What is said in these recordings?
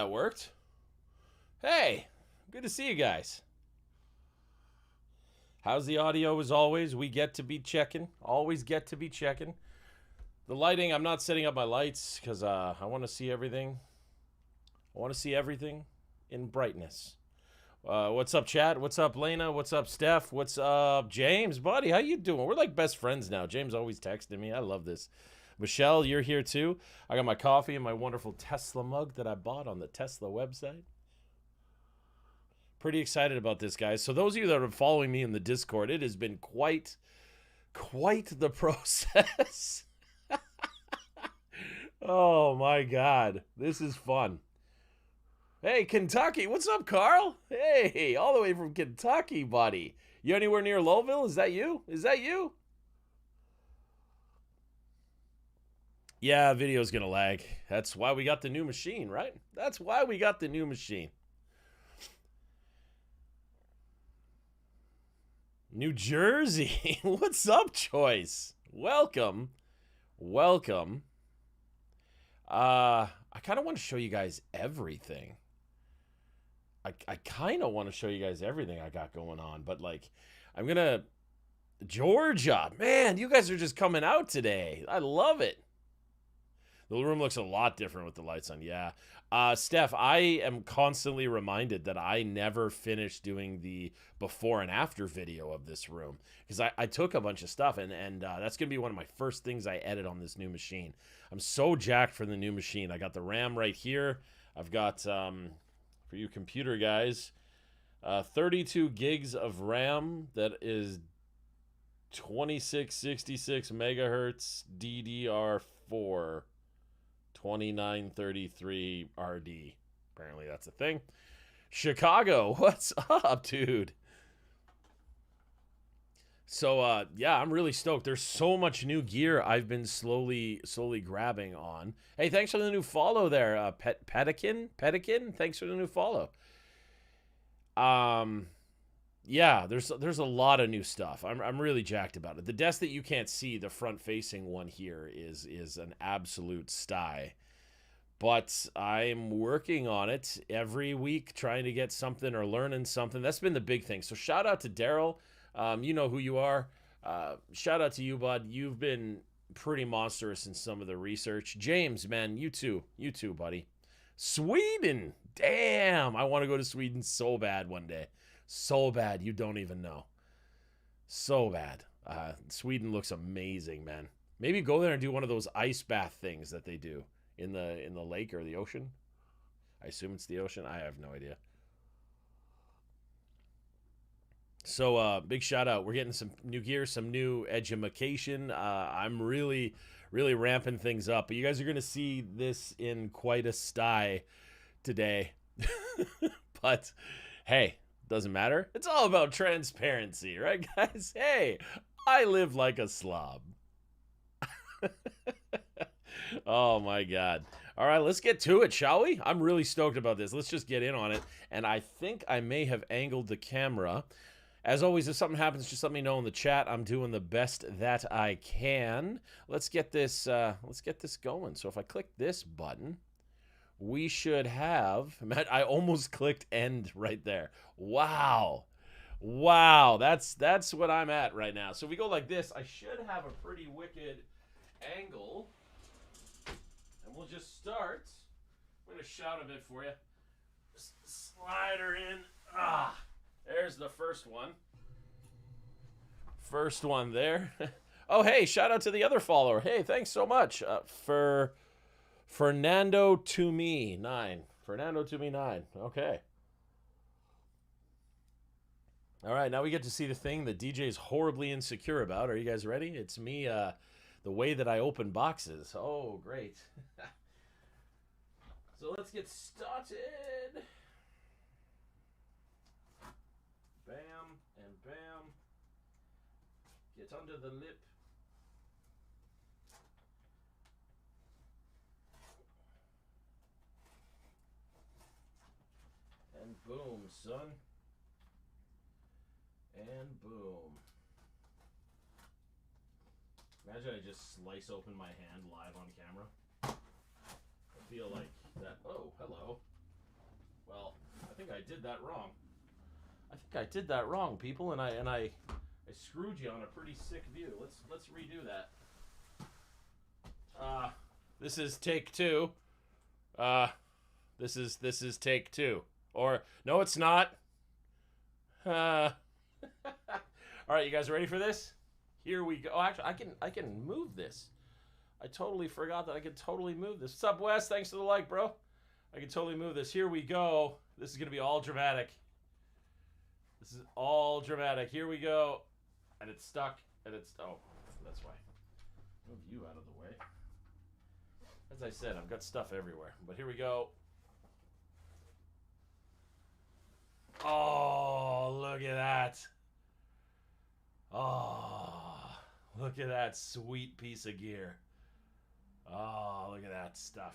that worked. Hey, good to see you guys. How's the audio? As always, we get to be checking. Always get to be checking. The lighting, I'm not setting up my lights because I want to see everything. I want to see everything in brightness. What's up, chat? What's up, Lena? What's up, Steph? What's up, James? Buddy, how you doing? We're like best friends now. James always texting me. I love this. Michelle, you're here too. I got my coffee and my wonderful Tesla mug that I bought on the Tesla website. Pretty excited about this, guys. So those of you that are following me in the Discord, it has been quite the process. Oh my God, this is fun. Hey, Kentucky, what's up, Carl? Hey, all the way from Kentucky, buddy. You anywhere near Lowville? Is that you? Is that you? Yeah, video's gonna lag. That's why we got the new machine, right? That's why we got the new machine. New Jersey. What's up, Choice? Welcome. Welcome. I kind of want to show you guys everything. I kind of want to show you guys everything I got going on, but like, I'm gonna... Georgia. Man, you guys are just coming out today. I love it. The room looks a lot different with the lights on. Yeah. Steph, I am constantly reminded that I never finished doing the before and after video of this room because I took a bunch of stuff and that's going to be one of my first things I edit on this new machine. I'm so jacked for the new machine. I got the RAM right here. I've got, for you computer guys, 32 gigs of RAM that is 2666 megahertz DDR4. 2933 RD. Apparently that's a thing. Chicago, what's up, dude? So, yeah, I'm really stoked. There's so much new gear I've been slowly grabbing on. Hey, thanks for the new follow there, Pedikin. Thanks for the new follow. Yeah, there's a lot of new stuff. I'm really jacked about it. The desk that you can't see, the front-facing one here, is an absolute sty. But I'm working on it every week, trying to get something or learning something. That's been the big thing. So shout out to Daryl. You know who you are. Shout out to you, bud. You've been pretty monstrous in some of the research. James, man, you too, buddy. Sweden, damn, I want to go to Sweden so bad one day. So bad, you don't even know. So bad. Sweden looks amazing, man. Maybe go there and do one of those ice bath things that they do in the lake or the ocean. I assume it's the ocean. I have no idea. So big shout out. We're getting some new gear, some new edumacation. I'm really ramping things up. But you guys are going to see this in quite a sty today. But hey, doesn't matter. It's all about transparency, right, guys? Hey, I live like a slob. Oh, my God. All right, let's get to it, shall we? I'm really stoked about this. Let's just get in on it. And I think I may have angled the camera. As always, if something happens, just let me know in the chat. I'm doing the best that I can. Let's get this going. So if I click this button, we should have... Matt, I almost clicked end right there. Wow. Wow, that's what I'm at right now. So if we go like this, I should have a pretty wicked angle. And we'll just start. I'm going to shout a bit for you. Just slide her in. There's the first one. First one there. Oh, hey, shout out to the other follower. Hey, thanks so much for Fernando to me 9. Fernando to me 9. Okay. All right, now we get to see the thing that DJ is horribly insecure about. Are you guys ready? It's me, the way that I open boxes. Oh, great. So let's get started. Bam and bam. Get under the lip. And boom, son. And boom. Imagine I just slice open my hand live on camera. I feel like that. Oh, hello. Well, I think I did that wrong. People, and I screwed you on a pretty sick view. Let's redo that. This is take 2. This is take 2. Or no, it's not. All right, you guys ready for this? Here we go. Oh, actually, I can move this. I totally forgot that I could totally move this. What's up, Wes? Thanks for the like, bro. I can totally move this. Here we go. This is gonna be all dramatic. This is all dramatic. Here we go. And it's stuck. And it's... Oh, that's why. Move you out of the way. As I said, I've got stuff everywhere. But here we go. Oh, look at that. Oh, look at that sweet piece of gear. Oh, look at that stuff.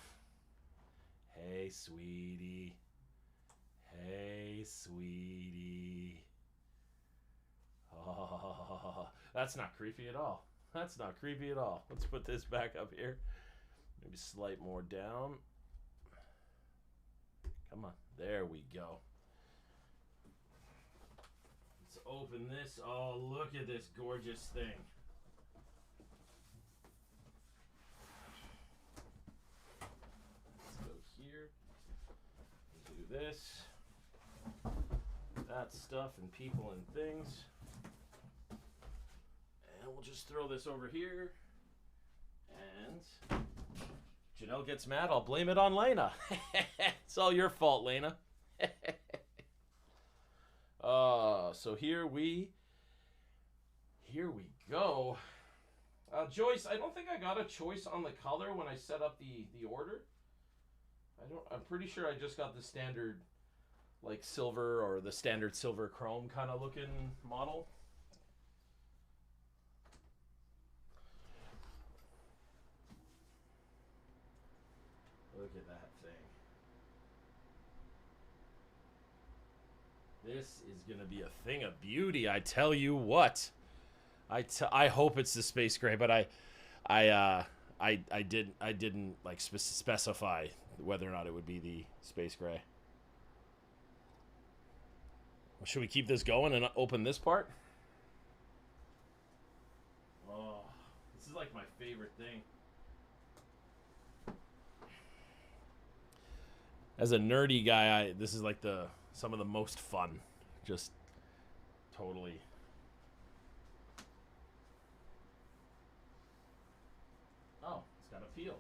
Hey, sweetie. Hey, sweetie. Oh, that's not creepy at all. That's not creepy at all. Let's put this back up here. Maybe slight more down. Come on. There we go. Let's open this. Oh, look at this gorgeous thing. Let's go here. Do this. That stuff and people and things. And we'll just throw this over here. And Janelle gets mad. I'll blame it on Lena. It's all your fault, Lena. So here we go. Joyce, I don't think I got a choice on the color when I set up the order. I'm pretty sure I just got the standard, like, silver or the standard silver chrome kind of looking model. Look at that thing. This is going to be a thing of beauty, I tell you what. I hope it's the space gray, but I didn't like specify whether or not it would be the space gray. Should we keep this going and open this part? Oh, this is like my favorite thing. As a nerdy guy, this is like some of the most fun. Just totally. Oh, it's got a peel.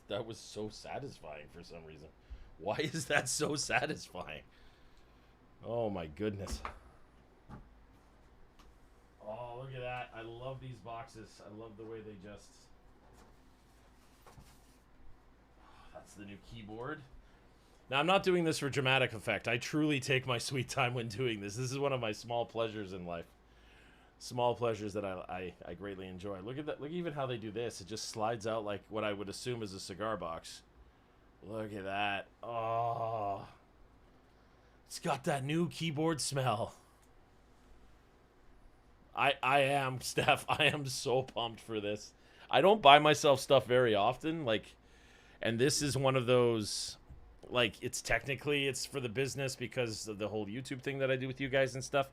That was so satisfying for some reason. Why is that so satisfying? Oh my goodness. Oh, look at that. I love these boxes. I love the way they just... That's the new keyboard. Now, I'm not doing this for dramatic effect. I truly take my sweet time when doing this. This is one of my small pleasures in life. Small pleasures that I greatly enjoy. Look at that. Look even how they do this. It just slides out like what I would assume is a cigar box. Look at that. Oh. It's got that new keyboard smell. I am, Steph. I am so pumped for this. I don't buy myself stuff very often. Like, and this is one of those, like, it's for the business because of the whole YouTube thing that I do with you guys and stuff.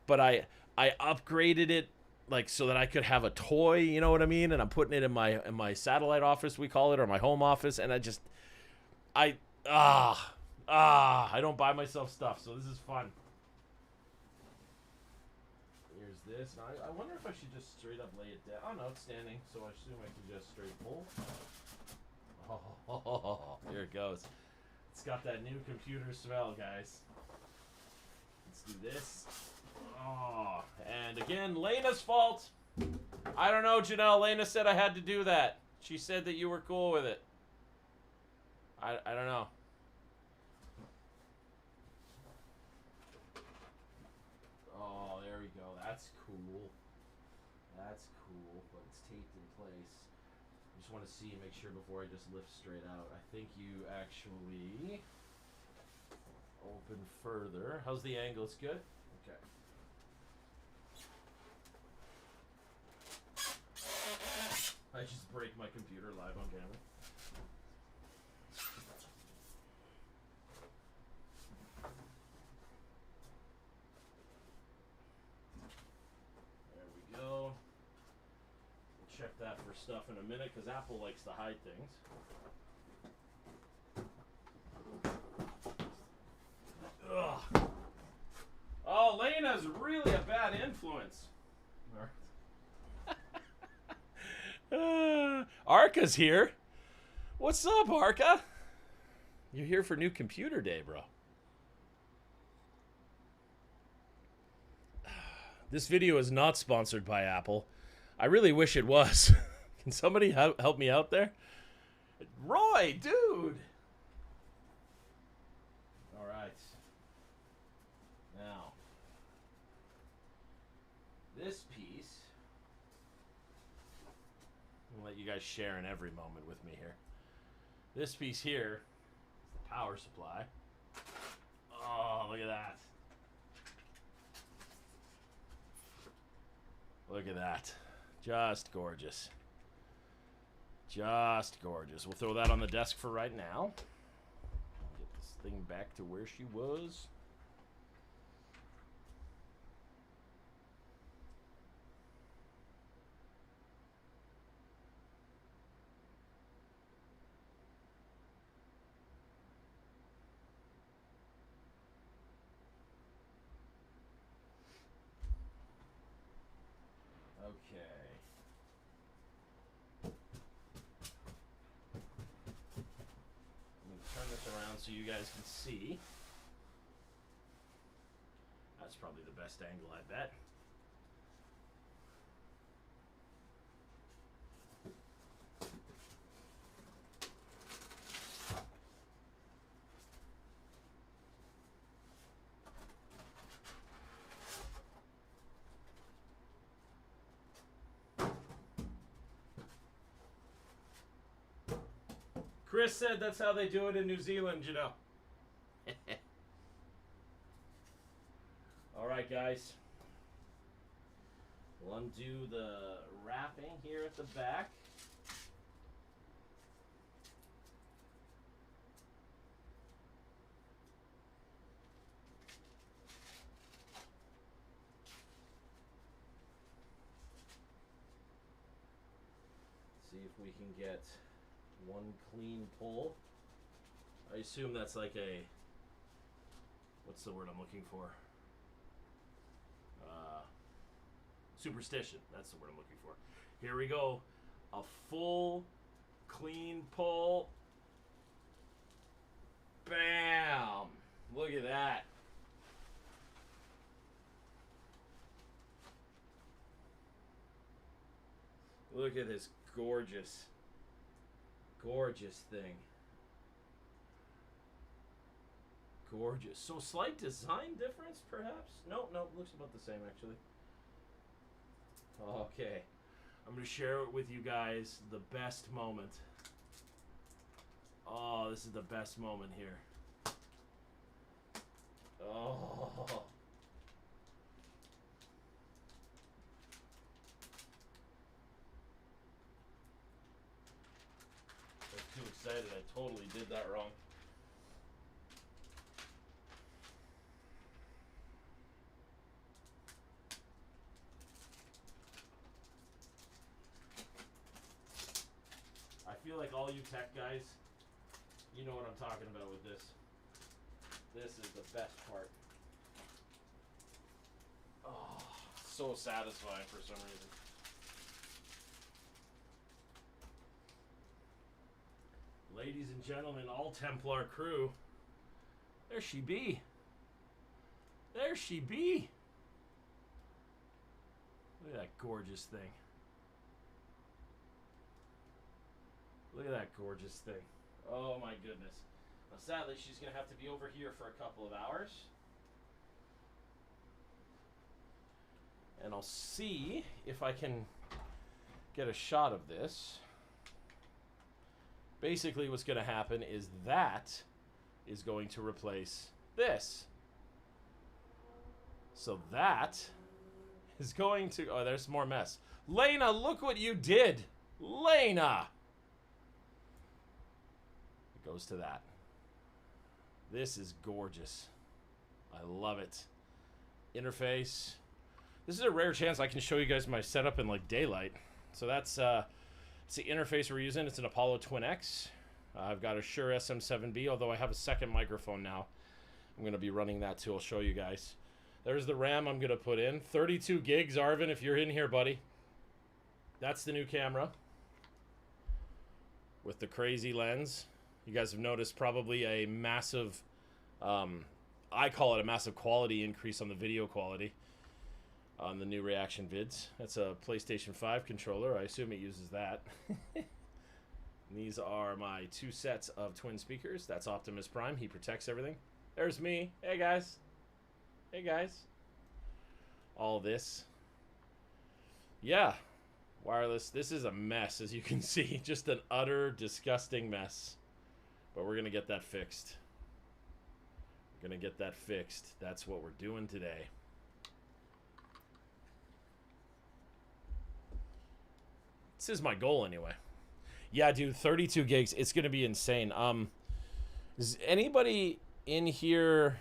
But I upgraded it, like, so that I could have a toy, you know what I mean? And I'm putting it in my satellite office, we call it, or my home office. And I don't buy myself stuff, so this is fun. Here's this. Now, I wonder if I should just straight up lay it down. Oh, no, it's standing, so I assume I can just straight pull. Oh, here it goes. It's got that new computer smell, guys. Let's do this. Oh, and again, Lena's fault. I don't know, Janelle. Lena said I had to do that. She said that you were cool with it. I don't know. Oh, there we go. That's cool. That's cool, but it's taped in place. I just want to see, make sure before I just lift straight out. I think you actually open further. How's the angle? It's good? Okay. I just break my computer live on camera. mark that for stuff in a minute because Apple likes to hide things. Ugh. Oh, Lena's really a bad influence. Arca's here. What's up, Arca? You're here for new computer day, bro. This video is not sponsored by Apple. I really wish it was. Can somebody help me out there? Roy, dude! Alright. Now, this piece, I'm going to let you guys share in every moment with me here. This piece here is the power supply. Oh, look at that. Look at that. Just gorgeous. Just gorgeous. We'll throw that on the desk for right now. Get this thing back to where she was. Okay. Let me turn this around so you guys can see. That's probably the best angle, I bet. Chris said that's how they do it in New Zealand, you know. Alright, guys. We'll undo the wrapping here at the back. See if we can get one clean pull. I assume that's like a, what's the word I'm looking for? Superstition. That's the word I'm looking for. Here we go. A full clean pull. Bam! Look at that. Look at this gorgeous thing. Gorgeous. So slight design difference, perhaps? No, looks about the same, actually. Okay. I'm going to share it with you guys, the best moment. Oh, this is the best moment here. Oh. I was too excited. I totally did that wrong. I feel like all you tech guys, you know what I'm talking about with this. This is the best part. Oh, so satisfying for some reason. Ladies and gentlemen, all Templar crew, there she be. There she be. Look at that gorgeous thing. Look at that gorgeous thing. Oh my goodness. Now sadly, she's going to have to be over here for a couple of hours. And I'll see if I can get a shot of this. Basically what's going to happen is that is going to replace this. So that is going to... Oh, there's more mess. Lena, look what you did. Lena! It goes to that. This is gorgeous. I love it. Interface. This is a rare chance I can show you guys my setup in like daylight. So that's it's the interface we're using. It's an Apollo Twin X. I've got a Shure SM7B, although I have a second microphone now. I'm going to be running that too. I'll show you guys. There's the RAM I'm going to put in. 32 gigs, Arvin, if you're in here, buddy. That's the new camera with the crazy lens. You guys have noticed probably a massive, I call it a massive quality increase on the video quality on the new reaction vids. That's a PlayStation 5 controller. I assume it uses that. These are my 2 sets of twin speakers. That's Optimus Prime. He protects everything. There's me. Hey, guys. Hey, guys. All this. Yeah. Wireless. This is a mess, as you can see. Just an utter, disgusting mess. But we're going to get that fixed. We're going to get that fixed. That's what we're doing today. This is my goal, anyway. Yeah, dude, 32 gigs. It's going to be insane. Is anybody in here...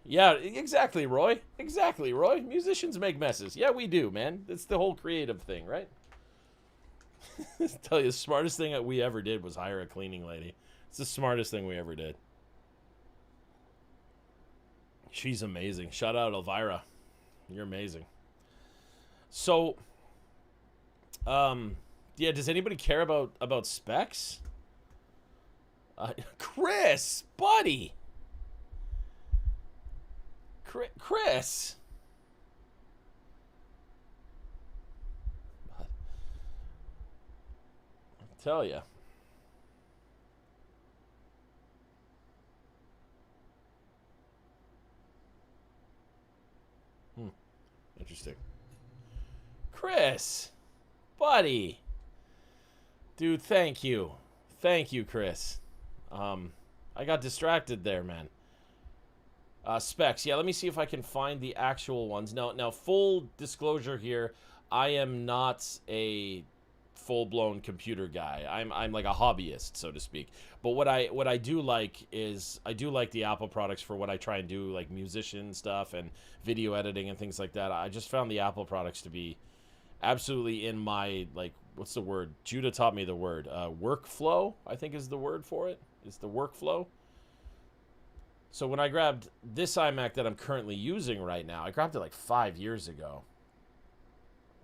Yeah, exactly, Roy. Exactly, Roy. Musicians make messes. Yeah, we do, man. It's the whole creative thing, right? Tell you, the smartest thing that we ever did was hire a cleaning lady. It's the smartest thing we ever did. She's amazing. Shout out Elvira. You're amazing. So, yeah, does anybody care about specs? Chris, buddy. Chris. I tell ya. Interesting. Chris, buddy. Dude, thank you. Thank you, Chris. I got distracted there, man. Specs. Yeah, let me see if I can find the actual ones. Now, full disclosure here, I am not a full-blown computer guy. I'm like a hobbyist, so to speak. But what I do like is I do like the Apple products for what I try and do, like musician stuff and video editing and things like that. I just found the Apple products to be absolutely in my, like, what's the word? Judah taught me the word. Workflow, I think is the word for it. It's the workflow. So when I grabbed this iMac that I'm currently using right now, I grabbed it like 5 years ago.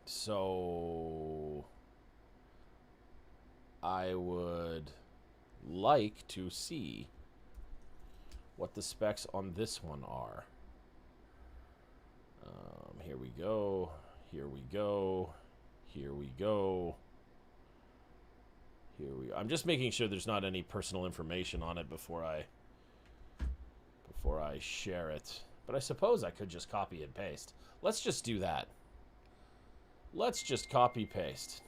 So I would like to see what the specs on this one are. Here we go. Here we go. Here we go. Here we go. I'm just making sure there's not any personal information on it before I share it. But I suppose I could just copy and paste. Let's just do that. Let's just copy paste.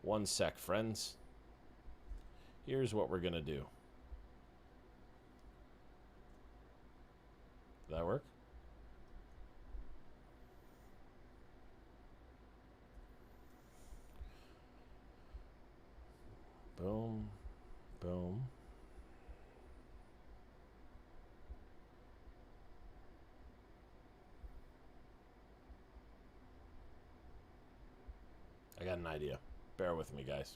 One sec, friends. Here's what we're going to do. Did that work? Boom. Boom. I got an idea. Bear with me, guys.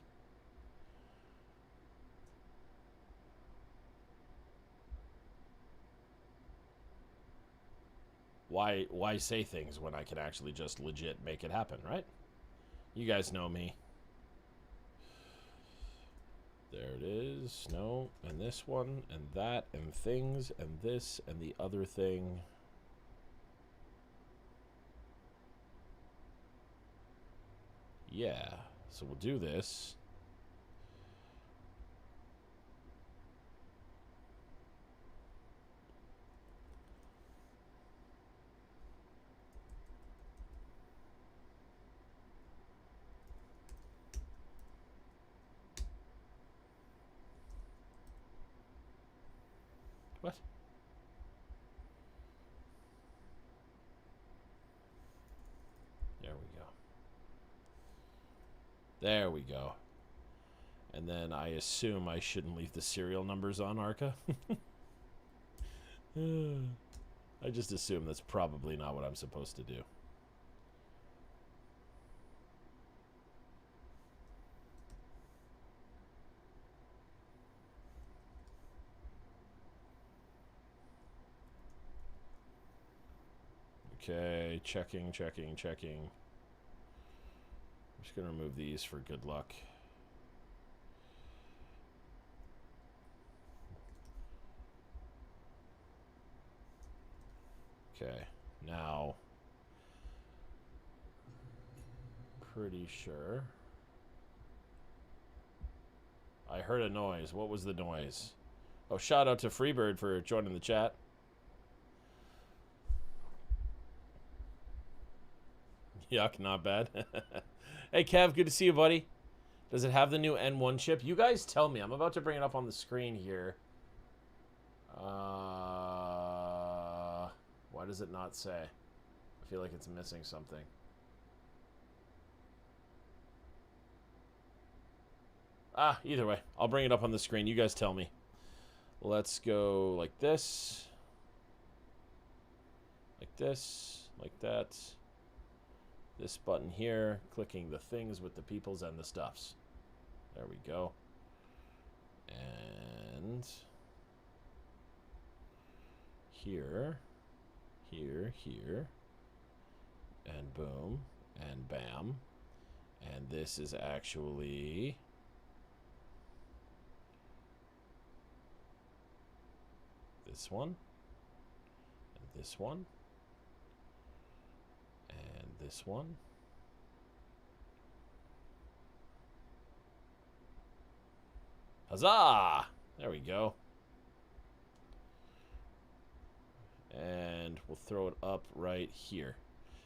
Why say things when I can actually just legit make it happen, right? You guys know me. There it is. No, and this one, and that, and things, and this, and the other thing. Yeah, so we'll do this. What? There we go. There we go. And then I assume I shouldn't leave the serial numbers on, Arca. I just assume that's probably not what I'm supposed to do. Okay, checking. I'm just going to remove these for good luck. Okay, now, pretty sure. I heard a noise. What was the noise? Oh, shout out to Freebird for joining the chat. Yuck, not bad. Hey, Kev, good to see you, buddy. Does it have the new N1 chip? You guys tell me. I'm about to bring it up on the screen here. Why does it not say? I feel like it's missing something. Either way. I'll bring it up on the screen. You guys tell me. Let's go like this. Like this. Like that. This button here. Clicking the things with the peoples and the stuffs. There we go. And here. Here. And boom. And bam. And this is actually... this one. And this one. And this one. Huzzah! There we go. And we'll throw it up right here.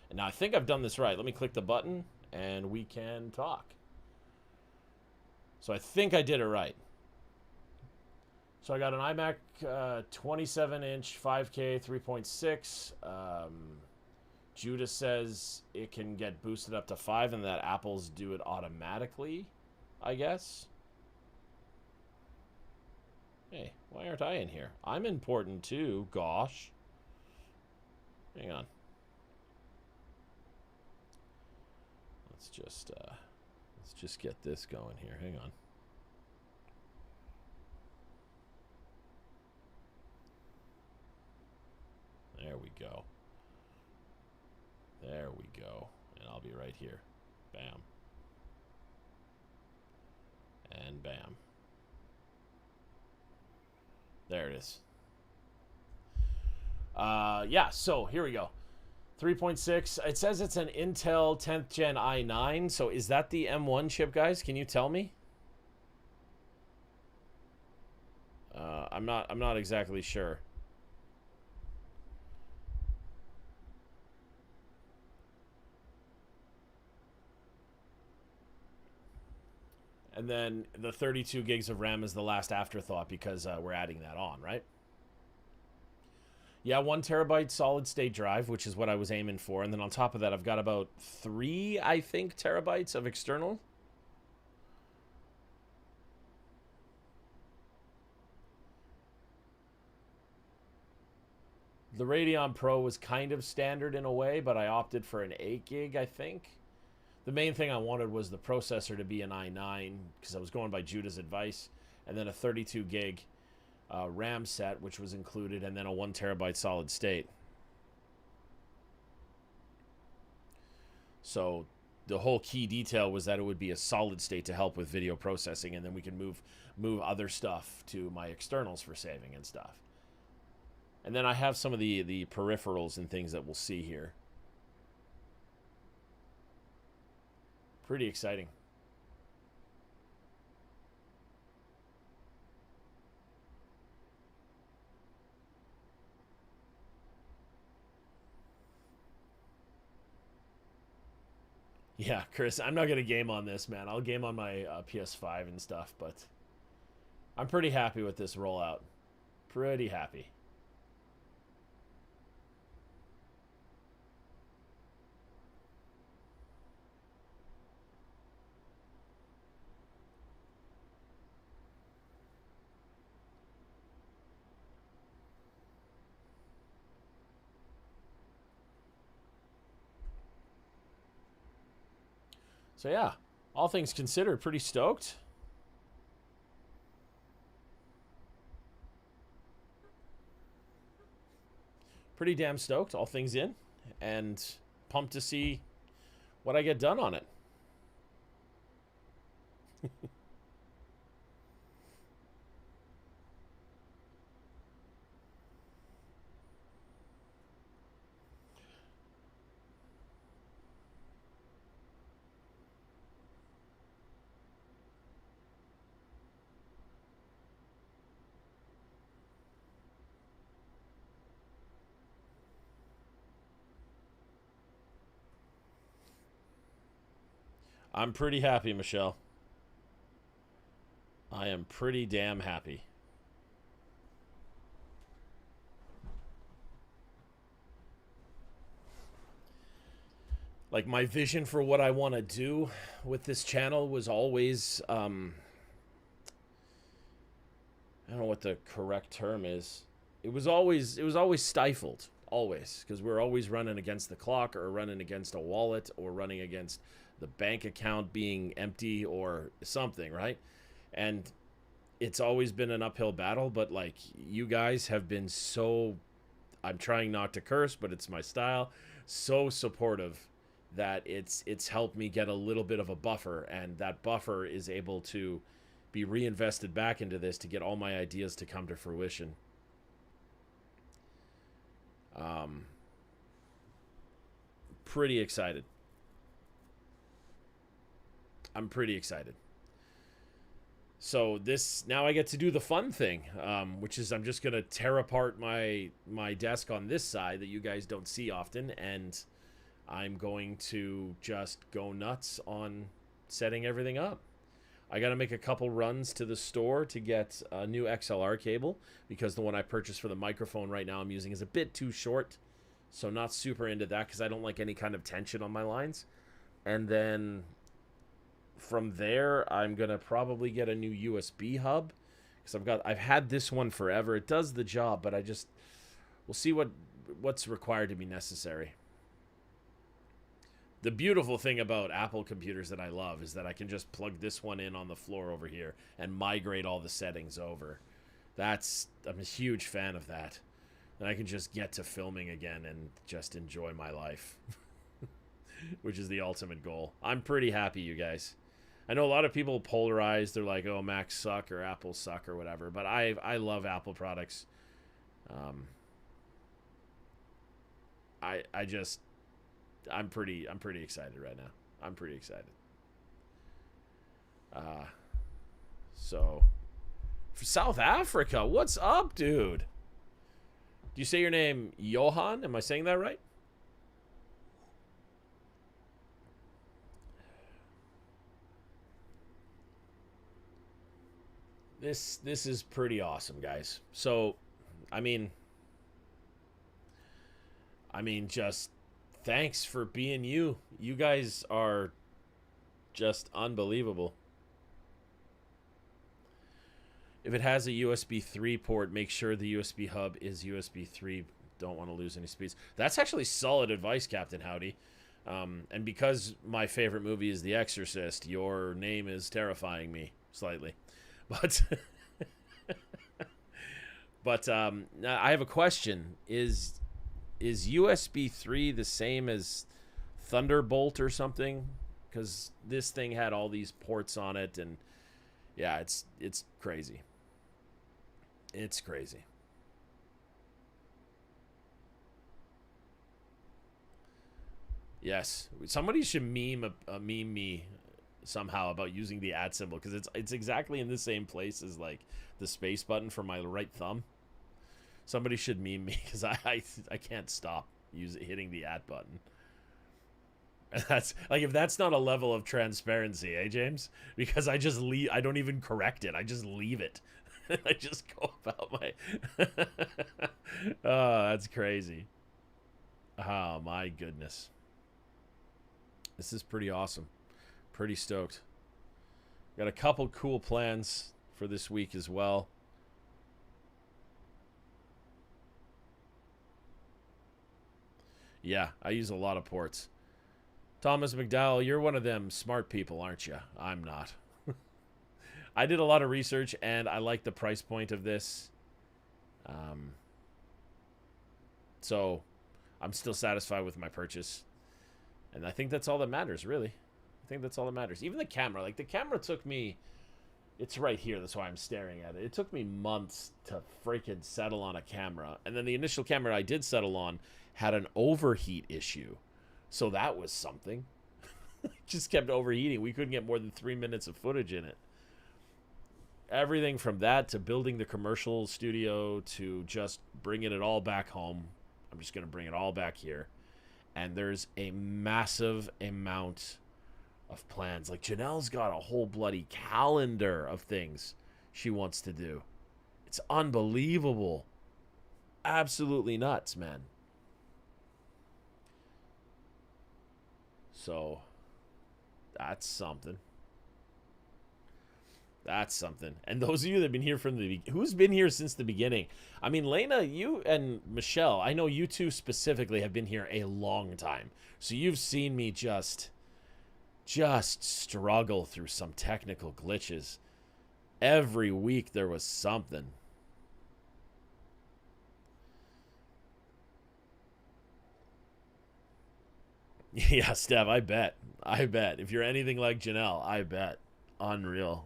And now I think I've done this right. Let me click the button and we can talk. So I think I did it right. So I got an iMac 27-inch 5K 3.6. Judah says it can get boosted up to 5 and that Apple's do it automatically, I guess. Hey, why aren't I in here? I'm important too, gosh. Hang on. Let's just get this going here. Hang on. There we go. There we go. And I'll be right here. Bam. And bam. There it is. Yeah, so here we go. 3.6. It says it's an Intel 10th Gen i9. So is that the M1 chip, guys? Can you tell me? I'm not exactly sure. And then the 32 gigs of RAM is the last afterthought because we're adding that on, right? Yeah, 1 terabyte solid state drive, which is what I was aiming for. And then on top of that, I've got about 3, I think, terabytes of external. The Radeon Pro was kind of standard in a way, but I opted for an 8 gig, I think. The main thing I wanted was the processor to be an i9 because I was going by Judah's advice, and then a 32 gig RAM set, which was included, and then a 1 terabyte solid state. So the whole key detail was that it would be a solid state to help with video processing, and then we can move other stuff to my externals for saving and stuff. And then I have some of the peripherals and things that we'll see here. Pretty exciting. Yeah, Chris, I'm not going to game on this, man. I'll game on my PS5 and stuff, but I'm pretty happy with this rollout. Pretty happy. So yeah, all things considered, pretty stoked. Pretty damn stoked, all things in, and pumped to see what I get done on it. I'm pretty happy, Michelle. I am pretty damn happy. Like, my vision for what I want to do with this channel was always, I don't know what the correct term is. It was always stifled, always, because we're always running against the clock, or running against a wallet, or running against the bank account being empty or something, right? And it's always been an uphill battle, but like, you guys have been so, I'm trying not to curse, but it's my style, so supportive that it's helped me get a little bit of a buffer, and that buffer is able to be reinvested back into this to get all my ideas to come to fruition. Um, Pretty excited. I'm pretty excited. So this, now I get to do the fun thing, which is I'm just gonna tear apart my desk on this side that you guys don't see often, and I'm going to just go nuts on setting everything up. I got to make a couple runs to the store to get a new XLR cable, because the one I purchased for the microphone right now I'm using is a bit too short. So not super into that, because I don't like any kind of tension on my lines. And then from there, I'm going to probably get a new USB hub, because I've had this one forever. It does the job, but we'll see what's required to be necessary. The beautiful thing about Apple computers that I love is that I can just plug this one in on the floor over here and migrate all the settings over. I'm a huge fan of that. And I can just get to filming again and just enjoy my life, which is the ultimate goal. I'm pretty happy, you guys. I know a lot of people polarize. They're like, oh, Macs suck or Apple suck or whatever. But I love Apple products. I'm pretty excited right now. I'm pretty excited. So for South Africa, what's up, dude? Do you say your name Johan? Am I saying that right? This is pretty awesome, guys. So, I mean, just thanks for being you. You guys are just unbelievable. If it has a USB 3 port, make sure the USB hub is USB 3. Don't want to lose any speeds. That's actually solid advice, Captain Howdy. And because my favorite movie is The Exorcist, your name is terrifying me slightly. But I have a question. Is USB 3 the same as Thunderbolt or something? Because this thing had all these ports on it, and yeah, it's crazy. It's crazy. Yes, somebody should meme me somehow about using the @ symbol, because it's exactly in the same place as like the space button for my right thumb. Somebody should meme me, because I can't stop hitting the @ button. And that's like, if that's not a level of transparency, eh, James? Because I just leave. I don't even correct it. I just leave it. I just go about my. Oh, that's crazy. Oh my goodness. This is pretty awesome. Pretty stoked. Got a couple cool plans for this week as well. Yeah, I use a lot of ports. Thomas McDowell, you're one of them smart people, aren't you? I'm not. I did a lot of research, and I like the price point of this. So I'm still satisfied with my purchase. And I think that's all that matters, really. I think that's all that matters. Even the camera. Like, the camera took me... It's right here. That's why I'm staring at it. It took me months to freaking settle on a camera. And then the initial camera I did settle on had an overheat issue. So that was something. It just kept overheating. We couldn't get more than 3 minutes of footage in it. Everything from that to building the commercial studio to just bringing it all back home. I'm just going to bring it all back here. And there's a massive amount of plans. Like, Janelle's got a whole bloody calendar of things she wants to do. It's unbelievable. Absolutely nuts, man. So, that's something. That's something. And those of you that have been here from the... Who's been here since the beginning? I mean, Lena, you and Michelle, I know you two specifically have been here a long time. So you've seen me just struggle through some technical glitches. Every week there was something. Yeah, Steph, I bet. I bet. If you're anything like Janelle, I bet. Unreal.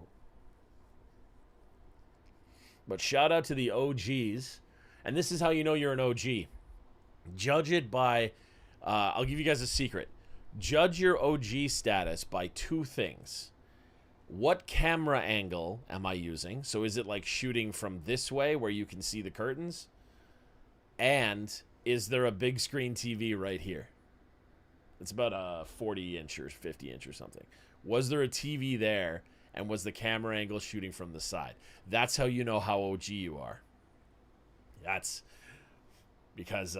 But shout out to the OGs. And this is how you know you're an OG. Judge it by... I'll give you guys a secret. Judge your OG status by two things. What camera angle am I using? So is it like shooting from this way where you can see the curtains? And is there a big screen TV right here? It's about a 40-inch or 50-inch or something. Was there a TV there? And was the camera angle shooting from the side? That's how you know how OG you are. That's because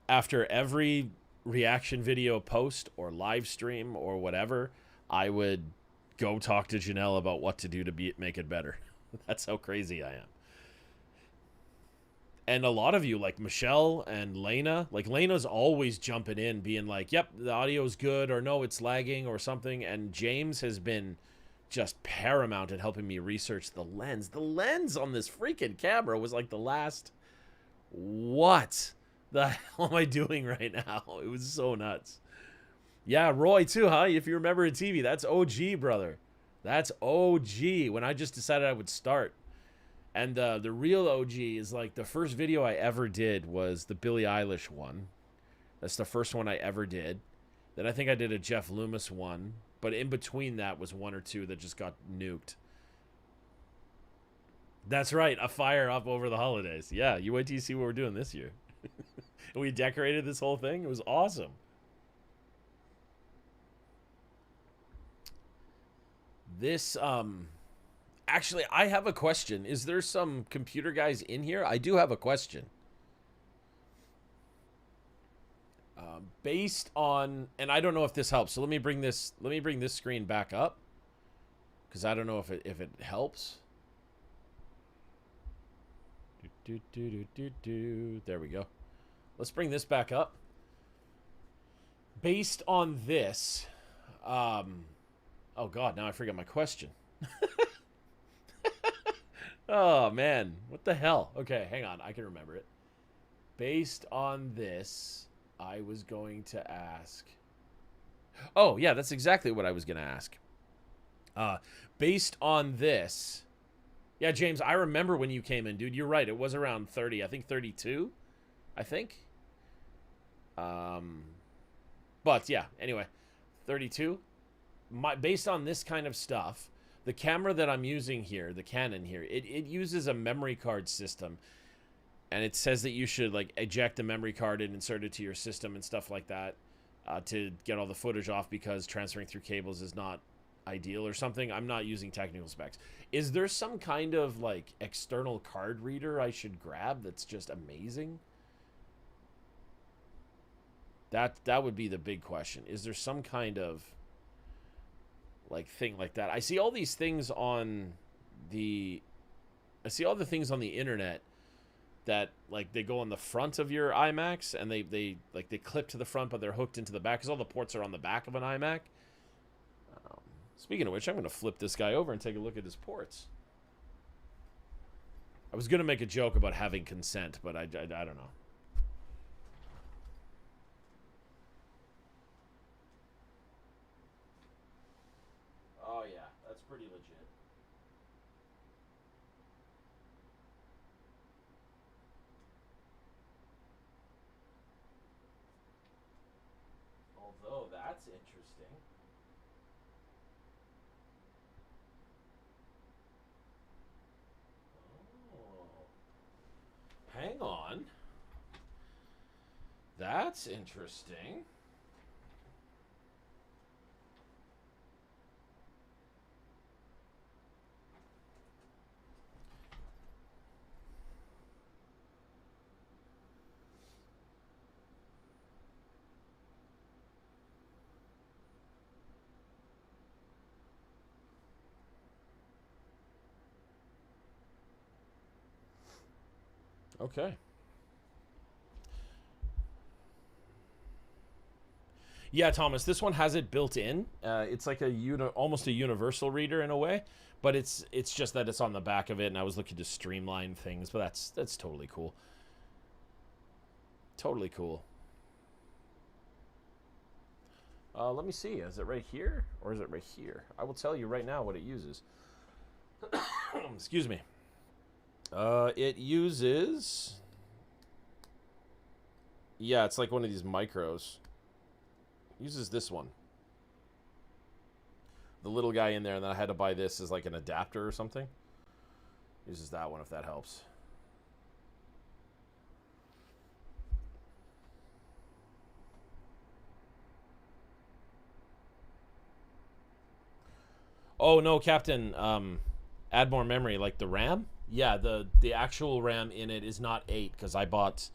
after every reaction video post or live stream or whatever, I would go talk to Janelle about what to do to make it better. That's how crazy I am. And a lot of you, like Michelle and Lena, like Lena's always jumping in, being like, yep, the audio's good, or no, it's lagging or something. And James has been just paramount at helping me research the lens. The lens on this freaking camera was like the last... What the hell am I doing right now? It was so nuts. Yeah, Roy too, huh? If you remember a TV, that's OG, brother. That's OG, when I just decided I would start. And the real OG is like the first video I ever did was the Billie Eilish one. That's the first one I ever did. Then I think I did a Jeff Loomis one. But in between that was one or two that just got nuked. That's right, a fire up over the holidays. Yeah, you wait till you see what we're doing this year. And we decorated this whole thing. It was awesome. This, actually, I have a question. Is there some computer guys in here? I do have a question. Based on, and I don't know if this helps. So let me bring this screen back up, because I don't know if it helps. There we go. Let's bring this back up. Based on this, oh God, now I forget my question. Oh man, what the hell? Okay, hang on, I can remember it. Based on this, I was going to ask... Oh, yeah, that's exactly what I was going to ask. Based on this... Yeah, James, I remember when you came in, dude. You're right. It was around 30. I think 32. I think. But, yeah, anyway. 32. Based on this kind of stuff, the camera that I'm using here, the Canon here, it uses a memory card system. And it says that you should, like, eject the memory card and insert it to your system and stuff like that to get all the footage off, because transferring through cables is not ideal or something. I'm not using technical specs. Is there some kind of, like, external card reader I should grab that's just amazing? That would be the big question. Is there some kind of, like, thing like that? I see all these things on the... I see all the things on the internet that like they go on the front of your iMacs, and they clip to the front, but they're hooked into the back because all the ports are on the back of an iMac. Speaking of which, I'm going to flip this guy over and take a look at his ports. I was going to make a joke about having consent, but I don't know. Oh, yeah. That's pretty legit. Although, that's interesting. Oh. Hang on. That's interesting. Okay. Yeah, Thomas, this one has it built in. It's like almost a universal reader in a way, but it's just that it's on the back of it, and I was looking to streamline things, but that's totally cool. Totally cool. Let me see. Is it right here or is it right here? I will tell you right now what it uses. Excuse me. It uses. Yeah, it's like one of these micros. It uses this one. The little guy in there, and then I had to buy this as like an adapter or something. It uses that one if that helps. Oh no, Captain. Add more memory, like the RAM. Yeah, the actual RAM in it is not 8 because I bought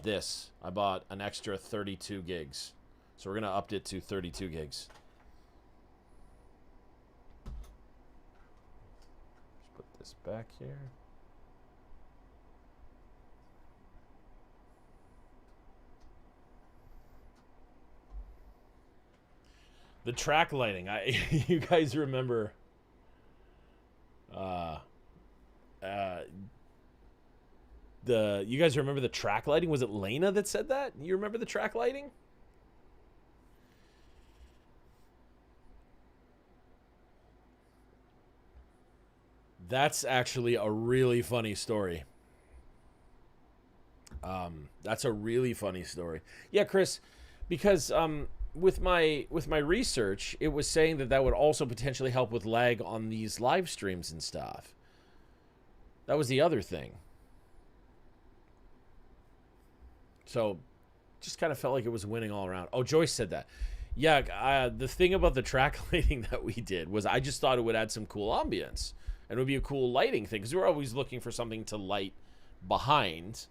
this. I bought an extra 32 gigs, so we're gonna up it to 32 gigs. Just put this back here. The track lighting. You guys remember you guys remember the track lighting? Was it Lena that said that? You remember the track lighting? That's actually a really funny story. That's a really funny story. Yeah, Chris, because with my research, it was saying that would also potentially help with lag on these live streams and stuff. That was the other thing. So, just kind of felt like it was winning all around. Oh, Joyce said that. Yeah, the thing about the track lighting that we did was I just thought it would add some cool ambience. And it would be a cool lighting thing because we were always looking for something to light behind.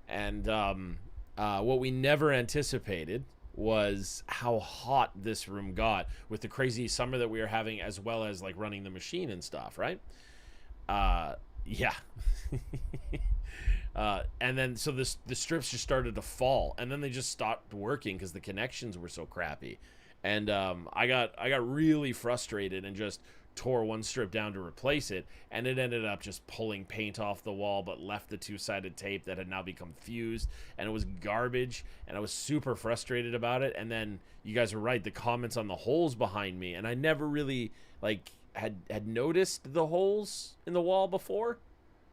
And what we never anticipated was how hot this room got with the crazy summer that we were having, as well as like running the machine and stuff, right? Yeah. And then so the strips just started to fall, and then they just stopped working because the connections were so crappy. And I got really frustrated and just tore one strip down to replace it, and it ended up just pulling paint off the wall, but left the two-sided tape that had now become fused, and it was garbage, and I was super frustrated about it. And then you guys were right, the comments on the holes behind me, and I never really like had noticed the holes in the wall before.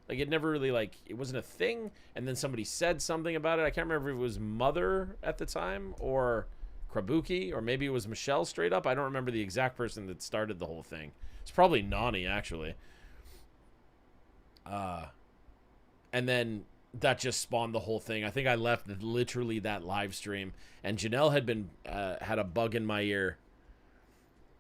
Like, it never really, like, it wasn't a thing. And then somebody said something about it. I can't remember if it was Mother at the time or Krabuki, or maybe it was Michelle straight up. I don't remember the exact person that started the whole thing. It's probably Nani, actually. And then that just spawned the whole thing. I think I left literally that live stream, and Janelle had a bug in my ear.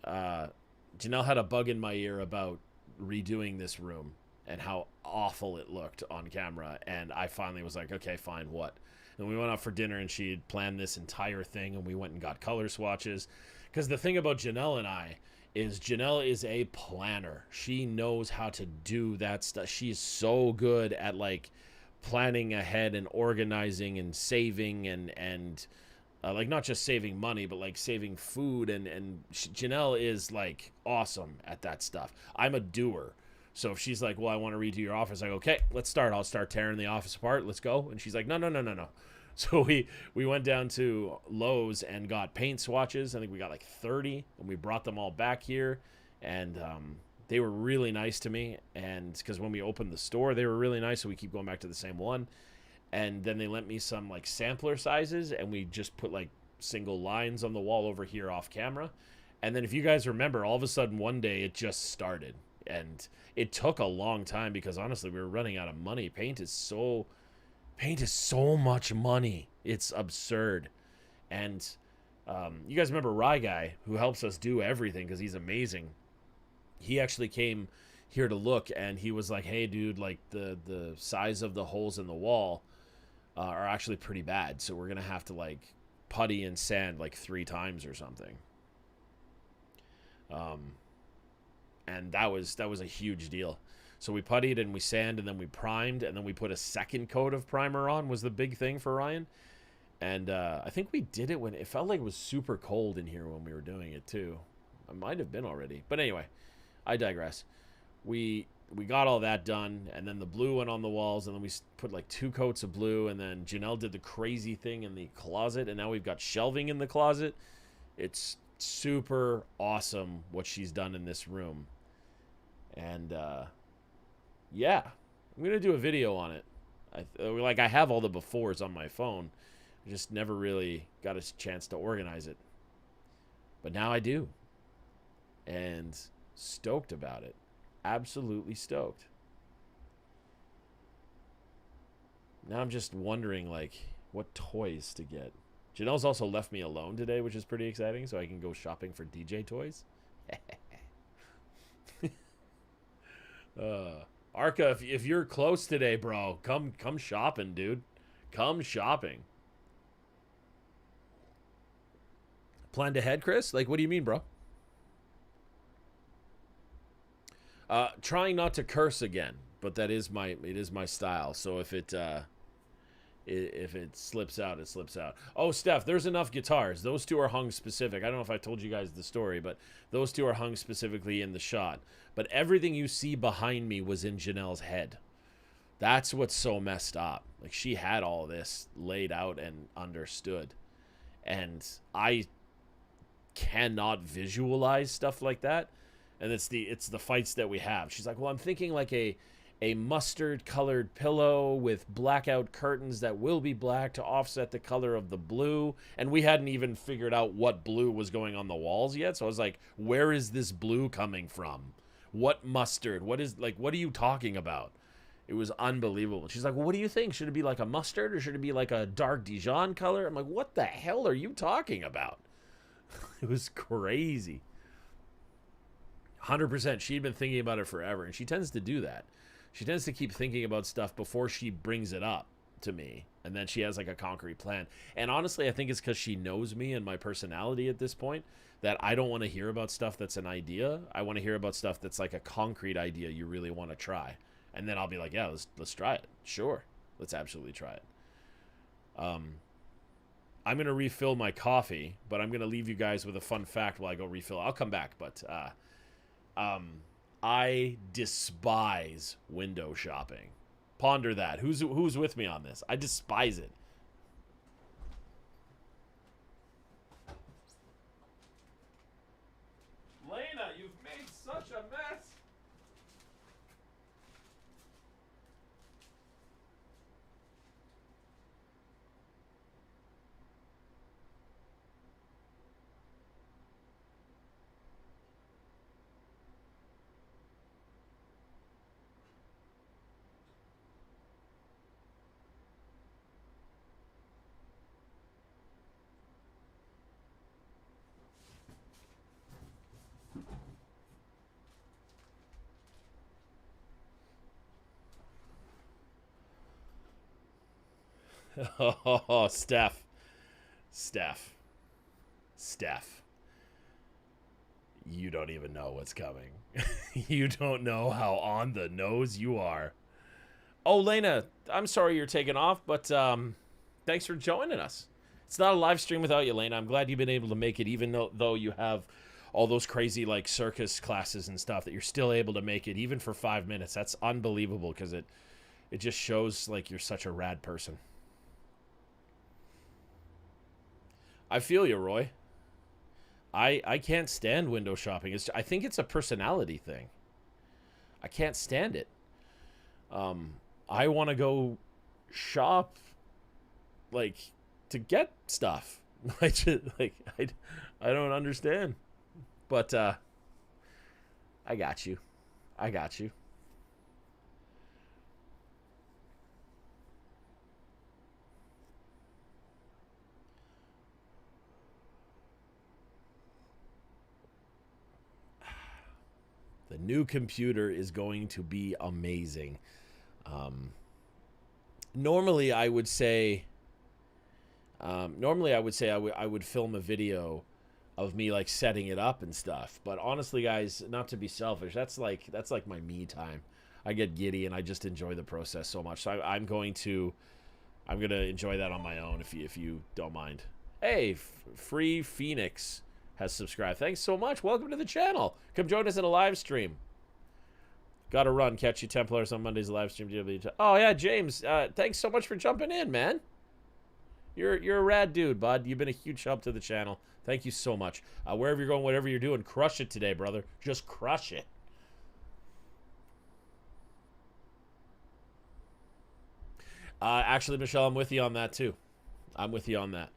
Janelle had a bug in my ear about redoing this room and how awful it looked on camera. And I finally was like, okay, fine, what? And we went out for dinner, and she had planned this entire thing, and we went and got color swatches. Because the thing about Janelle and I is Janelle is a planner. She knows how to do that stuff. She's so good at, like, planning ahead and organizing and saving and like not just saving money, but like saving food. And Janelle is like awesome at that stuff. I'm a doer. So if she's like, well, I want to read to your office, I go, okay, let's start. I'll start tearing the office apart. Let's go. And she's like, no, no, no, no, no. So we went down to Lowe's and got paint swatches. I think we got like 30, and we brought them all back here. And they were really nice to me. And because when we opened the store, they were really nice. So we keep going back to the same one. And then they lent me some like sampler sizes, and we just put like single lines on the wall over here off camera. And then if you guys remember, all of a sudden one day it just started. And it took a long time because honestly we were running out of money. Paint is so much money. It's absurd. And you guys remember Rye Guy, who helps us do everything because he's amazing. He actually came here to look, and he was like, hey dude, like the size of the holes in the wall are actually pretty bad, so we're gonna have to like putty and sand like 3 times or something. And that was a huge deal. So we puttied and we sanded and then we primed, and then we put a second coat of primer on, was the big thing for Ryan. And I think we did it when it felt like it was super cold in here when we were doing it too. I might have been already, but anyway, I digress. We got all that done, and then the blue went on the walls, and then we put like 2 coats of blue, and then Janelle did the crazy thing in the closet, and now we've got shelving in the closet. It's super awesome what she's done in this room. And yeah, I'm gonna do a video on it. I have all the befores on my phone. I just never really got a chance to organize it, but now I do, and stoked about it. Absolutely stoked. Now I'm just wondering like what toys to get. Janelle's also left me alone today, which is pretty exciting, so I can go shopping for DJ toys. Arca, if you're close today, bro, come shopping, dude. Come shopping. Planned ahead, Chris? Like, what do you mean, bro? Trying not to curse again, but it is my style. So if it slips out, it slips out. Oh, Steph, there's enough guitars. Those 2 are hung specific. I don't know if I told you guys the story, but those 2 are hung specifically in the shot. But everything you see behind me was in Janelle's head. That's what's so messed up. Like, she had all this laid out and understood. And I cannot visualize stuff like that. And it's the fights that we have. She's like, well, I'm thinking like a mustard colored pillow with blackout curtains that will be black to offset the color of the blue. And we hadn't even figured out what blue was going on the walls yet. So I was like, where is this blue coming from? What mustard? What are you talking about? It was unbelievable. She's like, well, what do you think? Should it be like a mustard or should it be like a dark Dijon color? I'm like, what the hell are you talking about? It was crazy. 100%. She'd been thinking about it forever, and she tends to do that. She tends to keep thinking about stuff before she brings it up to me, and then she has like a concrete plan. And honestly, I think it's because she knows me and my personality at this point that I don't want to hear about stuff that's an idea. I want to hear about stuff that's like a concrete idea you really want to try. And then I'll be like, yeah, let's try it. Sure, let's absolutely try it. I'm going to refill my coffee, but I'm going to leave you guys with a fun fact while I go refill. I'll come back, but I despise window shopping. Ponder that. Who's with me on this? I despise it. Lena, you've made such a mess. Oh, Steph. You don't even know what's coming. You don't know how on the nose you are. Oh, Lena, I'm sorry you're taking off, but thanks for joining us. It's not a live stream without you, Lena. I'm glad you've been able to make it, even though you have all those crazy like circus classes and stuff, that you're still able to make it even for 5 minutes. That's unbelievable, because it just shows like you're such a rad person. I feel you, Roy. I can't stand window shopping. I think it's a personality thing. I can't stand it. I want to go shop, like, to get stuff. I don't understand. But I got you. I got you. The new computer is going to be amazing. Normally I would say I would film a video of me like setting it up and stuff. But honestly, guys, not to be selfish, that's like my me time. I get giddy and I just enjoy the process so much. So I'm going to enjoy that on my own, if you don't mind. Hey, Free Phoenix has subscribed. Thanks so much. Welcome to the channel. Come join us in a live stream. Gotta run. Catch you Templars on Monday's live stream. Oh yeah, James. Thanks so much for jumping in, man. You're a rad dude, bud. You've been a huge help to the channel. Thank you so much. Wherever you're going, whatever you're doing, crush it today, brother. Just crush it. Actually, Michelle, I'm with you on that too. I'm with you on that.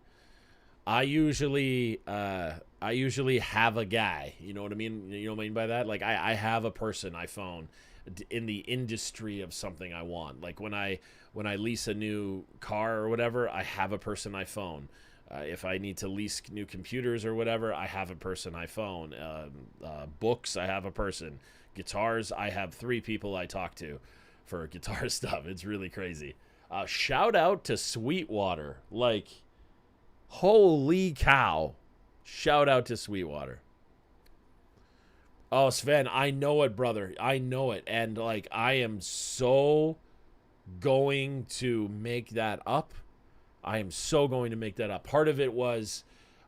I usually have a guy. You know what I mean? You know what I mean by that? Like I have a person I phone in the industry of something I want. Like when I lease a new car or whatever, I have a person I phone. If I need to lease new computers or whatever, I have a person I phone. Books, I have a person. Guitars, I have 3 people I talk to for guitar stuff. It's really crazy. Shout out to Sweetwater. Like, holy cow. Shout out to Sweetwater. Oh, Sven, I know it, brother. I know it. And, like, I am so going to make that up. I am so going to make that up. Part of it was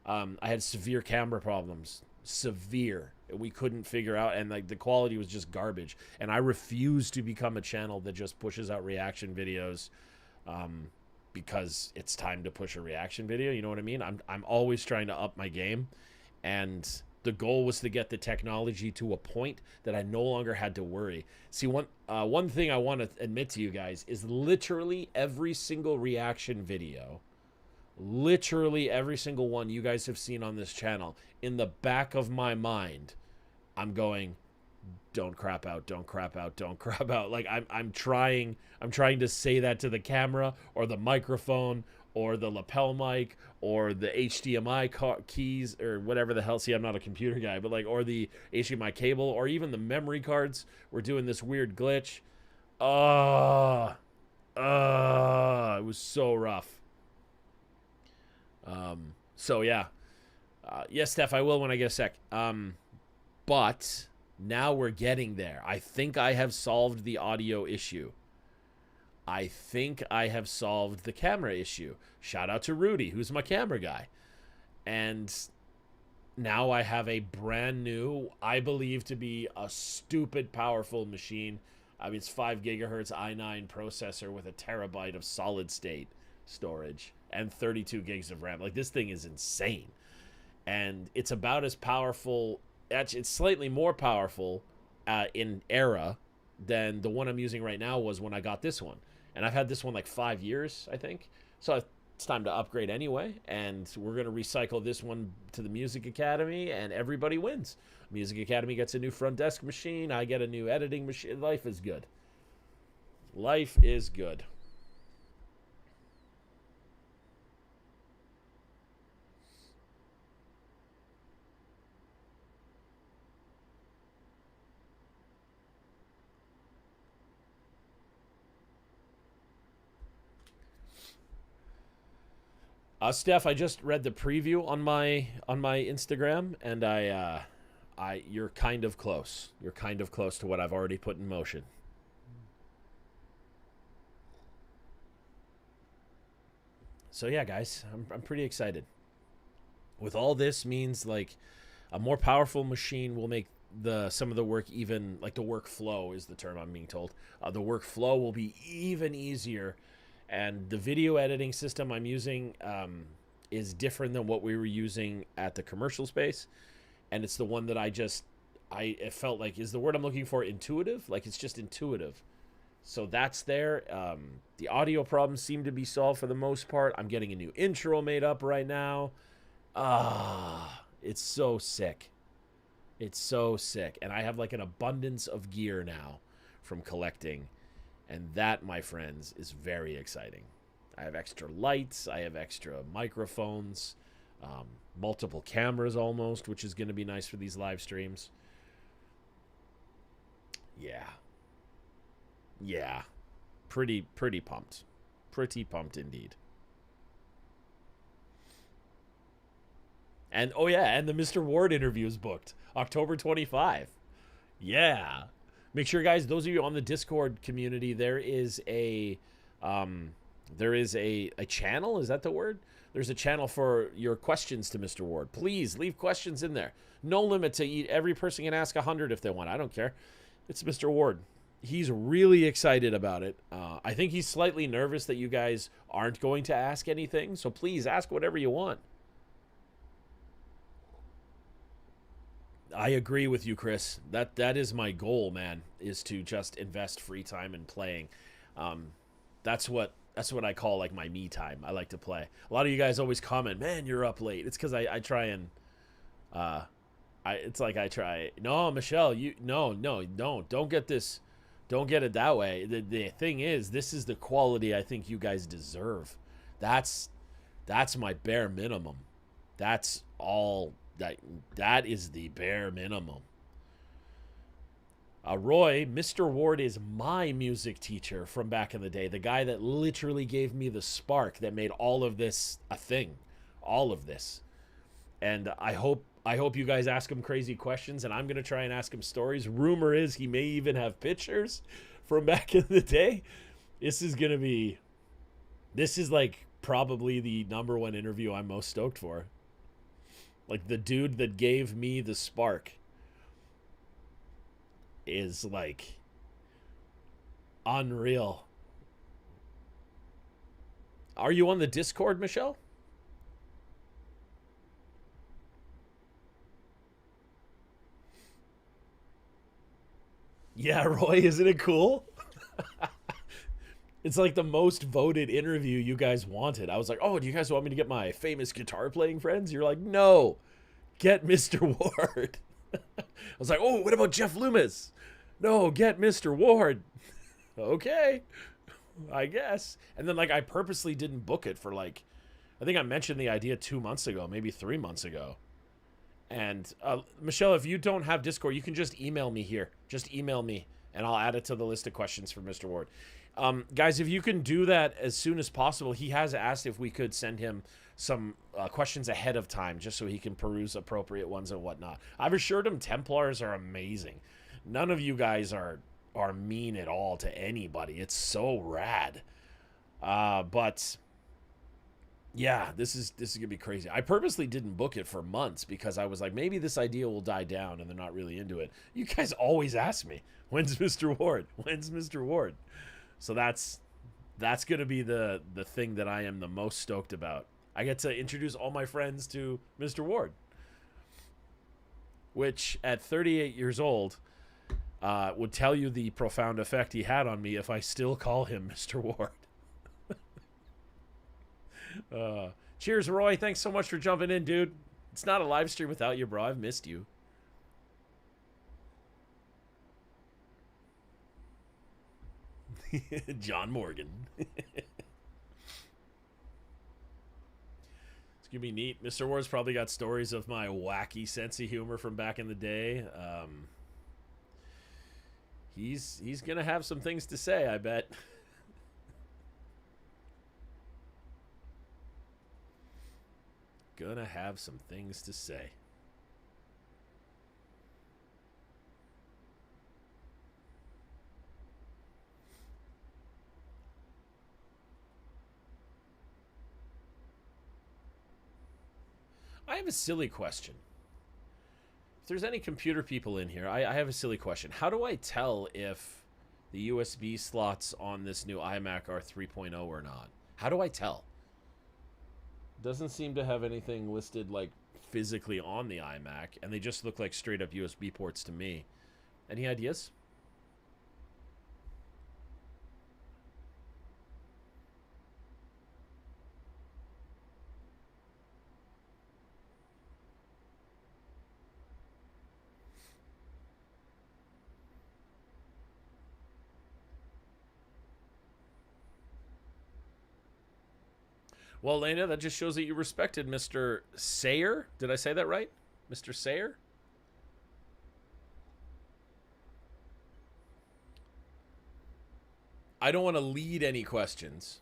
I had severe camera problems. Severe. We couldn't figure out, and like the quality was just garbage. And I refuse to become a channel that just pushes out reaction videos because it's time to push a reaction video. You know what I mean? I'm always trying to up my game, and the goal was to get the technology to a point that I no longer had to worry. See, one thing I want to admit to you guys is literally every single reaction video, literally every single one you guys have seen on this channel, in the back of my mind, I'm going, don't crap out, don't crap out, don't crap out. Like I'm trying to say that to the camera or the microphone or the lapel mic or the HDMI keys or whatever the hell. See, I'm not a computer guy, but like, or the HDMI cable or even the memory cards were doing this weird glitch. It was so rough. So yeah. Yes, Steph, I will when I get a sec. But now we're getting there. I think I have solved the audio issue. I think I have solved the camera issue. Shout out to Rudy, who's my camera guy. And now I have a brand new, I believe to be a stupid powerful machine. I mean, it's 5 gigahertz i9 processor with a terabyte of solid state storage and 32 gigs of RAM. Like, this thing is insane. And it's about as powerful, actually, it's slightly more powerful in era than the one I'm using right now was when I got this one. And I've had this one like 5 years, I think. So it's time to upgrade anyway. And we're going to recycle this one to the Music Academy, and everybody wins. Music Academy gets a new front desk machine. I get a new editing machine. Life is good. Life is good. Steph, I just read the preview on my Instagram, and you're kind of close. You're kind of close to what I've already put in motion. So yeah, guys, I'm pretty excited. With all this means like a more powerful machine will make the some of the work even like the workflow is the term I'm being told. The workflow will be even easier, and the video editing system I'm using is different than what we were using at the commercial space, and it's the one that I it felt like is the word I'm looking for intuitive. Like it's just intuitive. So that's there. The audio problems seem to be solved for the most part. I'm getting a new intro made up right now. It's so sick. It's so sick. And I have like an abundance of gear now from collecting. And that, my friends, is very exciting. I have extra lights. I have extra microphones. Multiple cameras almost, which is going to be nice for these live streams. Yeah. Yeah. Pretty pumped. Pretty pumped indeed. And oh yeah, and the Mr. Ward interview is booked October 25. Yeah. Make sure, guys, those of you on the Discord community, there is a channel. Is that the word? There's a channel for your questions to Mr. Ward. Please leave questions in there. No limit to eat. Every person can ask 100 if they want. I don't care. It's Mr. Ward. He's really excited about it. I think he's slightly nervous that you guys aren't going to ask anything. So please ask whatever you want. I agree with you, Chris. That is my goal, man, is to just invest free time in playing. That's what I call like my me time. I like to play. A lot of you guys always comment, "Man, you're up late." It's because I try and it's like I try. No, Michelle, don't get this. Don't get it that way. The thing is, this is the quality I think you guys deserve. That's my bare minimum. That's all. That is the bare minimum. Roy, Mr. Ward is my music teacher from back in the day. The guy that literally gave me the spark that made all of this a thing. All of this. And I hope you guys ask him crazy questions, and I'm going to try and ask him stories. Rumor is he may even have pictures from back in the day. This is like probably the #1 interview I'm most stoked for. Like the dude that gave me the spark is like unreal. Are you on the Discord, Michelle? Yeah, Roy, isn't it cool? It's like the most voted interview you guys wanted. I was like, "Oh, do you guys want me to get my famous guitar playing friends?" You're like, "No, get Mr. Ward." I was like, "Oh, what about Jeff Loomis?" "No, get Mr. Ward." Okay, I guess. And then like I purposely didn't book it for like, I think I mentioned the idea 2 months ago, maybe 3 months ago. And Michelle, if you don't have Discord, you can just email me here. Just email me, and I'll add it to the list of questions for Mr. Ward. Guys, if you can do that as soon as possible, he has asked if we could send him some questions ahead of time just so he can peruse appropriate ones and whatnot. I've assured him Templars are amazing. None of you guys are mean at all to anybody. It's so rad. But yeah, this is gonna be crazy. I purposely didn't book it for months because I was like, maybe this idea will die down and they're not really into it. You guys always ask me, when's Mr. Ward? When's Mr. Ward? So that's gonna be the thing that I am the most stoked about. I get to introduce all my friends to Mr. Ward, which at 38 years old would tell you the profound effect he had on me if I still call him Mr. Ward. Cheers, Roy. Thanks so much for jumping in, dude. It's not a live stream without you, bro. I've missed you. John Morgan. It's gonna be neat. Mr. Ward's probably got stories of my wacky sense of humor from back in the day. He's gonna have some things to say, I bet. Gonna have some things to say. I have a silly question. If there's any computer people in here, I have a silly question. How do I tell if the USB slots on this new iMac are 3.0 or not? How do I tell? Doesn't seem to have anything listed like physically on the iMac, and they just look like straight up USB ports to me. Any ideas? Well, Lena, that just shows that you respected Mr. Sayer. Did I say that right? Mr. Sayer? I don't want to lead any questions.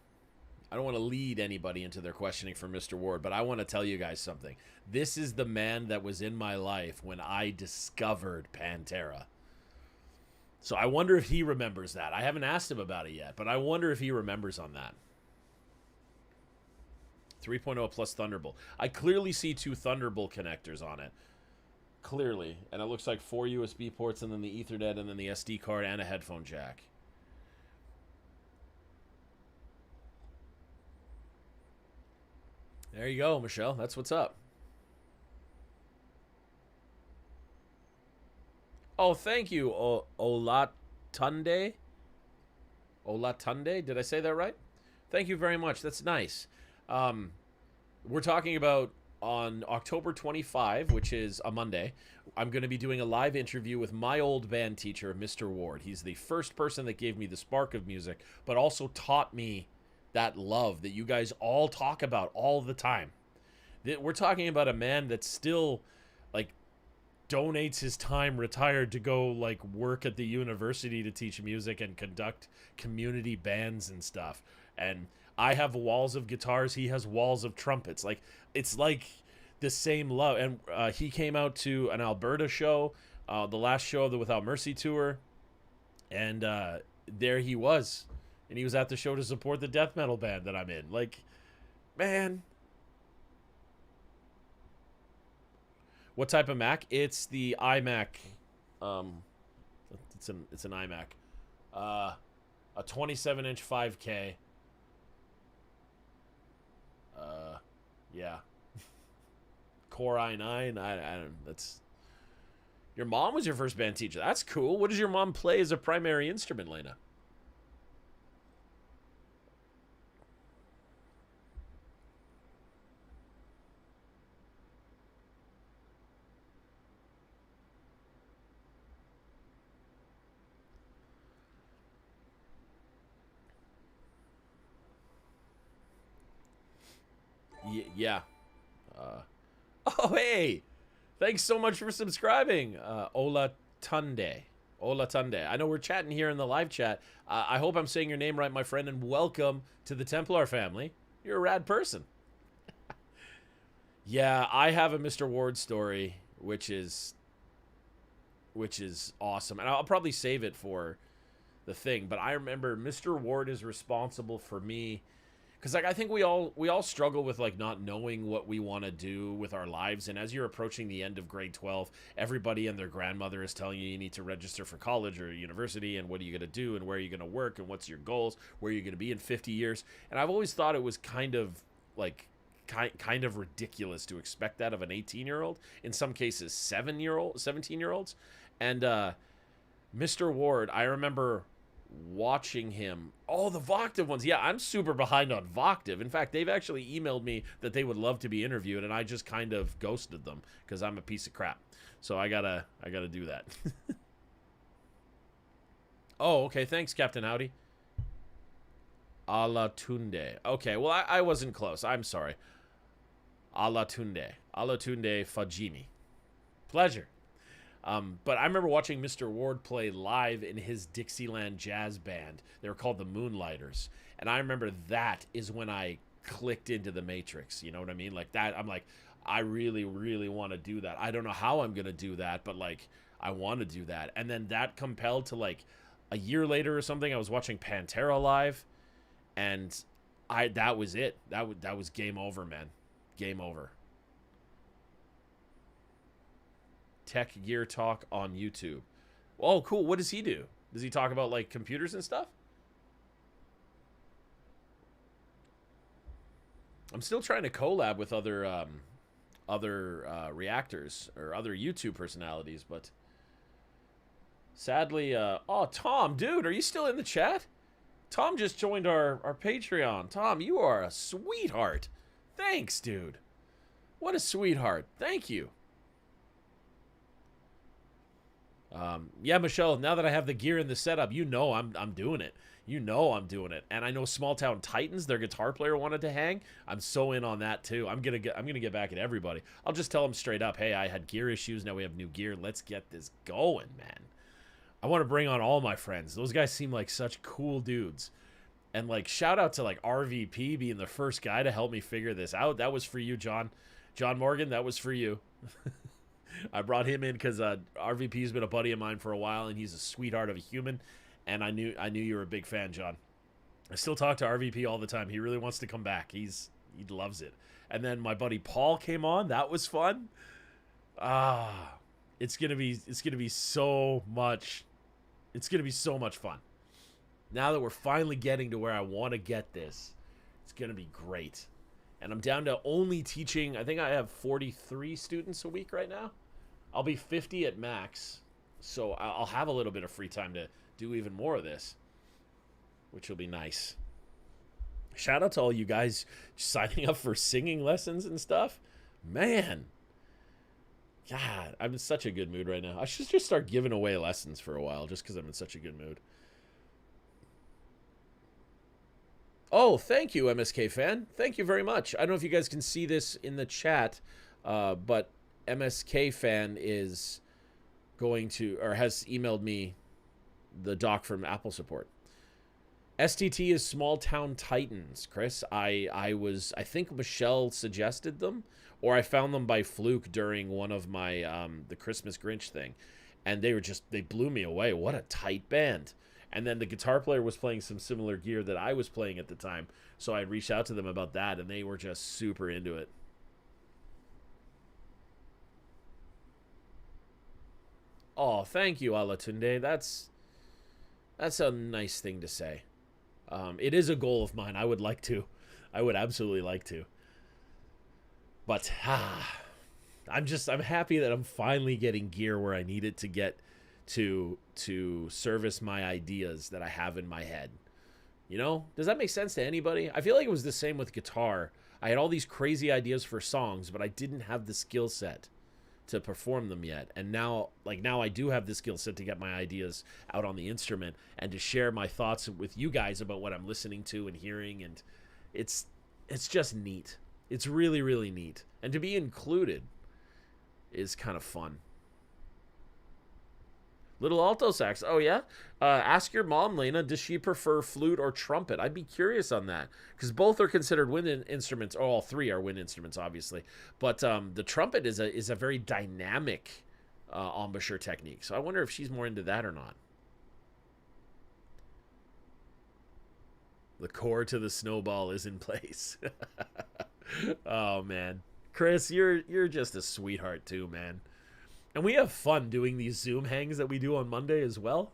I don't want to lead anybody into their questioning for Mr. Ward, but I want to tell you guys something. This is the man that was in my life when I discovered Pantera. So I wonder if he remembers that. I haven't asked him about it yet, but I wonder if he remembers on that. 3.0 plus Thunderbolt. I clearly see two Thunderbolt connectors on it. Clearly. And it looks like 4 USB ports and then the Ethernet and then the SD card and a headphone jack. There you go, Michelle. That's what's up. Oh, thank you, Olatunde. Olatunde? Did I say that right? Thank you very much. That's nice. We're talking about on October 25, which is a Monday, I'm going to be doing a live interview with my old band teacher, Mr. Ward. He's the first person that gave me the spark of music, but also taught me that love that you guys all talk about all the time. We're talking about a man that still, like, donates his time retired to go, like, work at the university to teach music and conduct community bands and stuff. And I have walls of guitars. He has walls of trumpets. Like, it's like the same love. And he came out to an Alberta show, the last show of the Without Mercy tour. And there he was. And he was at the show to support the death metal band that I'm in. Like, man. What type of Mac? It's the iMac. It's an iMac. A 27-inch 5K. Yeah. Core i9. I don't. That's. Your mom was your first band teacher. That's cool. What does your mom play as a primary instrument, Lena? Yeah. Oh, hey! Thanks so much for subscribing, Ola Tunde. Ola Tunde. I know we're chatting here in the live chat. I hope I'm saying your name right, my friend, and welcome to the Templar family. You're a rad person. Yeah, I have a Mr. Ward story, which is awesome, and I'll probably save it for the thing. But I remember Mr. Ward is responsible for me. Because, like, I think we all struggle with, like, not knowing what we want to do with our lives. And as you're approaching the end of grade 12, everybody and their grandmother is telling you need to register for college or university, and what are you going to do, and where are you going to work, and what's your goals, where are you going to be in 50 years. And I've always thought it was kind of, like, kind of ridiculous to expect that of an 18-year-old. In some cases, 17-year-olds. And Mr. Ward, I remember watching him. Oh, the Voctive ones. Yeah, I'm super behind on Voctive. In fact, they've actually emailed me that they would love to be interviewed, and I just kind of ghosted them because I'm a piece of crap. So I gotta do that. Oh, okay. Thanks, Captain Howdy. Alatunde. Okay, well, I wasn't close. I'm sorry. Alatunde. Alatunde Fajimi. Pleasure. But I remember watching Mr. Ward play live in his Dixieland jazz band. They were called the Moonlighters. And I remember that is when I clicked into the Matrix. You know what I mean? Like that, I'm like, I really, really want to do that. I don't know how I'm going to do that, but like, I want to do that. And then that compelled to, like, a year later or something, I was watching Pantera live, and that was it. That was game over, man. Game over. Tech Gear Talk on YouTube. Oh, cool. What does he do? Does he talk about like computers and stuff? I'm still trying to collab with other reactors or other YouTube personalities, but sadly, oh, Tom, dude, are you still in the chat? Tom just joined our Patreon. Tom, you are a sweetheart. Thanks, dude. What a sweetheart. Thank you. Yeah, Michelle, now that I have the gear in the setup, you know I'm doing it. You know I'm doing it. And I know Small Town Titans, their guitar player wanted to hang. I'm so in on that too. I'm gonna get back at everybody. I'll just tell them straight up, hey, I had gear issues, now we have new gear. Let's get this going, man. I want to bring on all my friends. Those guys seem like such cool dudes. And like shout out to like RVP being the first guy to help me figure this out. That was for you, John. John Morgan, that was for you. I brought him in because RVP's been a buddy of mine for a while, and he's a sweetheart of a human. And I knew you were a big fan, John. I still talk to RVP all the time. He really wants to come back. He loves it. And then my buddy Paul came on. That was fun. It's gonna be so much. It's gonna be so much fun. Now that we're finally getting to where I want to get this, it's gonna be great. And I'm down to only teaching. I think I have 43 students a week right now. I'll be 50 at max, so I'll have a little bit of free time to do even more of this, which will be nice. Shout out to all you guys signing up for singing lessons and stuff. Man, God, I'm in such a good mood right now. I should just start giving away lessons for a while just because I'm in such a good mood. Oh, thank you, MSK fan. Thank you very much. I don't know if you guys can see this in the chat, but MSK fan is going to, or has emailed me the doc from Apple support. STT is Small Town Titans, Chris. I think Michelle suggested them, or I found them by fluke during one of my the Christmas Grinch thing, and they blew me away. What a tight band. And then the guitar player was playing some similar gear that I was playing at the time, so I reached out to them about that, and they were just super into it. Oh, thank you, Alatunde. That's a nice thing to say. It is a goal of mine. I would absolutely like to. But I'm happy that I'm finally getting gear where I need it to get to service my ideas that I have in my head. You know? Does that make sense to anybody? I feel like it was the same with guitar. I had all these crazy ideas for songs, but I didn't have the skill set to perform them yet. And now I do have the skill set to get my ideas out on the instrument and to share my thoughts with you guys about what I'm listening to and hearing, and it's just neat. It's really, really neat. And to be included is kind of fun. Little alto sax. Oh, yeah? Ask your mom, Lena, does she prefer flute or trumpet? I'd be curious on that, because both are considered wind instruments. Oh, all three are wind instruments, obviously. But the trumpet is a very dynamic embouchure technique. So I wonder if she's more into that or not. The core to the snowball is in place. Oh, man. Chris, you're just a sweetheart, too, man. And we have fun doing these Zoom hangs that we do on Monday as well.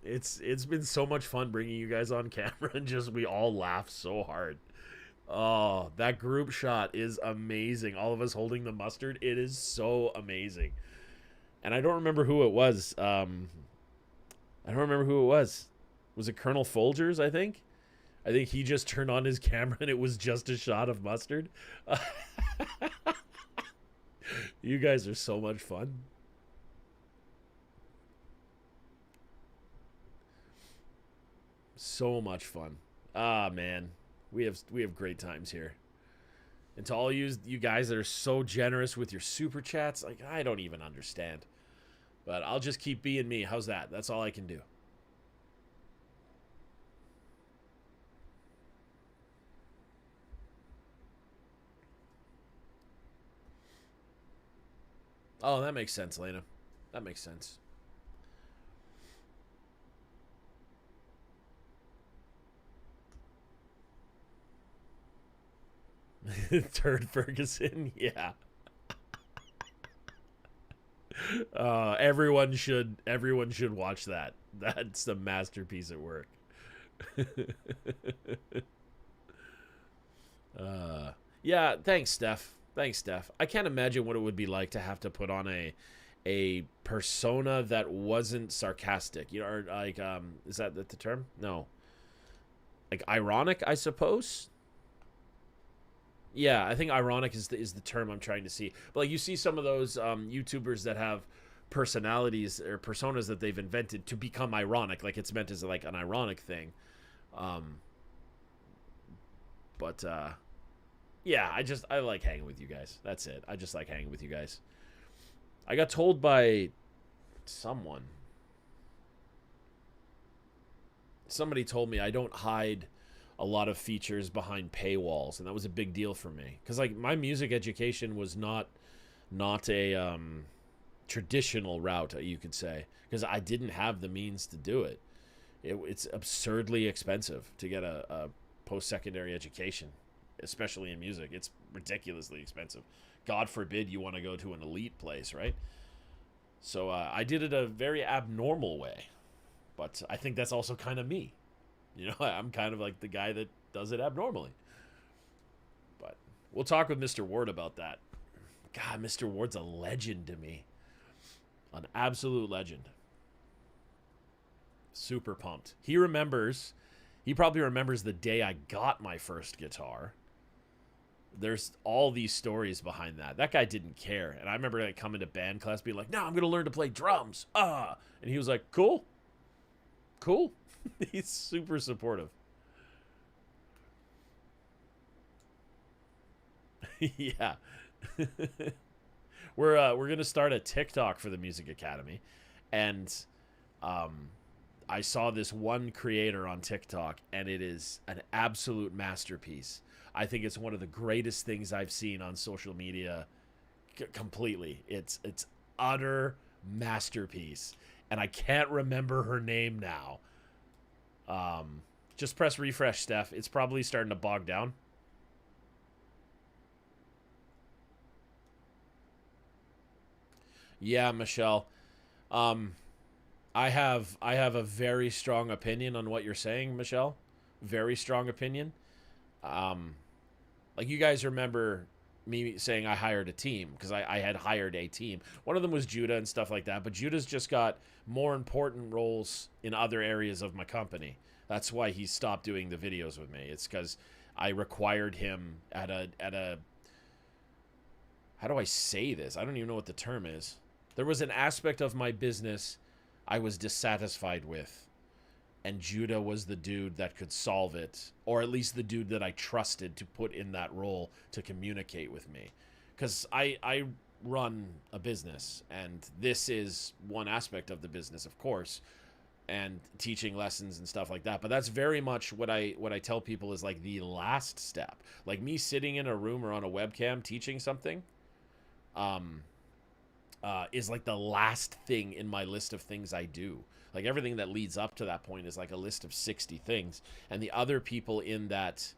It's been so much fun bringing you guys on camera, and just we all laugh so hard. Oh, that group shot is amazing. All of us holding the mustard. It is so amazing. And I don't remember who it was. Was it Colonel Folgers, I think? I think he just turned on his camera and it was just a shot of mustard. You guys are so much fun. So much fun. Ah, man. We have great times here. And to all you guys that are so generous with your super chats, like, I don't even understand. But I'll just keep being me. How's that? That's all I can do. Oh, that makes sense, Lena. That makes sense. Turd Ferguson, yeah. Everyone should watch that. That's a masterpiece at work. uh, yeah, thanks, Steph. Thanks, Steph. I can't imagine what it would be like to have to put on a persona that wasn't sarcastic. You know, or like is that the term? No. Like ironic, I suppose. Yeah, I think ironic is the term I'm trying to see. But like you see some of those YouTubers that have personalities or personas that they've invented to become ironic, like it's meant as like an ironic thing. Um, but yeah, I like hanging with you guys. That's it. I just like hanging with you guys. I got told by someone. Somebody told me I don't hide a lot of features behind paywalls, and that was a big deal for me because like my music education was not a traditional route, you could say, because I didn't have the means to do it. It's absurdly expensive to get a post-secondary education, especially in music. It's ridiculously expensive. God forbid you want to go to an elite place, right? So I did it a very abnormal way, but I think that's also kind of me. You know, I'm kind of like the guy that does it abnormally. But we'll talk with Mr. Ward about that. God, Mr. Ward's a legend to me. An absolute legend. Super pumped. He probably remembers the day I got my first guitar. There's all these stories behind that. That guy didn't care. And I remember like coming to band class being like, no, I'm going to learn to play drums. And he was like, cool. Cool. He's super supportive. Yeah. We're gonna start a TikTok for the Music Academy, and I saw this one creator on TikTok, and it is an absolute masterpiece. I think it's one of the greatest things I've seen on social media. Completely, it's utter masterpiece, and I can't remember her name now. Just press refresh, Steph. It's probably starting to bog down. Yeah, Michelle. Um, I have a very strong opinion on what you're saying, Michelle. Very strong opinion. Um, like you guys remember me saying I hired a team because I had hired a team. One of them was Judah and stuff like that, but Judah's just got more important roles in other areas of my company. That's why he stopped doing the videos with me. It's because I required him at a how do I say this? I don't even know what the term is. There was an aspect of my business I was dissatisfied with, and Judah was the dude that could solve it, or at least the dude that I trusted to put in that role to communicate with me. Because I run a business, and this is one aspect of the business, of course, and teaching lessons and stuff like that. But that's very much what I tell people is like the last step. Like me sitting in a room or on a webcam teaching something, is like the last thing in my list of things I do. Like everything that leads up to that point is like a list of 60 things, and the other people in that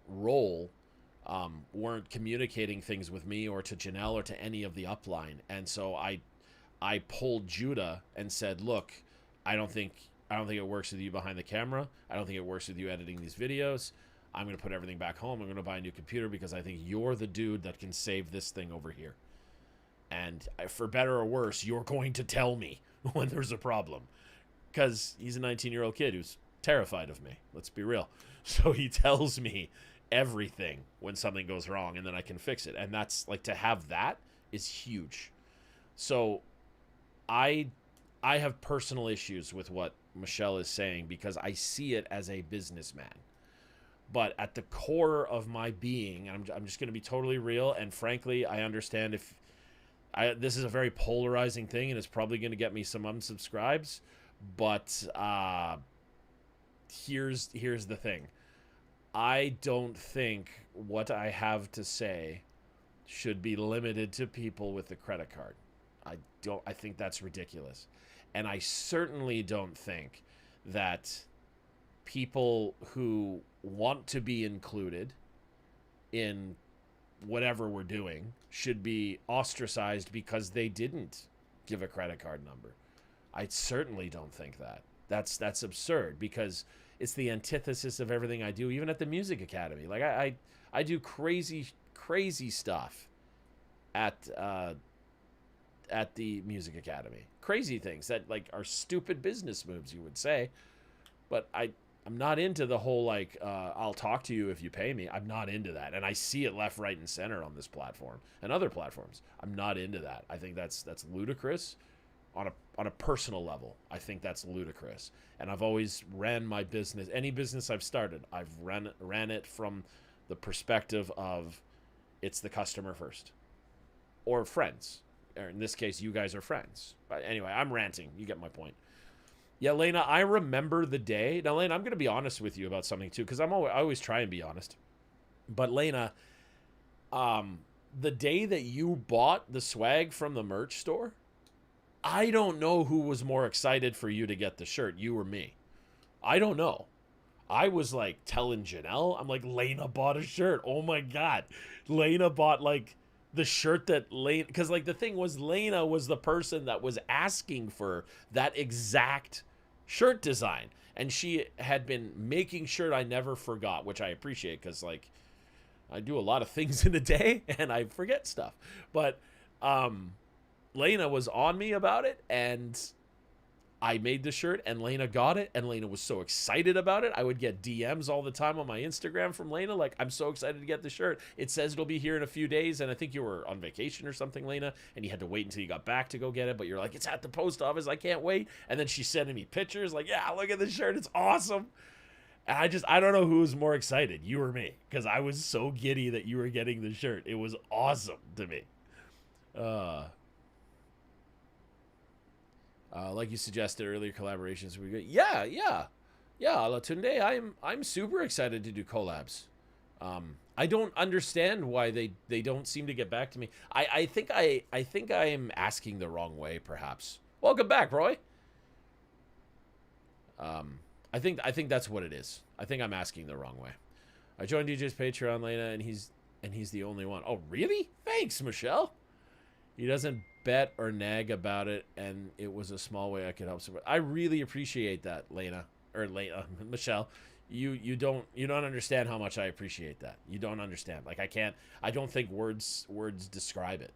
role weren't communicating things with me or to Janelle or to any of the upline, and so I pulled Judah and said, look, I don't think it works with you behind the camera. I don't think it works with you editing these videos. I'm going to put everything back home. I'm going to buy a new computer because I think you're the dude that can save this thing over here. And for better or worse, you're going to tell me when there's a problem. Because he's a 19-year-old kid who's terrified of me. Let's be real. So he tells me everything when something goes wrong, and then I can fix it. And that's, like, to have that is huge. So I have personal issues with what Michelle is saying because I see it as a businessman. But at the core of my being, I'm just going to be totally real, and frankly, I understand if this is a very polarizing thing, and it's probably going to get me some unsubscribes. But here's the thing: I don't think what I have to say should be limited to people with a credit card. I don't. I think that's ridiculous, and I certainly don't think that people who want to be included in whatever we're doing should be ostracized because they didn't give a credit card number. I certainly don't think that. That's absurd because it's the antithesis of everything I do, even at the Music Academy. Like I do crazy stuff at the Music Academy. Crazy things that like are stupid business moves, you would say. But I'm not into the whole like I'll talk to you if you pay me. I'm not into that, and I see it left, right, and center on this platform and other platforms. I'm not into that. I think that's ludicrous on a personal level. I think that's ludicrous, and I've always ran my business. Any business I've started, I've ran it from the perspective of it's the customer first, or friends. Or in this case, you guys are friends. But anyway, I'm ranting. You get my point. Yeah, Lena, I remember the day. Now, Lena, I'm going to be honest with you about something, too, because I always try and be honest. But, Lena, the day that you bought the swag from the merch store, I don't know who was more excited for you to get the shirt, you or me. I don't know. I was, like, telling Janelle, I'm like, Lena bought a shirt. Oh, my God. Lena bought, like, the shirt that Lena... Because, like, the thing was, Lena was the person that was asking for that exact shirt design. And she had been making sure I never forgot, which I appreciate because, like, I do a lot of things in a day and I forget stuff. But Lena was on me about it, and I made the shirt, and Lena got it, and Lena was so excited about it. I would get DMs all the time on my Instagram from Lena, like, I'm so excited to get the shirt. It says it'll be here in a few days, and I think you were on vacation or something, Lena, and you had to wait until you got back to go get it, but you're like, it's at the post office, I can't wait. And then she's sending me pictures, like, yeah, look at the shirt, it's awesome. And I don't know who was more excited, you or me, because I was so giddy that you were getting the shirt. It was awesome to me. Like you suggested earlier, collaborations would be good. Yeah. Tunde, I'm super excited to do collabs. I don't understand why they don't seem to get back to me. I think I am asking the wrong way, perhaps. Welcome back, Roy. I think that's what it is. I think I'm asking the wrong way. I joined DJ's Patreon, Lena, and he's the only one. Oh, really? Thanks, Michelle. He doesn't bet or nag about it, and it was a small way I could help support. I really appreciate that, Michelle. You don't understand how much I appreciate that. You don't understand. Like, I don't think words describe it.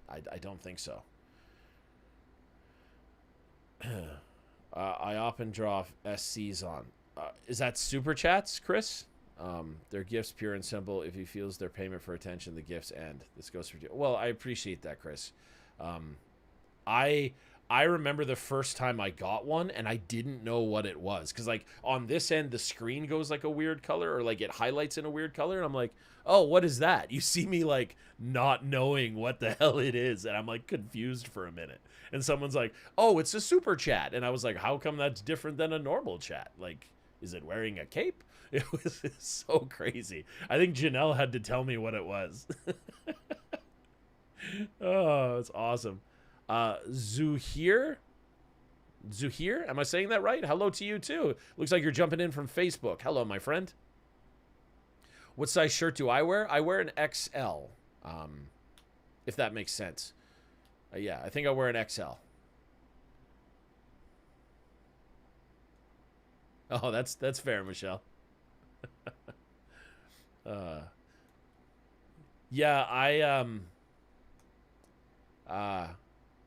I don't think so. I often draw SCs on. Is that super chats, Chris? Their gifts pure and simple. If he feels their payment for attention, the gifts end. This goes for you. Well, I appreciate that, Chris. I remember the first time I got one and I didn't know what it was. Cause like on this end, the screen goes like a weird color, or like it highlights in a weird color. And I'm like, oh, what is that? You see me like not knowing what the hell it is. And I'm like confused for a minute. And someone's like, oh, it's a super chat. And I was like, how come that's different than a normal chat? Like, is it wearing a cape? It was so crazy. I think Janelle had to tell me what it was. Oh, it's awesome. Zuhir, am I saying that right? Hello to you too. Looks like you're jumping in from Facebook. Hello, my friend. What size shirt do I wear? I wear an XL. If that makes sense. Yeah, I think I wear an XL. Oh, that's fair, Michelle. Yeah,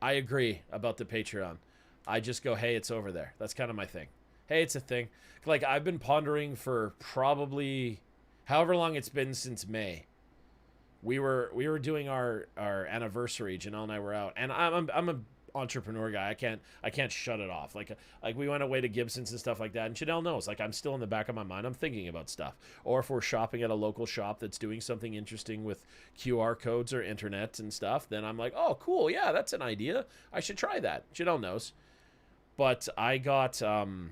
I agree about the Patreon. I just go, hey, it's over there. That's kind of my thing. Hey, it's a thing. Like, I've been pondering for probably however long it's been since May. We were doing our anniversary. Janelle and I were out, and I'm a entrepreneur guy. I can't shut it off. Like we went away to Gibson's and stuff like that, and Janelle knows, like, I'm still in the back of my mind, I'm thinking about stuff. Or if we're shopping at a local shop that's doing something interesting with QR codes or internet and stuff, then I'm like, oh, cool, yeah, that's an idea, I should try that. Janelle knows. But I got I've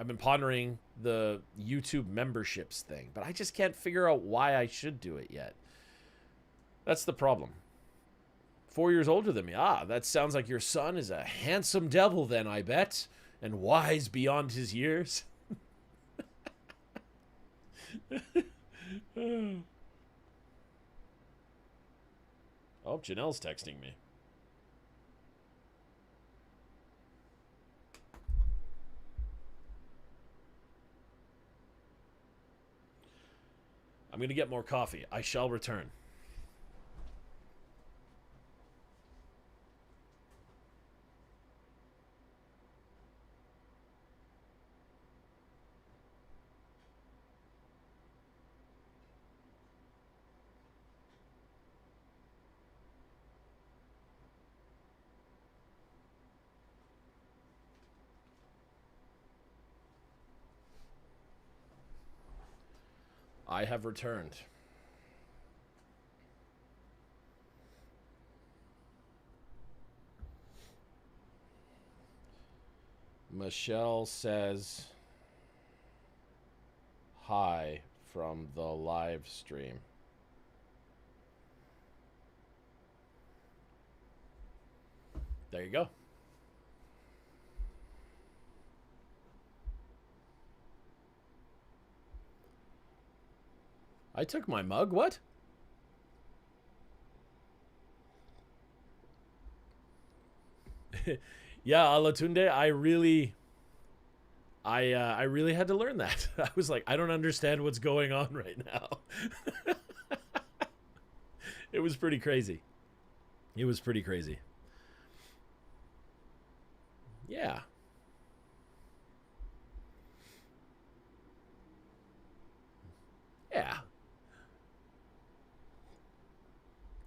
been pondering the YouTube memberships thing, but I just can't figure out why I should do it yet. That's the problem. 4 years older than me. Ah, that sounds like your son is a handsome devil then, I bet. And wise beyond his years. Oh, Janelle's texting me. I'm going to get more coffee. I shall return. I have returned. Michelle says hi from the live stream. There you go. I took my mug? What? Yeah, Alatunde, I really had to learn that. I was like, I don't understand what's going on right now. It was pretty crazy. It was pretty crazy. Yeah. Yeah.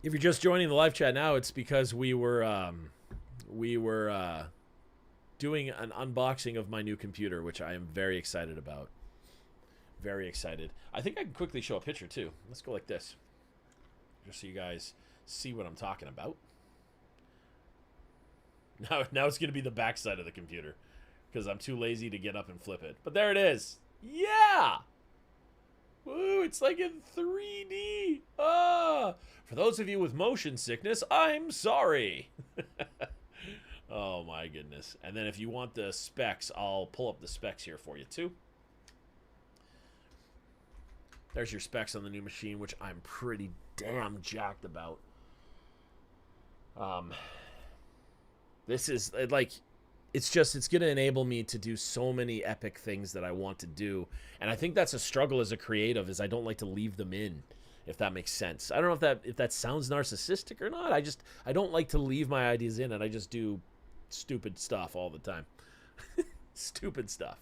If you're just joining the live chat now, it's because we were doing an unboxing of my new computer, which I am very excited about. Very excited. I think I can quickly show a picture too. Let's go like this, just so you guys see what I'm talking about. Now it's going to be the backside of the computer because I'm too lazy to get up and flip it. But there it is. Yeah! Woo, it's like in 3D. Ah! For those of you with motion sickness, I'm sorry. Oh my goodness. And then if you want the specs, I'll pull up the specs here for you too. There's your specs on the new machine, which I'm pretty damn jacked about. This is like, it's going to enable me to do so many epic things that I want to do. And I think that's a struggle as a creative, is I don't like to leave them in, if that makes sense. I don't know if that sounds narcissistic or not. I don't like to leave my ideas in, and I just do stupid stuff all the time. Stupid stuff.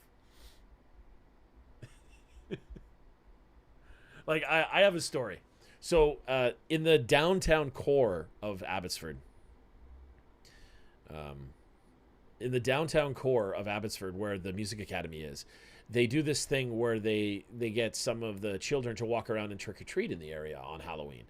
Like, I have a story. So, in the downtown core of Abbotsford, where the Music Academy is, they do this thing where they get some of the children to walk around and trick-or-treat in the area on Halloween.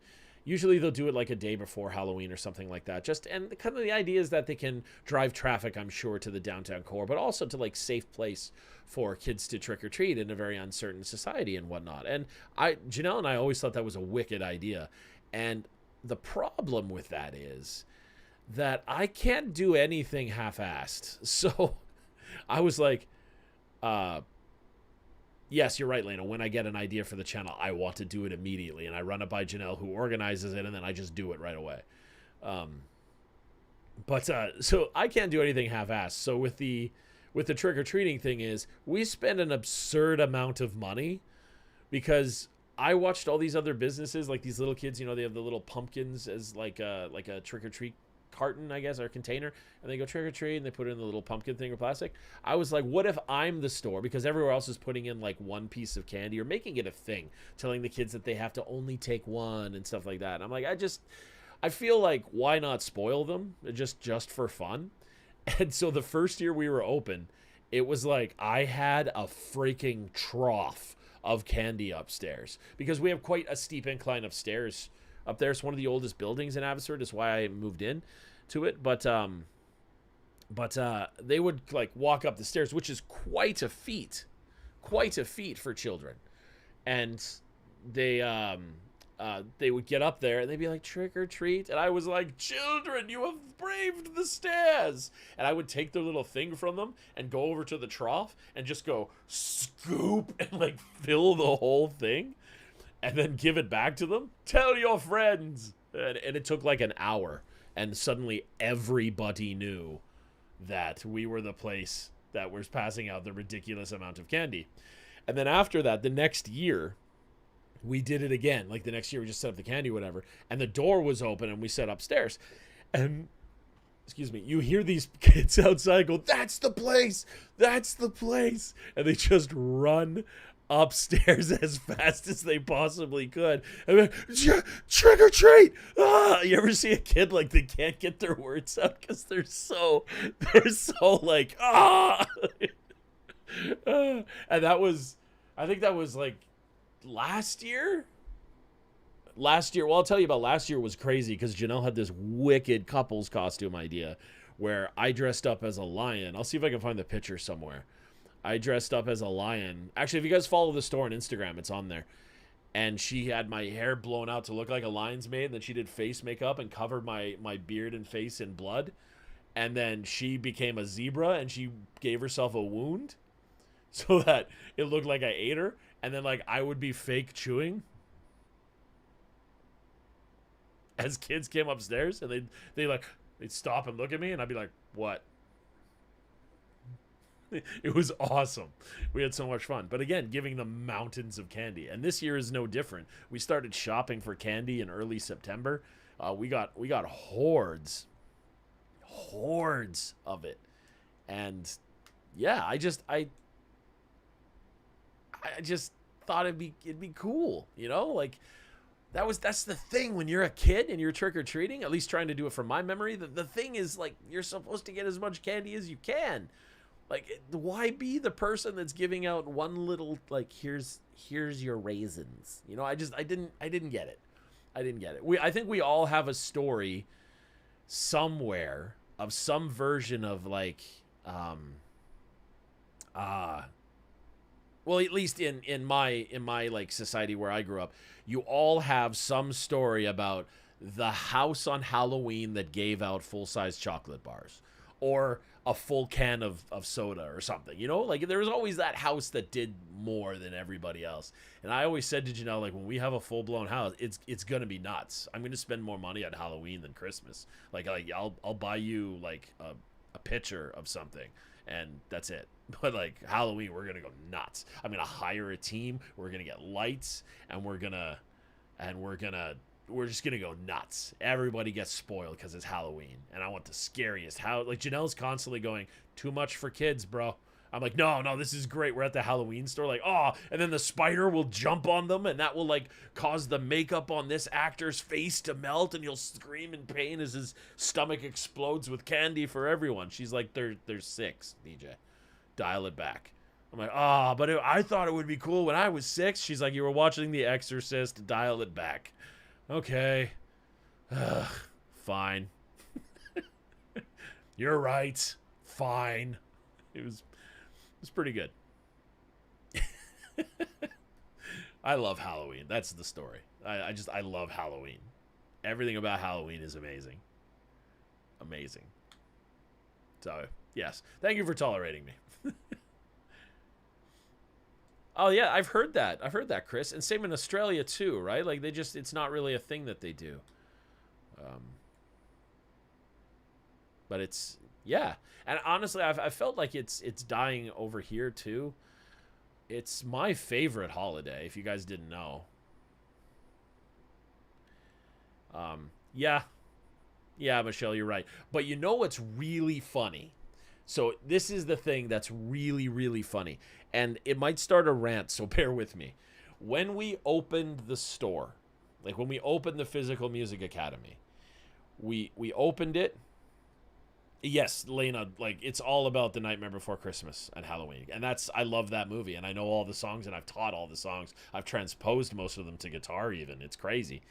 Usually they'll do it like a day before Halloween or something like that. And kind of the idea is that they can drive traffic, I'm sure, to the downtown core, but also to like safe place for kids to trick-or-treat in a very uncertain society and whatnot. And Janelle and I always thought that was a wicked idea. And the problem with that is that I can't do anything half-assed. So I was like, yes, you're right, Lena. When I get an idea for the channel, I want to do it immediately. And I run it by Janelle, who organizes it, and then I just do it right away. So I can't do anything half-assed. So with the trick-or-treating thing is, we spend an absurd amount of money because I watched all these other businesses, like these little kids, they have the little pumpkins as like a trick-or-treat carton, I guess, or container, and they go trick-or-treat and they put it in the little pumpkin thing or plastic. I was like, what if I'm the store, because everywhere else is putting in like one piece of candy or making it a thing, telling the kids that they have to only take one and stuff like that. And I'm like, I feel like, why not spoil them just for fun? And so the first year we were open, it was like I had a freaking trough of candy upstairs because we have quite a steep incline of stairs up there. It's one of the oldest buildings in Abbotsford. Is why I moved in to it. But they would like walk up the stairs, which is quite a feat for children. And they would get up there and they'd be like, trick or treat. And I was like, children, you have braved the stairs. And I would take their little thing from them and go over to the trough and just go scoop and like fill the whole thing. And then give it back to them. Tell your friends. And it took like an hour, and suddenly everybody knew that we were the place that was passing out the ridiculous amount of candy. And then after that, the next year, we did it again. Like the next year, we just set up the candy, whatever, and the door was open, and we sat upstairs, and excuse me, you hear these kids outside go, "That's the place! That's the place!" And they just run upstairs as fast as they possibly could. And like, trick or treat! Ah! You ever see a kid like they can't get their words out because they're so like, ah! And that was, I think that was like last year. Well, I'll tell you about last year was crazy because Janelle had this wicked couples costume idea where I dressed up as a lion. I'll see if I can find the picture somewhere. I dressed up as a lion. Actually, if you guys follow the store on Instagram, it's on there. And she had my hair blown out to look like a lion's mane. And then she did face makeup and covered my beard and face in blood. And then she became a zebra and she gave herself a wound so that it looked like I ate her. And then like I would be fake chewing as kids came upstairs, and they'd stop and look at me, and I'd be like, "What?" It was awesome. We had so much fun. But again, giving them mountains of candy, and this year is no different. We started shopping for candy in early September. We got hordes of it, and yeah, I just thought it'd be cool, you know, like. That's the thing when you're a kid and you're trick-or-treating, at least trying to do it from my memory. The thing is, like, you're supposed to get as much candy as you can. Like, why be the person that's giving out one little, like, here's your raisins? You know, I didn't get it. I didn't get it. I think we all have a story somewhere of some version of, like, well, at least in my like society where I grew up, you all have some story about the house on Halloween that gave out full-size chocolate bars or a full can of soda or something, you know, like there was always that house that did more than everybody else. And I always said to Janelle, like, when we have a full-blown house, it's gonna be nuts. I'm gonna spend more money on Halloween than Christmas. Like I'll buy you like a pitcher of something, and that's it. But like Halloween, we're gonna go nuts. I'm gonna hire a team. We're gonna get lights, and we're just gonna go nuts. Everybody gets spoiled because it's Halloween, and I want the scariest. Like Janelle's constantly going, "Too much for kids, bro." I'm like, no, this is great. We're at the Halloween store, like, oh, and then the spider will jump on them, and that will like cause the makeup on this actor's face to melt, and he'll scream in pain as his stomach explodes with candy for everyone. She's like, there's 6, DJ. Dial it back. I'm like, I thought it would be cool when I was 6. She's like, you were watching The Exorcist. Dial it back. Okay. Fine. You're right. Fine. It was pretty good. I love Halloween. That's the story. I love Halloween. Everything about Halloween is amazing. Amazing. So, yes. Thank you for tolerating me. Oh yeah, I've heard that, Chris, and same in Australia too, right? Like it's not really a thing that they do. But it's, yeah, and honestly, I felt like it's dying over here too. It's my favorite holiday, if you guys didn't know. Yeah, Michelle, you're right. But you know what's really funny? So this is the thing that's really, really funny. And it might start a rant, so bear with me. When we opened the store, like when we opened the Physical Music Academy, we opened it. Yes, Lena, like it's all about The Nightmare Before Christmas and Halloween. And I love that movie. And I know all the songs, and I've taught all the songs. I've transposed most of them to guitar even. It's crazy.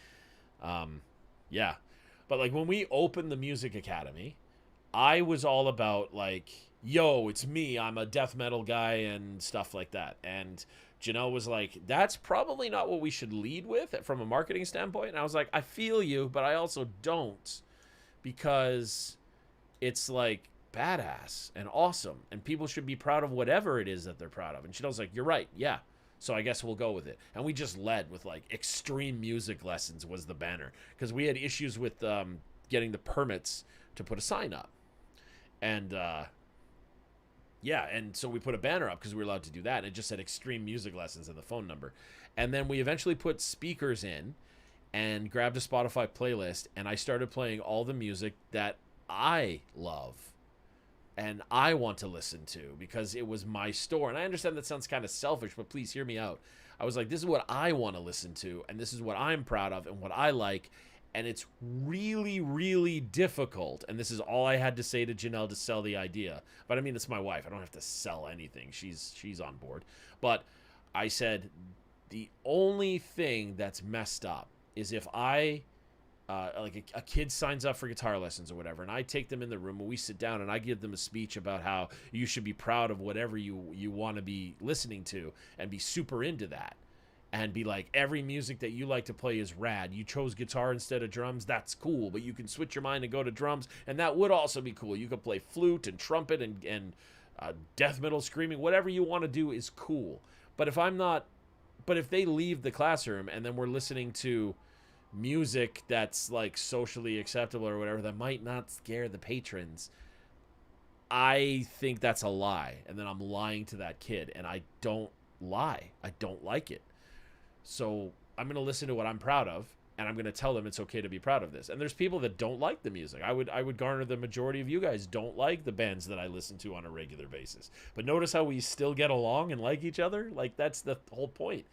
Yeah. But like when we opened the Music Academy, I was all about like, yo, it's me. I'm a death metal guy and stuff like that. And Janelle was like, that's probably not what we should lead with from a marketing standpoint. And I was like, I feel you, but I also don't, because it's like badass and awesome, and people should be proud of whatever it is that they're proud of. And Janelle's like, you're right. Yeah. So I guess we'll go with it. And we just led with like extreme music lessons was the banner because we had issues with getting the permits to put a sign up. And yeah, and so we put a banner up because we were allowed to do that. And it just said extreme music lessons and the phone number. And then we eventually put speakers in and grabbed a Spotify playlist. And I started playing all the music that I love and I want to listen to because it was my store. And I understand that sounds kind of selfish, but please hear me out. I was like, this is what I want to listen to, and this is what I'm proud of and what I like. And it's really, really difficult. And this is all I had to say to Janelle to sell the idea. But I mean, it's my wife. I don't have to sell anything. She's on board. But I said, the only thing that's messed up is if I like a kid signs up for guitar lessons or whatever, and I take them in the room and we sit down and I give them a speech about how you should be proud of whatever you want to be listening to and be super into that and be like, every music that you like to play is rad. You chose guitar instead of drums. That's cool, but you can switch your mind and go to drums, and that would also be cool. You could play flute and trumpet and death metal screaming. Whatever you want to do is cool. But if they leave the classroom and then we're listening to music that's like socially acceptable or whatever that might not scare the patrons, I think that's a lie, and then I'm lying to that kid, and I don't lie. I don't like it. So I'm going to listen to what I'm proud of, and I'm going to tell them it's okay to be proud of this. And there's people that don't like the music. I would garner the majority of you guys don't like the bands that I listen to on a regular basis. But notice how we still get along and like each other? Like, that's the whole point.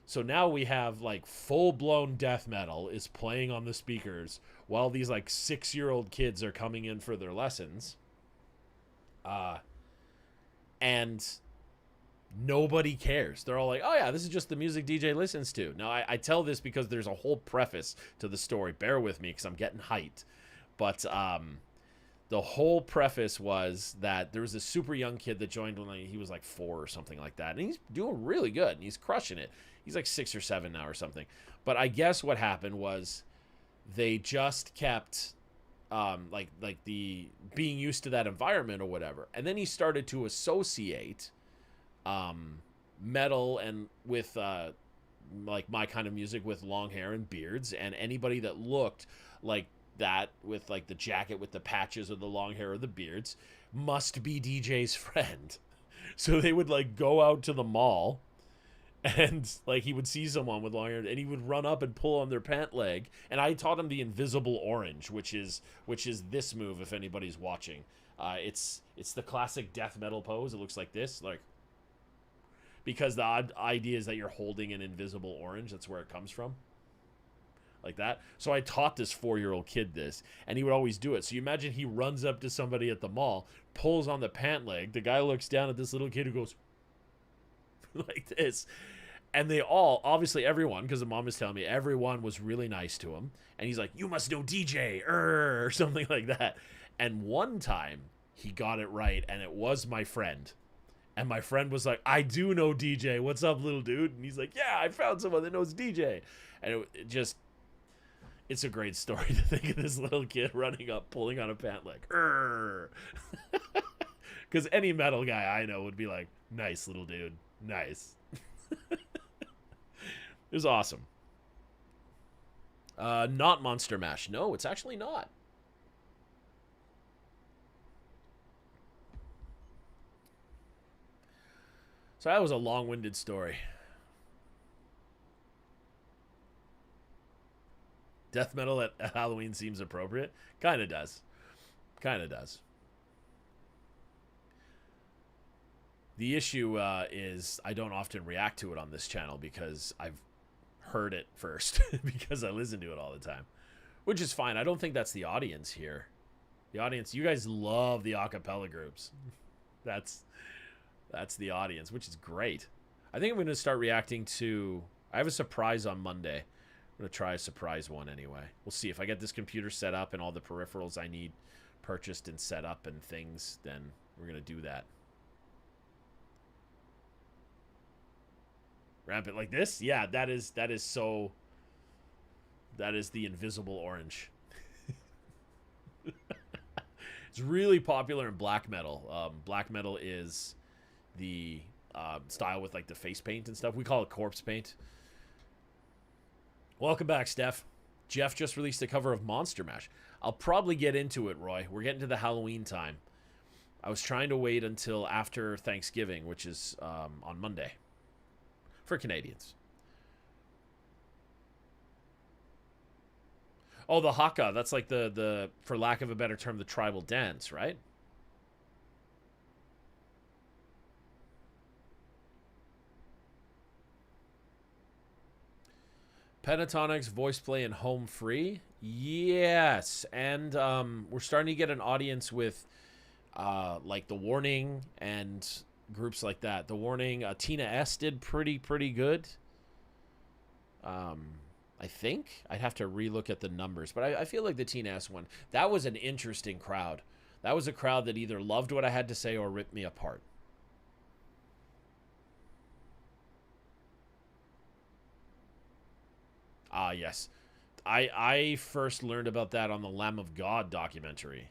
So now we have like full-blown death metal is playing on the speakers while these like 6-year-old kids are coming in for their lessons. And nobody cares. They're all like, oh yeah, this is just the music DJ listens to. Now I tell this because there's a whole preface to the story. Bear with me because I'm getting hyped. But the whole preface was that there was a super young kid that joined when he was like 4 or something like that. And he's doing really good and he's crushing it. He's like 6 or 7 now or something. But I guess what happened was they just kept like the being used to that environment or whatever. And then he started to associate metal and with like my kind of music with long hair and beards, and anybody that looked like that with like the jacket with the patches or the long hair or the beards must be DJ's friend. So they would like go out to the mall and like he would see someone with long hair and he would run up and pull on their pant leg, and I taught him the invisible orange, which is this move if anybody's watching. It's the classic death metal pose. It looks like this, like, because the odd idea is that you're holding an invisible orange. That's where it comes from, like that. So I taught this 4-year-old kid this, and he would always do it. So you imagine he runs up to somebody at the mall, pulls on the pant leg. The guy looks down at this little kid who goes like this. And they all, obviously everyone, because the mom is telling me, everyone was really nice to him. And he's like, you must know DJ, or something like that. And one time he got it right, and it was my friend. And my friend was like, I do know DJ. What's up, little dude? And he's like, yeah, I found someone that knows DJ. And it just, it's a great story to think of this little kid running up, pulling on a pant leg. Because any metal guy I know would be like, nice, little dude. Nice. It was awesome. Not Monster Mash. No, it's actually not. So that was a long-winded story. Death metal at Halloween seems appropriate. Kind of does. Kind of does. The issue is I don't often react to it on this channel because I've heard it first because I listen to it all the time, which is fine. I don't think that's the audience here. The audience, you guys love the a cappella groups. That's the audience, which is great. I think I'm going to start reacting to, I have a surprise on Monday. I'm going to try a surprise one anyway. We'll see if I get this computer set up and all the peripherals I need purchased and set up and things, then we're going to do that. Ramp it like this? Yeah, that is so, that is the invisible orange. It's really popular in black metal. Black metal is the style with like the face paint and stuff. We call it corpse paint. Welcome back, Steph. Jeff just released a cover of Monster Mash. I'll probably get into it, Roy. We're getting to the Halloween time. I was trying to wait until after Thanksgiving, which is on Monday for Canadians. Oh, the haka. That's like the for lack of a better term, the tribal dance, right? Pentatonics, voice play, and home free. Yes, and we're starting to get an audience with like The Warning and groups like that. The Warning, Tina S did pretty good. I think I'd have to relook at the numbers, but I feel like the Tina S one, that was an interesting crowd. That was a crowd that either loved what I had to say or ripped me apart. Ah, yes. I first learned about that on the Lamb of God documentary,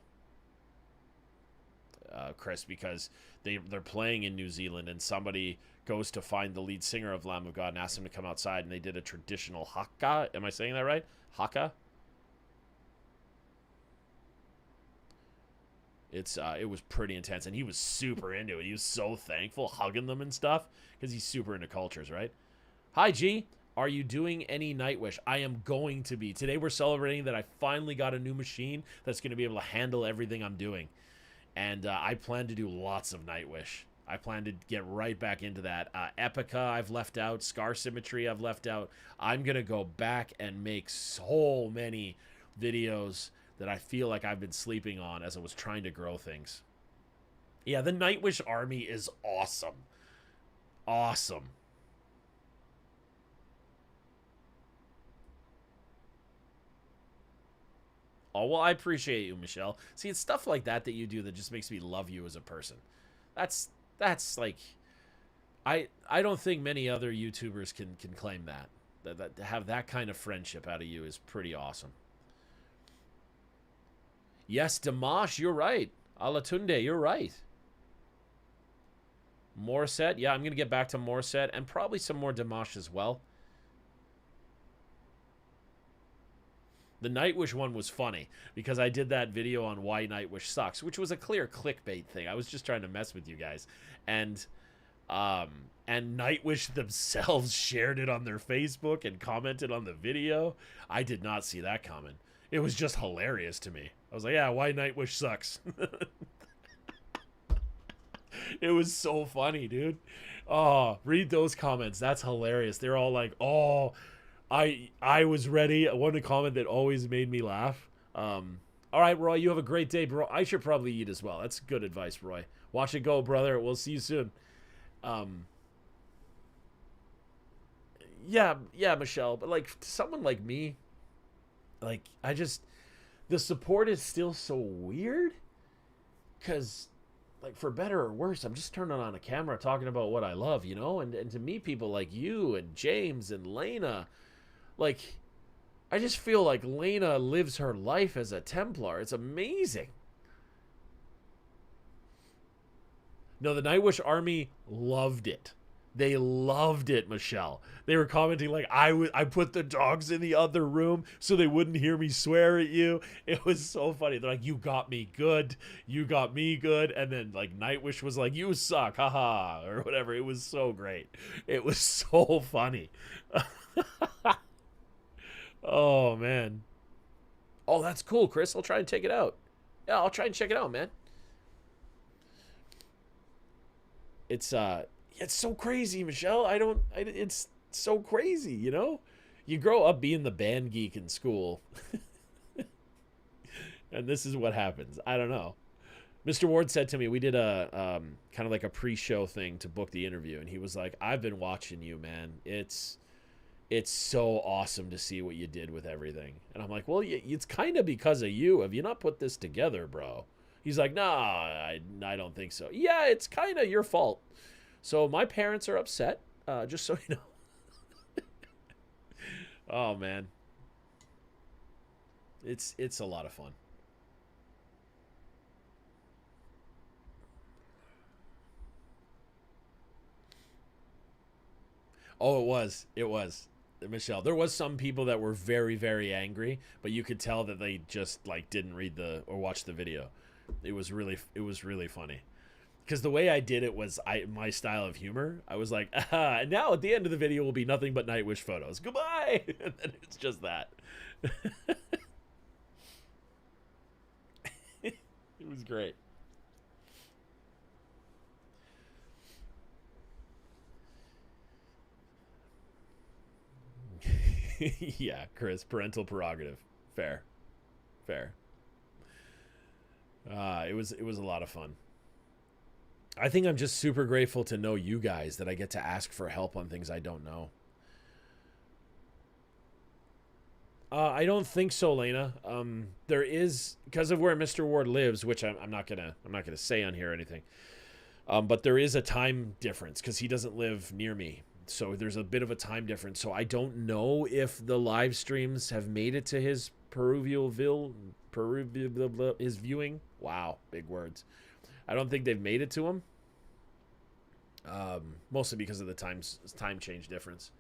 Chris, because they're playing in New Zealand and somebody goes to find the lead singer of Lamb of God and asks him to come outside, and they did a traditional haka. Am I saying that right? Haka? It was pretty intense, and he was super into it. He was so thankful, hugging them and stuff, because he's super into cultures, right? Hi, G. Are you doing any Nightwish? I am going to be. Today we're celebrating that I finally got a new machine that's going to be able to handle everything I'm doing. And I plan to do lots of Nightwish. I plan to get right back into that. Epica I've left out. Scar Symmetry I've left out. I'm going to go back and make so many videos that I feel like I've been sleeping on as I was trying to grow things. Yeah, the Nightwish army is awesome. Awesome. Oh, well, I appreciate you, Michelle. See, it's stuff like that that you do that just makes me love you as a person. That's like, I don't think many other YouTubers can claim that. That to have that kind of friendship out of you is pretty awesome. Yes, Dimash, you're right. Alatunde, you're right. Morissette, yeah, I'm going to get back to Morissette and probably some more Dimash as well. The Nightwish one was funny because I did that video on why Nightwish sucks, which was a clear clickbait thing. I was just trying to mess with you guys. And Nightwish themselves shared it on their Facebook and commented on the video. I did not see that comment. It was just hilarious to me. I was like, yeah, why Nightwish sucks. It was so funny, dude. Oh, read those comments. That's hilarious. They're all like, oh, I was ready. One comment that always made me laugh. All right, Roy, you have a great day, bro. I should probably eat as well. That's good advice, Roy. Watch it go, brother. We'll see you soon. Yeah, Michelle. But like someone like me, like the support is still so weird. Cause like for better or worse, I'm just turning on a camera talking about what I love, you know? And to meet people like you and James and Lena, like I just feel like Lena lives her life as a Templar. It's amazing. No, the Nightwish army loved it. They loved it, Michelle. They were commenting like I put the dogs in the other room so they wouldn't hear me swear at you. It was so funny. They're like, you got me good. You got me good. And then like Nightwish was like, you suck, haha, or whatever. It was so great. It was so funny. Oh man. Oh, that's cool, Chris. I'll try and take it out. Yeah, I'll try and check it out, man. It's so crazy, Michelle. It's so crazy, you know? You grow up being the band geek in school. And this is what happens. I don't know. Mr. Ward said to me, we did a kind of like a pre-show thing to book the interview, and he was like, I've been watching you, man. It's so awesome to see what you did with everything. And I'm like, well, it's kind of because of you. Have you not put this together, bro? He's like, nah, I don't think so. Yeah, it's kind of your fault. So my parents are upset, just so you know. Oh, man. It's a lot of fun. Oh, it was. It was. Michelle. There was some people that were very, very angry, but you could tell that they just like didn't read the or watch the video. It was really funny. Because the way I did it was my style of humor. I was like, and now at the end of the video will be nothing but Nightwish photos. Goodbye. And then it's just that. It was great. Yeah, Chris, parental prerogative. Fair, fair. It was a lot of fun. I think I'm just super grateful to know you guys that I get to ask for help on things I don't know. I don't think so, Lena. There is because of where Mr. Ward lives, which I'm not gonna say on here or anything. But there is a time difference because he doesn't live near me, so there's a bit of a time difference. So I don't know if the live streams have made it to his Peruvial his viewing. Wow, big words. I don't think they've made it to him. Mostly because of the time change difference.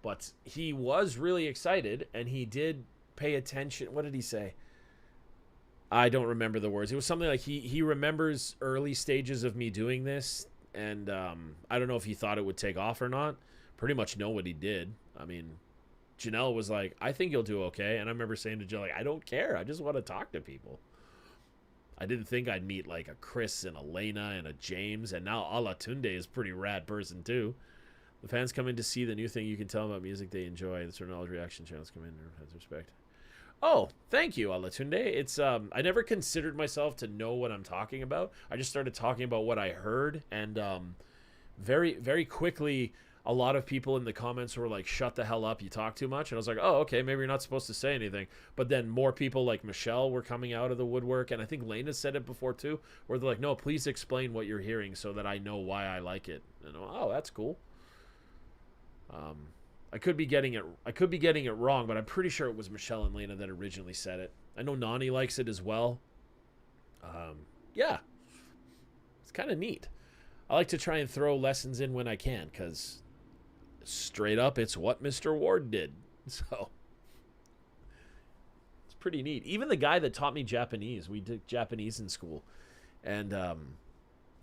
But he was really excited, and he did pay attention. What did he say? I don't remember the words. It was something like he remembers early stages of me doing this, and I don't know if he thought it would take off or not. Pretty much know what he did. I mean, Janelle was like, I think you'll do okay. And I remember saying to Jill, like, I don't care. I just want to talk to people. I didn't think I'd meet like a Chris and a Lena and a James, and now Alatunde is a pretty rad person too. The fans come in to see the new thing you can tell them about music they enjoy. The certain knowledge reaction channels come in with respect. Oh, thank you, Alatunde. It's I never considered myself to know what I'm talking about. I just started talking about what I heard, and very, very quickly, a lot of people in the comments were like, "Shut the hell up, you talk too much." And I was like, "Oh, okay, maybe you're not supposed to say anything." But then more people like Michelle were coming out of the woodwork, and I think Lena said it before too, where they're like, "No, please explain what you're hearing so that I know why I like it." And oh, that's cool. I could be getting it. I could be getting it wrong, but I'm pretty sure it was Michelle and Lena that originally said it. I know Nani likes it as well. Yeah, it's kind of neat. I like to try and throw lessons in when I can, because straight up, it's what Mr. Ward did. So it's pretty neat. Even the guy that taught me Japanese, we did Japanese in school, and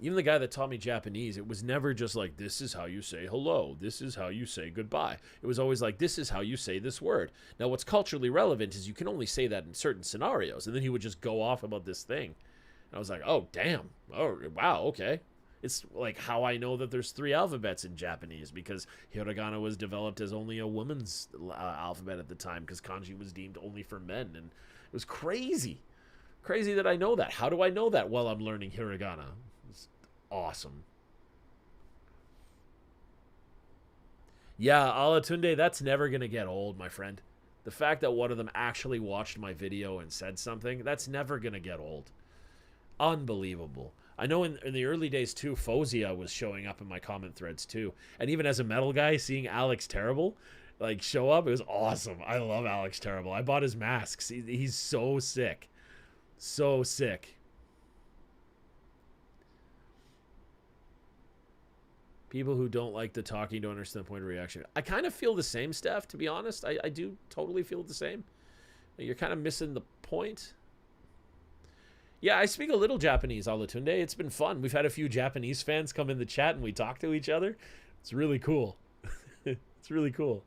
even the guy that taught me Japanese, it was never just like, this is how you say hello, this is how you say goodbye. It was always like, this is how you say this word. Now, what's culturally relevant is you can only say that in certain scenarios. And then he would just go off about this thing. And I was like, oh, damn. Oh, wow, okay. It's like how I know that there's 3 alphabets in Japanese, because hiragana was developed as only a woman's alphabet at the time, because kanji was deemed only for men. And it was crazy. Crazy that I know that. How do I know that? Well, I'm learning hiragana. Awesome. Yeah, Alatunde, that's never going to get old, my friend. The fact that one of them actually watched my video and said something, that's never going to get old. Unbelievable. I know in the early days, too, Fozia was showing up in my comment threads, too. And even as a metal guy, seeing Alex Terrible, like, show up, it was awesome. I love Alex Terrible. I bought his masks. He's so sick. So sick. People who don't like the talking don't understand the point of reaction. I kind of feel the same, Steph, to be honest. I do totally feel the same. You're kind of missing the point. Yeah, I speak a little Japanese, Alatunde. It's been fun. We've had a few Japanese fans come in the chat and we talk to each other. It's really cool. It's really cool.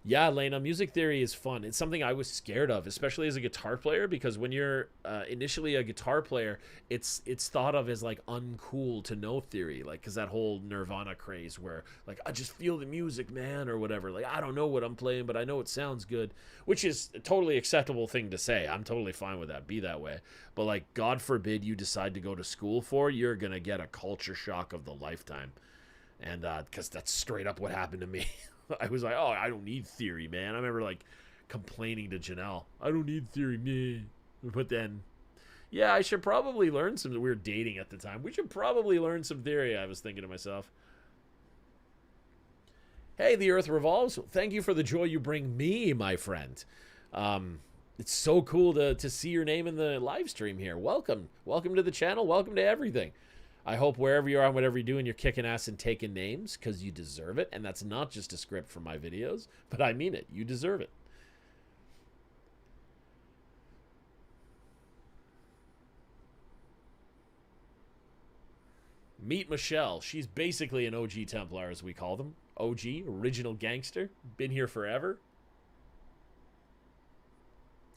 Yeah, Lena, music theory is fun. It's something I was scared of, especially as a guitar player, because when you're initially a guitar player, it's thought of as like uncool to know theory, like because that whole Nirvana craze where like I just feel the music, man, or whatever. Like I don't know what I'm playing, but I know it sounds good, which is a totally acceptable thing to say. I'm totally fine with that. Be that way. But like, God forbid you decide to go to school for, you're gonna get a culture shock of the lifetime, and because that's straight up what happened to me. I was like, oh, I don't need theory, man. I remember like complaining to Janelle, I don't need theory, man. But then, yeah, I should probably learn some. We were dating at the time. We should probably learn some theory, I was thinking to myself. Hey, the earth revolves. Thank you for the joy you bring me, my friend. It's so cool to see your name in the live stream here. Welcome. Welcome to the channel. Welcome to everything. I hope wherever you are and whatever you're doing, you're kicking ass and taking names because you deserve it. And that's not just a script for my videos, but I mean it. You deserve it. Meet Michelle. She's basically an OG Templar, as we call them. OG, original gangster. Been here forever.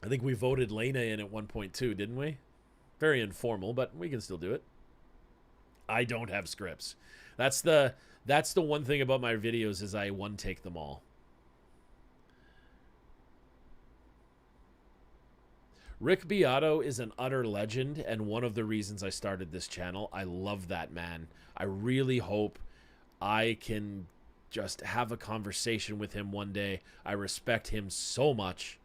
I think we voted Lena in at one point too, didn't we? Very informal, but we can still do it. I don't have scripts. That's the one thing about my videos is I one take them all. Rick Beato is an utter legend and one of the reasons I started this channel. I love that man. I really hope I can just have a conversation with him one day. I respect him so much.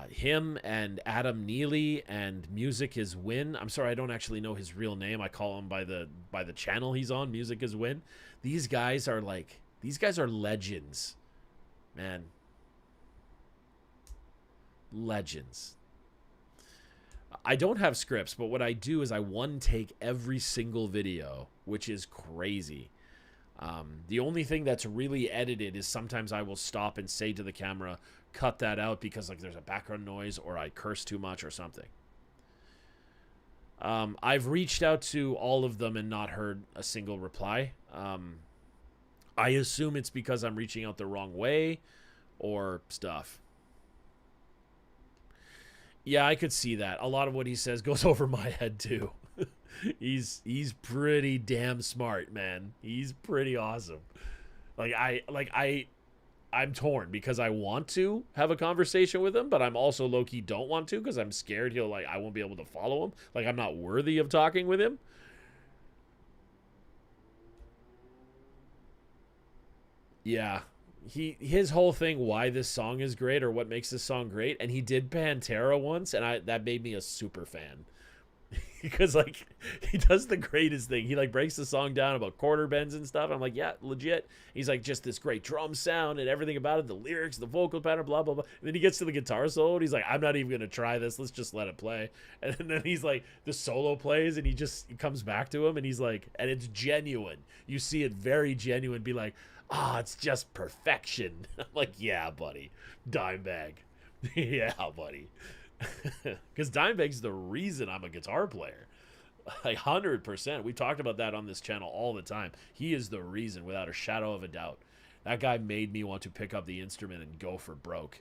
Him and Adam Neely and Music is Win. I'm sorry, I don't actually know his real name. I call him by the channel he's on, Music is Win. These guys are legends. Man. Legends. I don't have scripts, but what I do is I one take every single video, which is crazy. The only thing that's really edited is sometimes I will stop and say to the camera, cut that out because like there's a background noise or I curse too much or something. I've reached out to all of them and not heard a single reply. I assume it's because I'm reaching out the wrong way or stuff. Yeah, I could see that. A lot of what he says goes over my head too. He's pretty damn smart, man. He's pretty awesome. I'm torn because I want to have a conversation with him, but I'm also low-key don't want to because I'm scared I won't be able to follow him. Like I'm not worthy of talking with him. Yeah. His whole thing why this song is great or what makes this song great, and he did Pantera once and that made me a super fan. Because like he does the greatest thing. He like breaks the song down about quarter bends and stuff. I'm like, yeah, legit. He's like just this great drum sound and everything about it, the lyrics, the vocal pattern, blah blah blah. And then he gets to the guitar solo and he's like, I'm not even gonna try this. Let's just let it play. And then he's like, the solo plays and he comes back to him and he's like, and it's genuine. You see it very genuine. Be like, it's just perfection. I'm like, yeah, buddy, Dimebag. Yeah, buddy. Because Dimebag's the reason I'm a guitar player. Like 100%. We talked about that on this channel all the time. He is the reason, without a shadow of a doubt. That guy made me want to pick up the instrument and go for broke.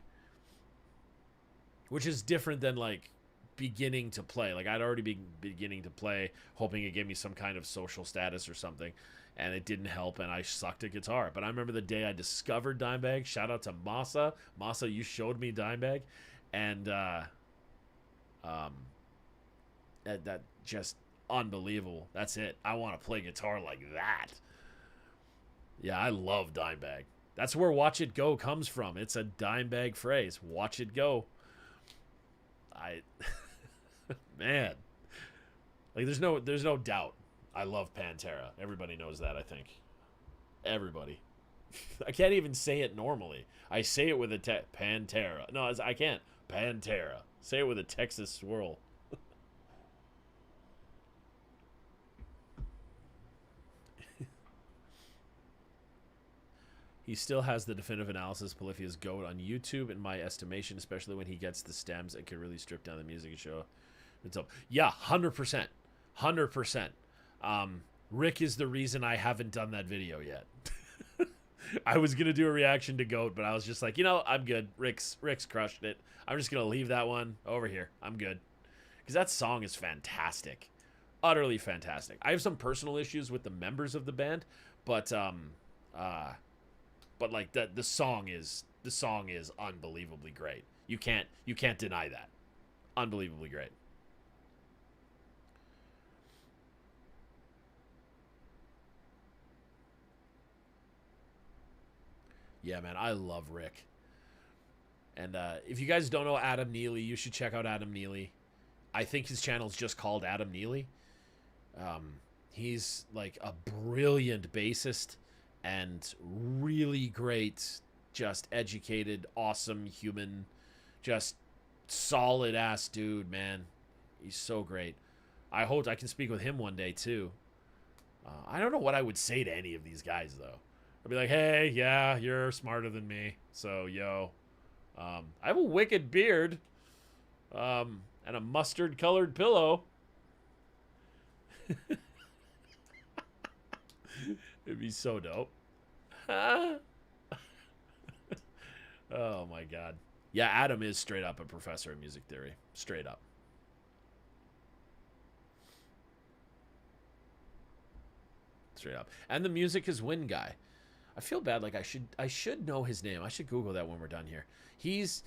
Which is different than like beginning to play. Like I'd already been beginning to play, hoping it gave me some kind of social status or something. And it didn't help, and I sucked at guitar. But I remember the day I discovered Dimebag. Shout out to Masa. Masa, you showed me Dimebag. And that just unbelievable. That's it. I want to play guitar like that. Yeah, I love Dimebag. That's where Watch It Go comes from. It's a Dimebag phrase. Watch it go. Man. Like there's no doubt. I love Pantera. Everybody knows that, I think. Everybody. I can't even say it normally. I say it with a Pantera. No, I can't. Pantera. Say it with a Texas swirl. He still has the definitive analysis Polyphia's GOAT on YouTube, in my estimation, especially when he gets the stems and can really strip down the music and show. Yeah, 100%. 100%. Rick is the reason I haven't done that video yet. I was gonna do a reaction to GOAT, but I was just like, I'm good. Rick's crushed it. I'm just gonna leave that one over here. I'm good, because that song is fantastic, utterly fantastic. I have some personal issues with the members of the band, but like the song is unbelievably great. You can't deny that. Unbelievably great. Yeah, man, I love Rick. And if you guys don't know Adam Neely, you should check out Adam Neely. I think his channel's just called Adam Neely. He's like a brilliant bassist and really great, just educated, awesome human. Just Solid ass dude, man. He's so great. I hope I can speak with him one day too. I don't know what I would say to any of these guys though. I'd be like, hey, yeah, you're smarter than me, so yo. I have a wicked beard, and a mustard-colored pillow. It'd be so dope. Oh my god. Yeah, Adam is straight up a professor of music theory. Straight up. Straight up. And the music is win guy. I feel bad. Like I should know his name. I should Google that when we're done here. He's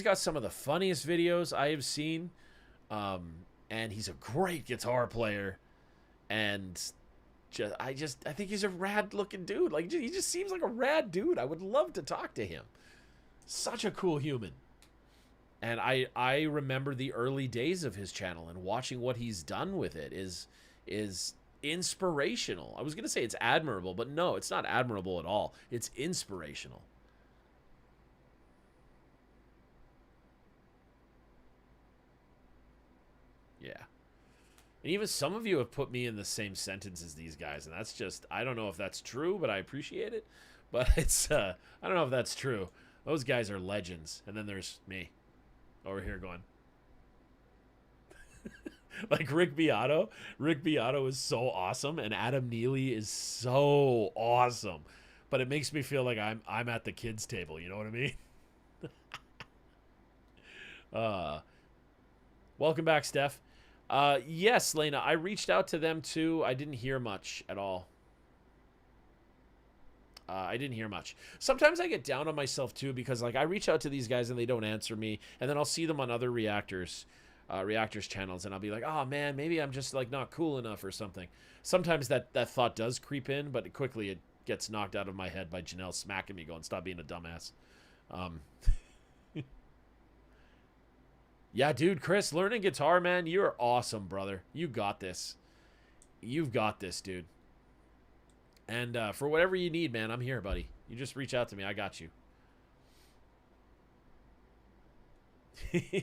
got some of the funniest videos I have seen, and he's a great guitar player. And I think he's a rad looking dude. Like he just seems like a rad dude. I would love to talk to him. Such a cool human. And I remember the early days of his channel, and watching what he's done with it is inspirational. I was going to say it's admirable, but no, it's not admirable at all. It's inspirational. Yeah. And even some of you have put me in the same sentence as these guys, and that's just, I don't know if that's true, but I appreciate it. But it's, I don't know if that's true. Those guys are legends. And then there's me over here going, like Rick Beato. Rick Beato is so awesome, and Adam Neely is so awesome. But it makes me feel like I'm at the kids' table. You know what I mean? Welcome back, Steph. Yes, Lena, I reached out to them too. I didn't hear much at all. I didn't hear much. Sometimes I get down on myself too, because like I reach out to these guys and they don't answer me, and then I'll see them on other reactors channels, and I'll be like, oh man, maybe I'm just like not cool enough or something. Sometimes that thought does creep in, but quickly it gets knocked out of my head by Janelle smacking me going, stop being a dumbass. Yeah, dude, Chris, learning guitar, man, you're awesome, brother. You got this. You've got this, dude. And for whatever you need, man, I'm here, buddy. You just reach out to me. I got you.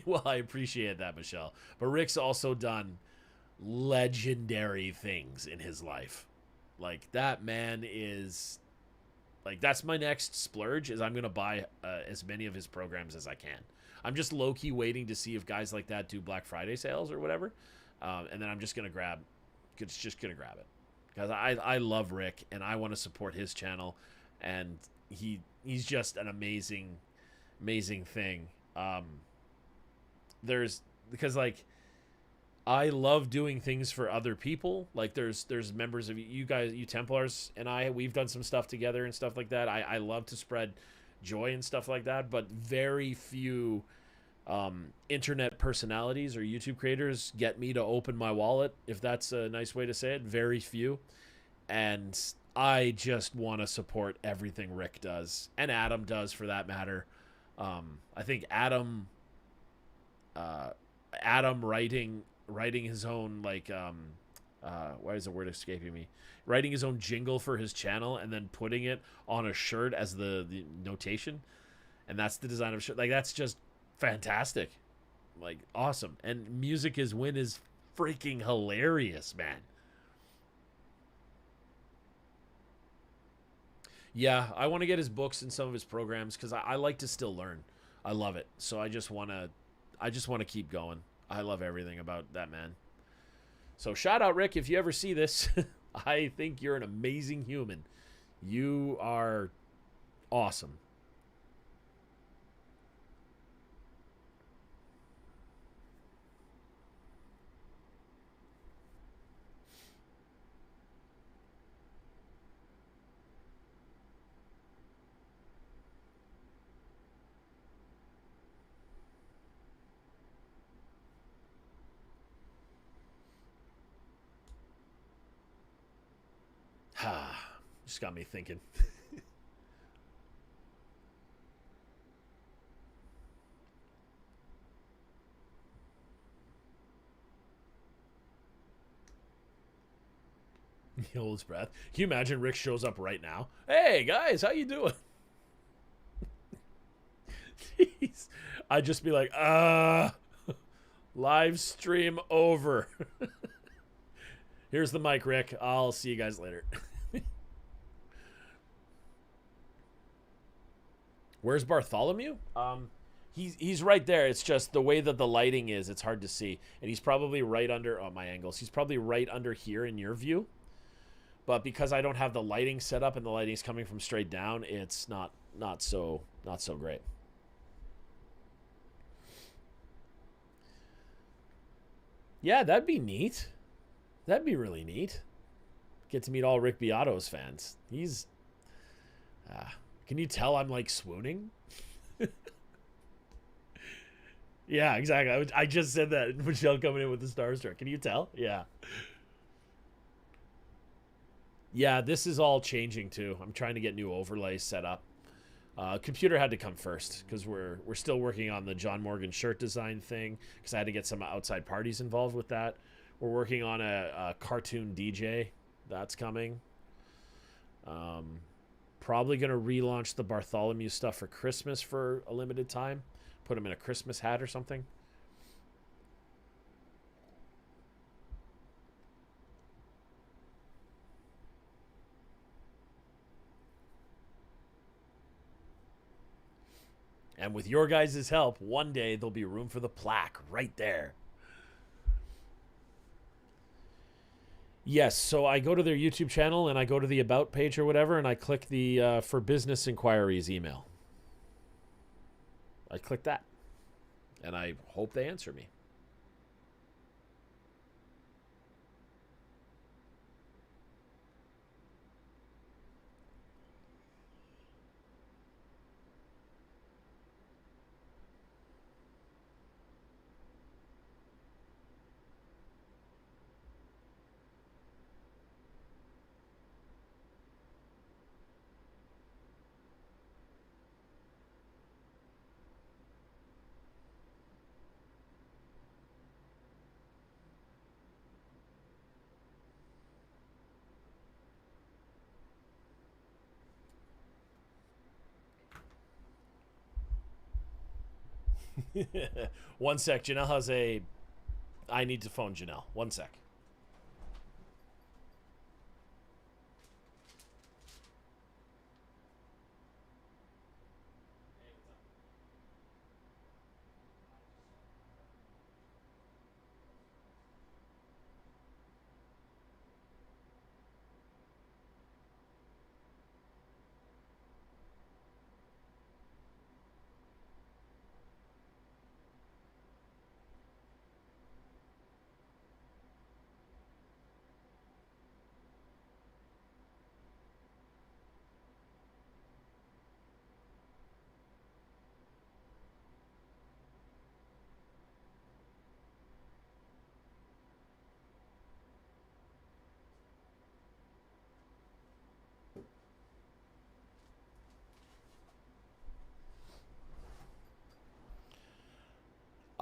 Well, I appreciate that, Michelle. But Rick's also done legendary things in his life. Like, that man is... Like, that's my next splurge, is I'm going to buy as many of his programs as I can. I'm just low-key waiting to see if guys like that do Black Friday sales or whatever. And then I'm just going to grab... Just going to grab it. Because I love Rick, and I want to support his channel. And he's just an amazing thing. Because like I love doing things for other people. Like there's members of you guys, you Templars, and we've done some stuff together and stuff like that. I love to spread joy and stuff like that, but very few internet personalities or YouTube creators get me to open my wallet, if that's a nice way to say it. Very few. And I just want to support everything Rick does, and Adam does for that matter. I think Adam writing his own, like, why is the word escaping me? Writing his own jingle for his channel and then putting it on a shirt as the notation. And that's the design of a shirt. Like, that's just fantastic. Like, awesome. And Music is Win is freaking hilarious, man. Yeah, I want to get his books and some of his programs because I like to still learn. I love it. So I just want to keep going. I love everything about that man. So shout out, Rick, if you ever see this. I think you're an amazing human. You are awesome. Just got me thinking. He holds breath. Can you imagine Rick shows up right now? Hey guys, how you doing? Jeez. I'd just be like, live stream over. Here's the mic, Rick. I'll see you guys later. Where's Bartholomew? He's right there. It's just the way that the lighting is, it's hard to see. And he's probably right under my angles. He's probably right under here in your view. But because I don't have the lighting set up and the lighting's coming from straight down, it's not so great. Yeah, that'd be neat. That'd be really neat. Get to meet all Rick Beato's fans. He's can you tell I'm like swooning? Yeah, exactly. I just said that. Michelle coming in with the starstruck. Can you tell? Yeah. Yeah, this is all changing too. I'm trying to get new overlays set up. Computer had to come first because we're still working on the John Morgan shirt design thing because I had to get some outside parties involved with that. We're working on a cartoon DJ that's coming. Probably going to relaunch the Bartholomew stuff for Christmas for a limited time. Put him in a Christmas hat or something. And with your guys' help, one day there'll be room for the plaque right there. Yes, so I go to their YouTube channel and I go to the About page or whatever, and I click the for business inquiries email. I click that, and I hope they answer me. One sec. Janelle has a... I need to phone Janelle. One sec.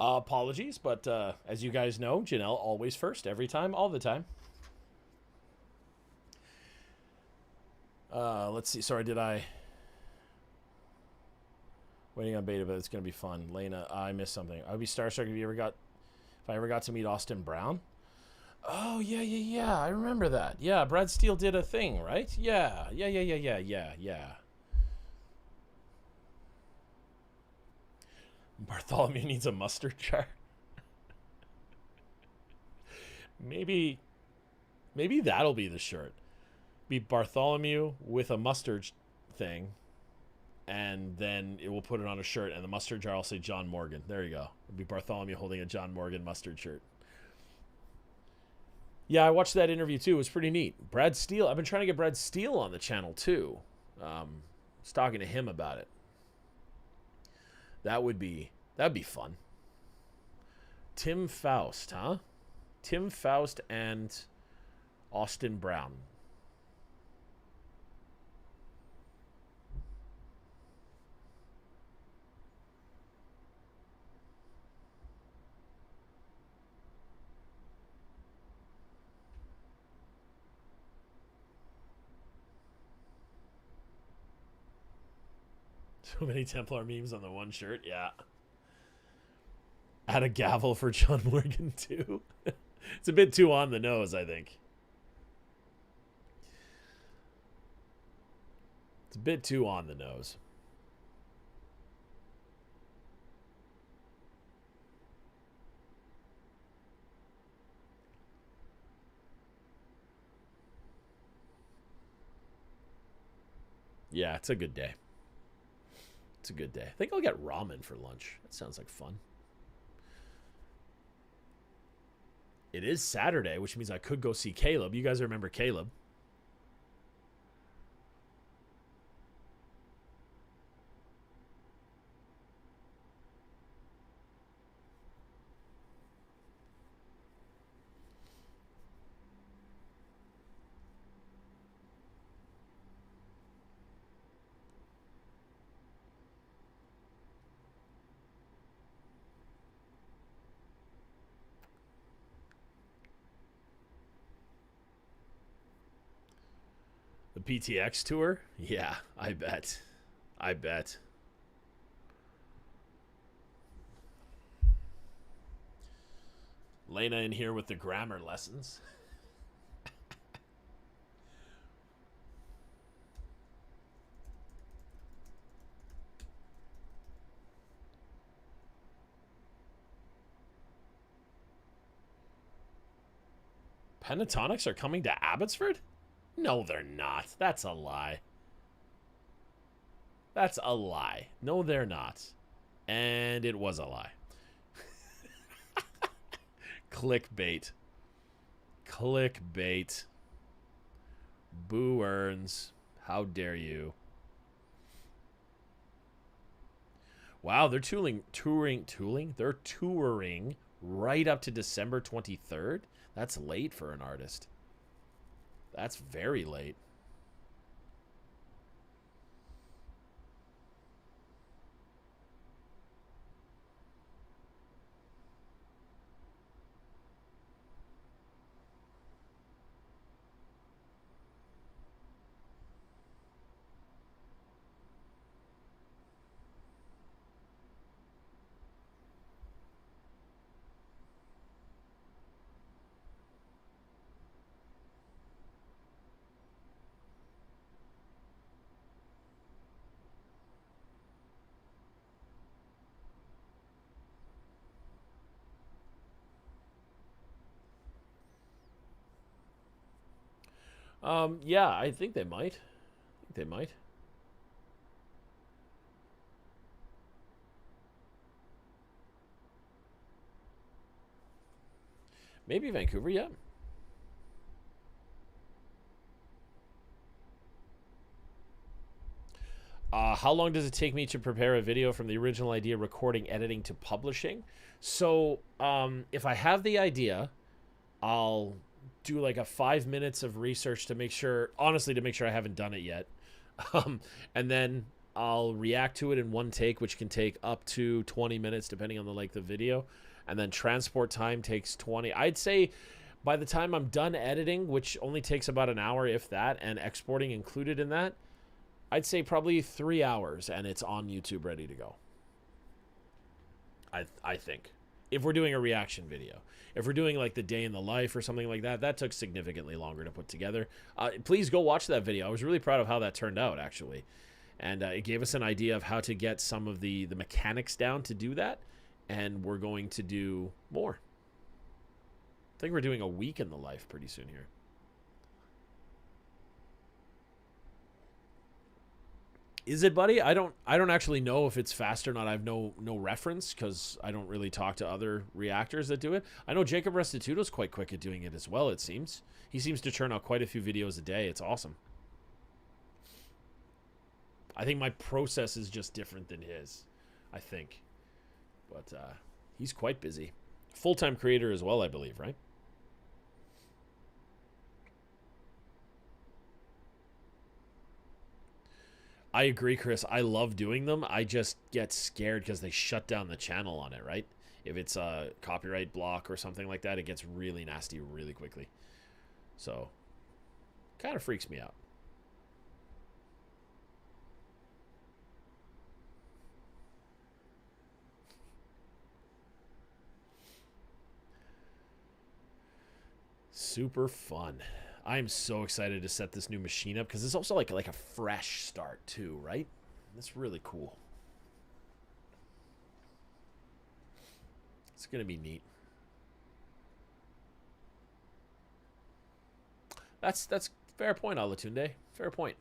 Apologies, but as you guys know, Janelle always first, every time, all the time. Let's see. Sorry, did I... Waiting on beta, but it's going to be fun. Lena, I missed something. I'd be starstruck if I ever got to meet Austin Brown. Oh, yeah. I remember that. Yeah, Brad Steele did a thing, right? Yeah. Bartholomew needs a mustard jar. Maybe that'll be the shirt. Be Bartholomew with a mustard thing, and then it will put it on a shirt, and the mustard jar will say John Morgan. There you go. It'll be Bartholomew holding a John Morgan mustard shirt. Yeah, I watched that interview too. It was pretty neat. Brad Steele. I've been trying to get Brad Steele on the channel too. I was talking to him about it. That'd be fun. Tim Faust, huh? Tim Faust and Austin Brown. So many Templar memes on the one shirt. Yeah. Add a gavel for John Morgan too. It's a bit too on the nose, I think. It's a bit too on the nose. Yeah, it's a good day. It's a good day. I think I'll get ramen for lunch. That sounds like fun. It is Saturday, which means I could go see Caleb. You guys remember Caleb? The PTX tour? Yeah, I bet. I bet. Lena in here with the grammar lessons. Pentatonics are coming to Abbotsford? No, they're not. That's a lie. That's a lie. No, they're not. And it was a lie. Clickbait. Clickbait. Boo earns. How dare you? Wow, they're touring. They're touring right up to December 23rd. That's late for an artist. That's very late. Yeah, I think they might. I think they might. Maybe Vancouver, yeah. How long does it take me to prepare a video from the original idea, recording, editing to publishing? So, if I have the idea, I'll do like a 5 minutes of research to make sure, honestly, to make sure I haven't done it yet. And then I'll react to it in one take, which can take up to 20 minutes, depending on the length of video. And then transport time takes 20. I'd say by the time I'm done editing, which only takes about an hour, if that, and exporting included in that, I'd say probably 3 hours, and it's on YouTube ready to go. I think. If we're doing a reaction video. If we're doing like the day in the life or something like that, that took significantly longer to put together. Please go watch that video. I was really proud of how that turned out, actually. And it gave us an idea of how to get some of the mechanics down to do that. And we're going to do more. I think we're doing a week in the life pretty soon here. Is it, buddy? I don't actually know if it's fast or not. I have no reference because I don't really talk to other reactors that do it. I know Jacob Restituto's quite quick at doing it as well, it seems. He seems to churn out quite a few videos a day. It's awesome. I think my process is just different than his, I think. But he's quite busy. Full-time creator as well, I believe, right? I agree, Chris. I love doing them. I just get scared because they shut down the channel on it, right? If it's a copyright block or something like that, it gets really nasty really quickly. So, kind of freaks me out. super fun. I'm so excited to set this new machine up because it's also like a fresh start too, right? That's really cool. It's gonna be neat. That's fair point, Alatunde. Fair point.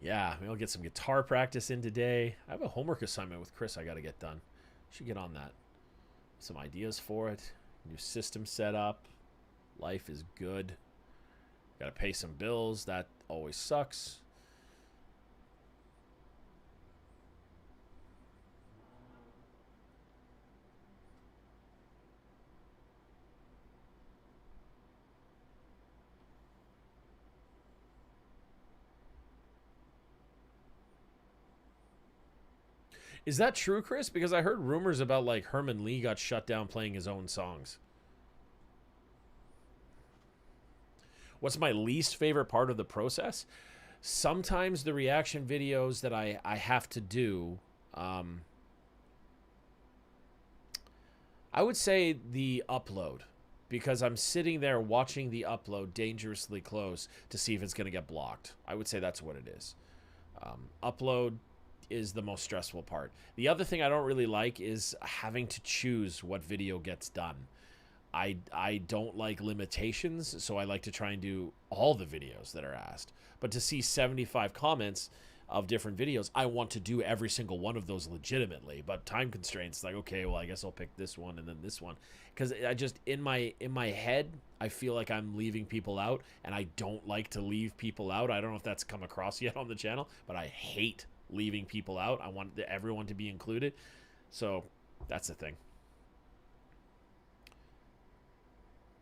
Yeah, maybe I'll get some guitar practice in today. I have a homework assignment with Chris I got to get done. Should get on that. Some ideas for it. New system set up. Life is good. Got to pay some bills. That always sucks. Is that true, Chris? Because I heard rumors about like Herman Lee got shut down playing his own songs. What's my least favorite part of the process? Sometimes the reaction videos that I have to do, I would say the upload, because I'm sitting there watching the upload dangerously close to see if it's going to get blocked. I would say that's what it is. Upload is the most stressful part. The other thing I don't really like is having to choose what video gets done. I don't like limitations, so I like to try and do all the videos that are asked. But to see 75 comments of different videos, I want to do every single one of those legitimately. But time constraints, like, okay, well, I guess I'll pick this one and then this one, because I just in my head I feel like I'm leaving people out, and I don't like to leave people out. I don't know if that's come across yet on the channel, but I hate leaving people out. I want everyone to be included. So that's the thing.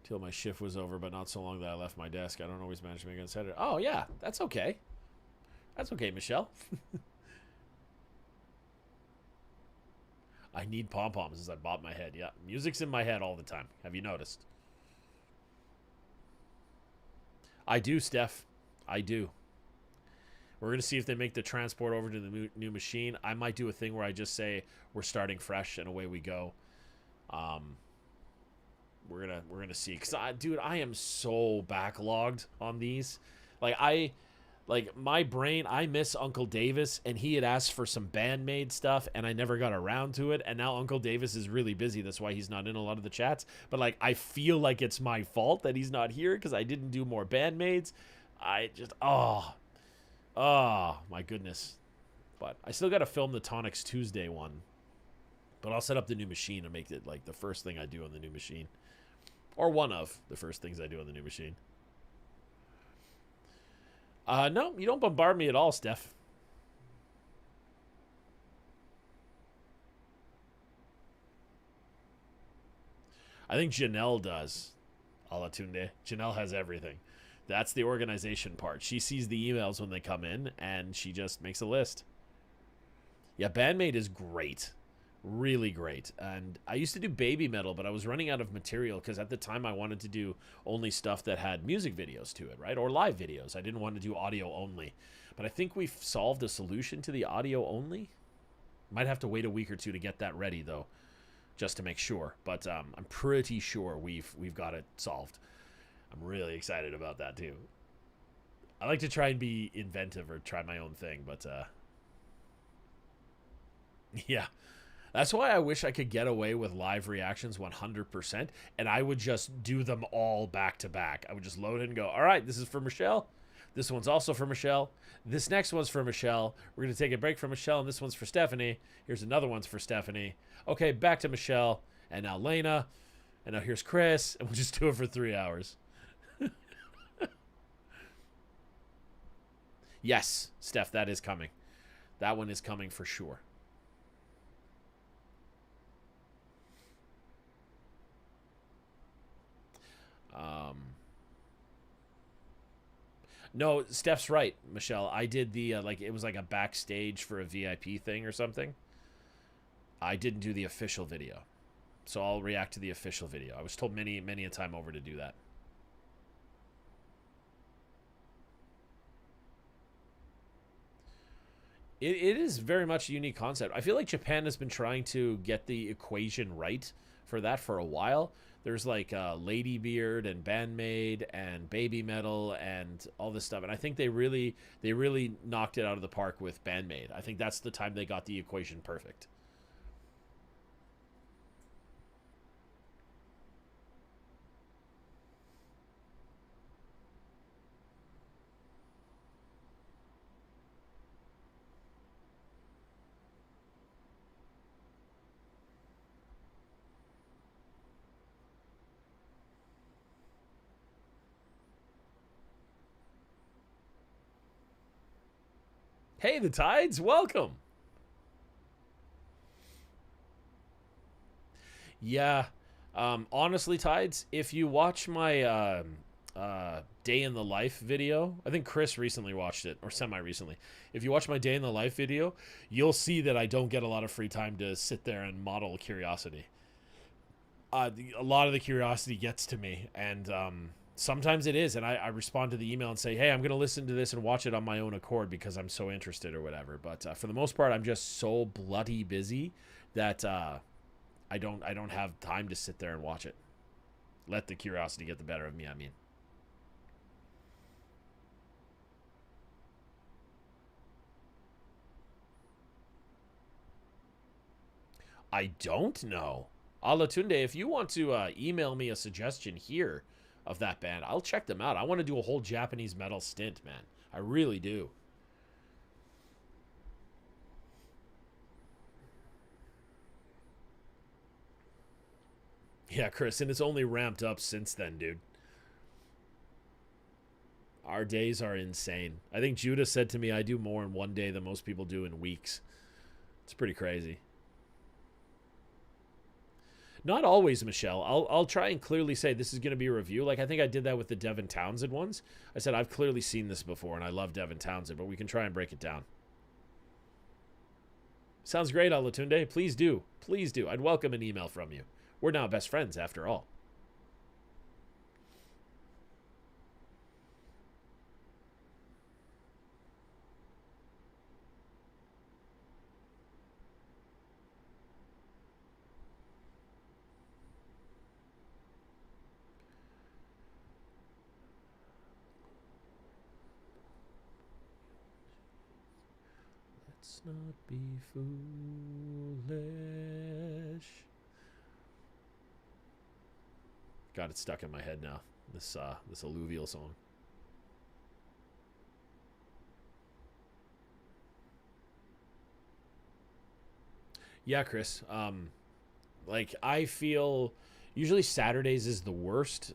Till my shift was over, but not so long that I left my desk. I don't always manage to make it Saturday. Oh, yeah, that's okay. That's okay, Michelle. I need pom-poms since I bopped my head. Yeah, music's in my head all the time. Have you noticed? I do, Steph. I do. We're going to see if they make the transport over to the new machine. I might do a thing where I just say we're starting fresh and away we go. We're gonna see, because dude, I am so backlogged on these. Like my brain, I miss Uncle Davis, and he had asked for some Bandmade stuff, and I never got around to it. And now Uncle Davis is really busy. That's why he's not in a lot of the chats. But like, I feel like it's my fault that he's not here because I didn't do more Bandmaids. I just oh my goodness. But I still got to film the Tonics Tuesday one. But I'll set up the new machine and make it like the first thing I do on the new machine. Or one of the first things I do on the new machine. No, you don't bombard me at all, Steph. I think Janelle does. Alatunde. Janelle has everything. That's the organization part. She sees the emails when they come in, and she just makes a list. Yeah, Bandmade is great. Really great. And I used to do baby metal, but I was running out of material because at the time I wanted to do only stuff that had music videos to it, right? Or live videos. I didn't want to do audio only. But I think we've solved a solution to the audio only. Might have to wait a week or two to get that ready, though, just to make sure. But I'm pretty sure we've got it solved. I'm really excited about that, too. I like to try and be inventive or try my own thing, but yeah. That's why I wish I could get away with live reactions 100%, and I would just do them all back to back. I would just load it and go, all right, this is for Michelle. This one's also for Michelle. This next one's for Michelle. We're going to take a break from Michelle, and this one's for Stephanie. Here's another one's for Stephanie. Okay, back to Michelle, and now Lena, and now here's Chris, and we'll just do it for 3 hours. Yes, Steph, that is coming. That one is coming for sure. No, Steph's right, Michelle. I did the like it was like a backstage for a VIP thing or something. I didn't do the official video, so I'll react to the official video. I was told many a time over to do that. It is very much a unique concept. I feel like Japan has been trying to get the equation right for that for a while. There's like Ladybeard and Bandmaid and Baby Metal and all this stuff, and I think they really knocked it out of the park with Bandmaid. I think that's the time they got the equation perfect. Hey, the Tides, welcome. Yeah. Honestly, Tides, if you watch my day in the life video, I think Chris recently watched it, or semi recently. If you watch my day in the life video, you'll see that I don't get a lot of free time to sit there and model curiosity. A lot of the curiosity gets to me, and sometimes it is, and I respond to the email and say, hey, I'm going to listen to this and watch it on my own accord because I'm so interested or whatever. But for the most part, I'm just so bloody busy that I don't have time to sit there and watch it. Let the curiosity get the better of me, I mean. I don't know. Alatunde, if you want to email me a suggestion here of that band, I'll check them out. I want to do a whole Japanese metal stint, man. I really do. Yeah, Chris, and it's only ramped up since then, dude. Our days are insane. I think Judah said to me, I do more in one day than most people do in weeks. It's pretty crazy. Not always, Michelle. I'll try and clearly say this is going to be a review. Like I think I did that with the Devin Townsend ones. I said I've clearly seen this before, and I love Devin Townsend, but we can try and break it down. Sounds great, Alatunde. Please do. Please do. I'd welcome an email from you. We're now best friends after all. Let's not be foolish. Got it stuck in my head now. This alluvial song. Yeah, Chris. Like I feel usually Saturdays is the worst.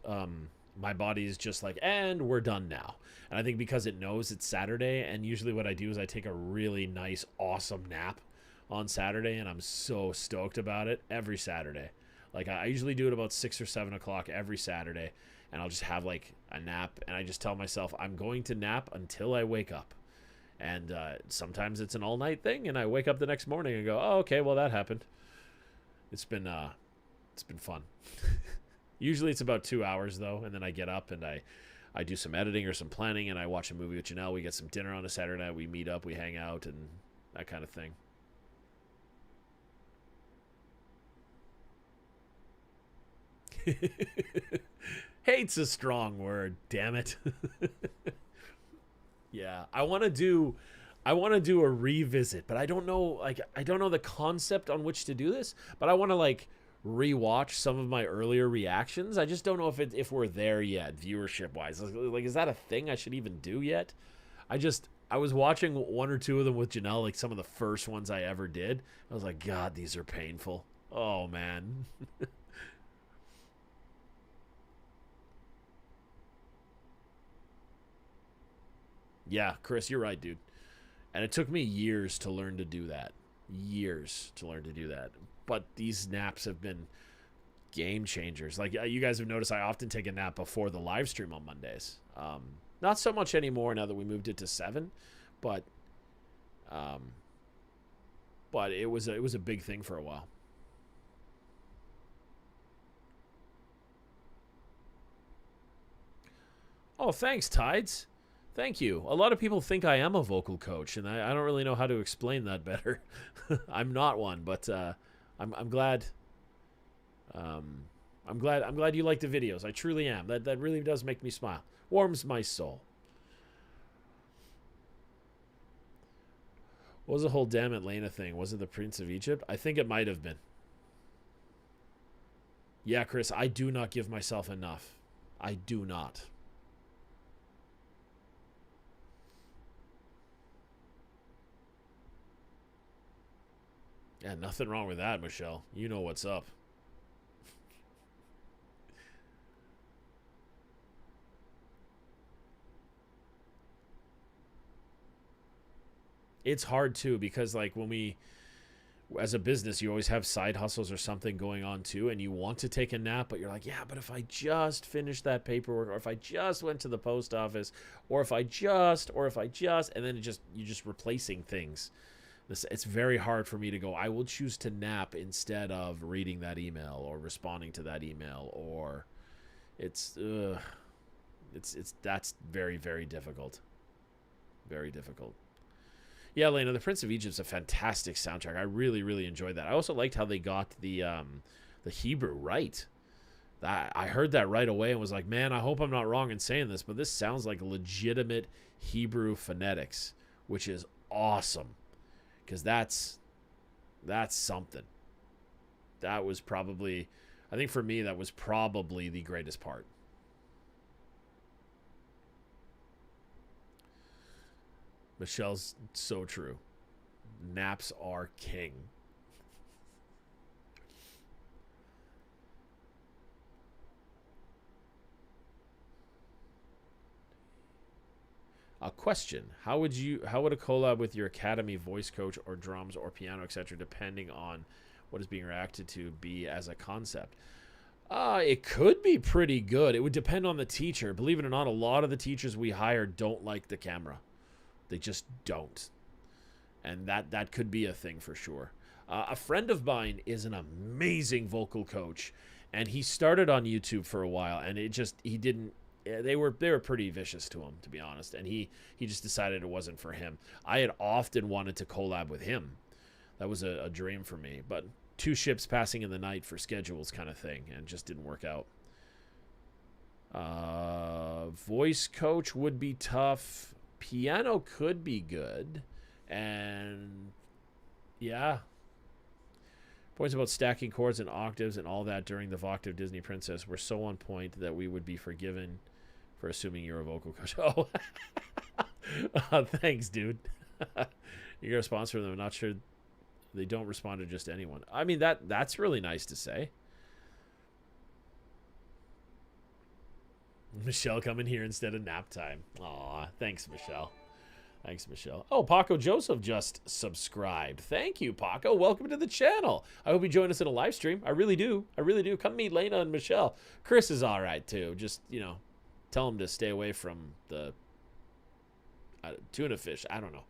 My body is just like, and we're done now. And I think because it knows it's Saturday, and usually what I do is I take a really nice, awesome nap on Saturday, and I'm so stoked about it every Saturday. Like I usually do it about 6 or 7 o'clock every Saturday, and I'll just have like a nap, and I just tell myself I'm going to nap until I wake up. And sometimes it's an all night thing, and I wake up the next morning and go, oh, okay, well that happened. It's been it's been fun. Usually it's about 2 hours though, and then I get up and I do some editing or some planning, and I watch a movie with Janelle. We get some dinner on a Saturday night. We meet up, we hang out, and that kind of thing. Hate's a strong word, damn it. Yeah, I want to do a revisit, but I don't know I don't know the concept on which to do this, but I want to like rewatch some of my earlier reactions. I just don't know if we're there yet viewership wise. Like is that a thing I should even do yet? I was watching one or two of them with Janelle, like some of the first ones I ever did. I was like, God, these are painful. Oh man. Yeah, Chris, you're right, dude. And it took me years to learn to do that. Years to learn to do that. But these naps have been game changers. Like you guys have noticed, I often take a nap before the live stream on Mondays. Not so much anymore now that we moved it to 7, but um, but it was a big thing for a while. Oh, thanks, Tides. Thank you. A lot of people think I am a vocal coach, and I don't really know how to explain that better. I'm not one, but I'm glad. I'm glad you like the videos. I truly am. That really does make me smile. Warms my soul. What was the whole damn Atlanta thing? Was it the Prince of Egypt? I think it might have been. Yeah, Chris, I do not give myself enough. I do not. Yeah, nothing wrong with that, Michelle. You know what's up. It's hard too because like when we as a business you always have side hustles or something going on too, and you want to take a nap, but you're like, yeah, but if I just finished that paperwork, or if I just went to the post office, or if I just and then you're just replacing things. It's very hard for me to go, I will choose to nap instead of reading that email or responding to that email, or it's that's very, very difficult. Very difficult. Yeah, Lena, The Prince of Egypt's a fantastic soundtrack. I really, really enjoyed that. I also liked how they got the Hebrew right. I heard that right away and was like, man, I hope I'm not wrong in saying this, but this sounds like legitimate Hebrew phonetics, which is awesome. Because that's something. That was probably, I think for me, that was probably the greatest part. Michelle's so true. Naps are king. A question: how would a collab with your academy voice coach or drums or piano etc. depending on what is being reacted to be as a concept? It could be pretty good. It would depend on the teacher. Believe it or not, a lot of the teachers we hire don't like the camera. They just don't. And that could be a thing for sure. A friend of mine is an amazing vocal coach, and he started on YouTube for a while, and he didn't. They were pretty vicious to him, to be honest, and he just decided it wasn't for him. I had often wanted to collab with him. That was a dream for me, but two ships passing in the night for schedules kind of thing, and just didn't work out. Voice coach would be tough. Piano could be good, and yeah. Points about stacking chords and octaves and all that during the Voctave Disney Princess were so on point that we would be forgiven for assuming you're a vocal coach. Oh, thanks, dude. You're gonna sponsor them. I'm not sure they don't respond to just anyone. I mean, that's really nice to say. Michelle coming here instead of nap time. Aw, thanks, Michelle. Thanks, Michelle. Oh, Paco Joseph just subscribed. Thank you, Paco. Welcome to the channel. I hope you join us in a live stream. I really do. I really do. Come meet Lena and Michelle. Chris is all right, too. Just, tell him to stay away from the tuna fish. I don't know.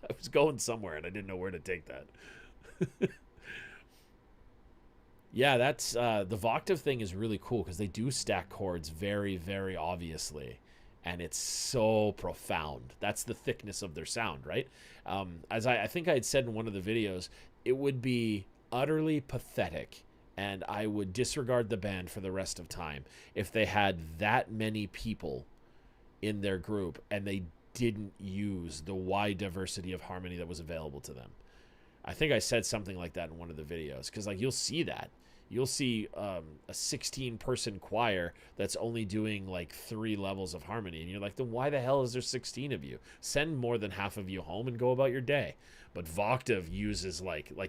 I was going somewhere, and I didn't know where to take that. Yeah, that's the Voctave thing is really cool because they do stack chords very, very obviously, and it's so profound. That's the thickness of their sound, right? As I think I had said in one of the videos, it would be utterly pathetic, and I would disregard the band for the rest of time if they had that many people in their group and they didn't use the wide diversity of harmony that was available to them. I think I said something like that in one of the videos because you'll see that. You'll see a 16-person choir that's only doing 3 levels of harmony. And you're like, then why the hell is there 16 of you? Send more than half of you home and go about your day. But Voctave uses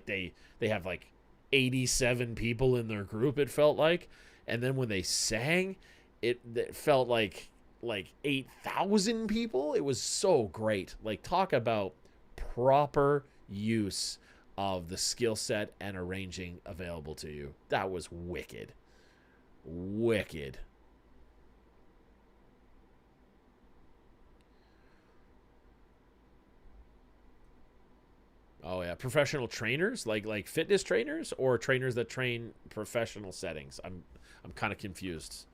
they have 87 people in their group, it felt like. And then when they sang, it felt like 8,000 people. It was so great. Talk about proper use of the skill set and arranging available to you. That was wicked. Wicked. Oh yeah, professional trainers, like fitness trainers or trainers that train professional settings. I'm kind of confused.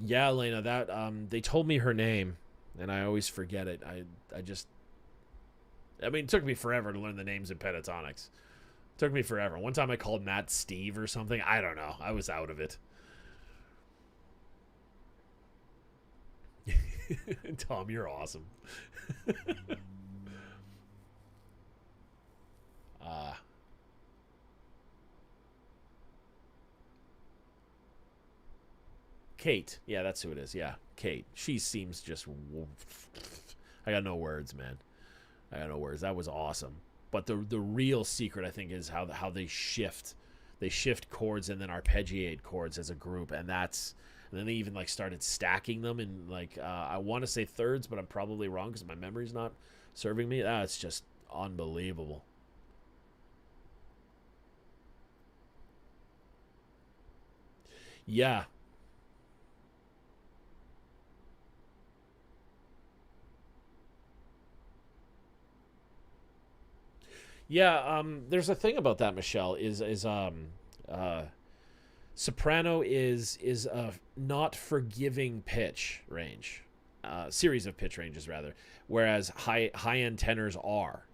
Yeah, Elena, that they told me her name, and I always forget it. I just, I mean, it took me forever to learn the names in pentatonics. It took me forever. One time I called Matt Steve or something. I don't know. I was out of it. Tom, you're awesome. uh Kate. Yeah, that's who it is. Yeah, Kate. She seems just. I got no words, man. I got no words. That was awesome. But the real secret, I think, is how they shift chords and then arpeggiate chords as a group, and then they even like started stacking them in like I want to say thirds, but I'm probably wrong because my memory's not serving me. That's just unbelievable. Yeah, yeah. There's a thing about that, Michelle. Uh, Soprano is a not forgiving pitch range, series of pitch ranges rather, whereas high end tenors are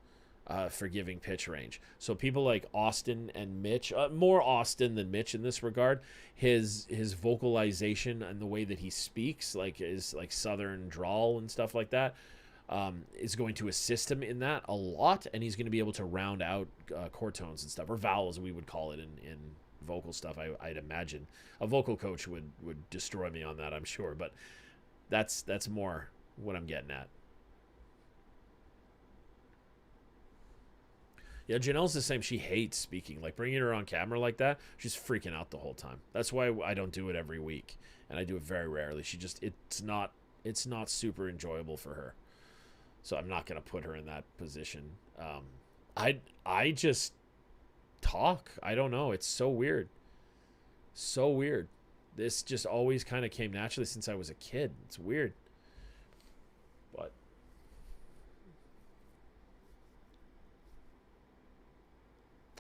forgiving pitch range. So people like Austin and Mitch, more Austin than Mitch in this regard. His vocalization and the way that he speaks, like is like Southern drawl and stuff like that, is going to assist him in that a lot, and he's going to be able to round out chord tones and stuff, or vowels we would call it in vocal stuff. I'd imagine a vocal coach would destroy me on that, I'm sure, but that's more what I'm getting at. Yeah, Janelle's the same. She hates speaking. Like bringing her on camera like that, she's freaking out the whole time. That's why I don't do it every week, and I do it very rarely. She just it's not super enjoyable for her. So I'm not gonna put her in that position. I just talk. I don't know. It's so weird. So weird. This just always kind of came naturally since I was a kid. It's weird. But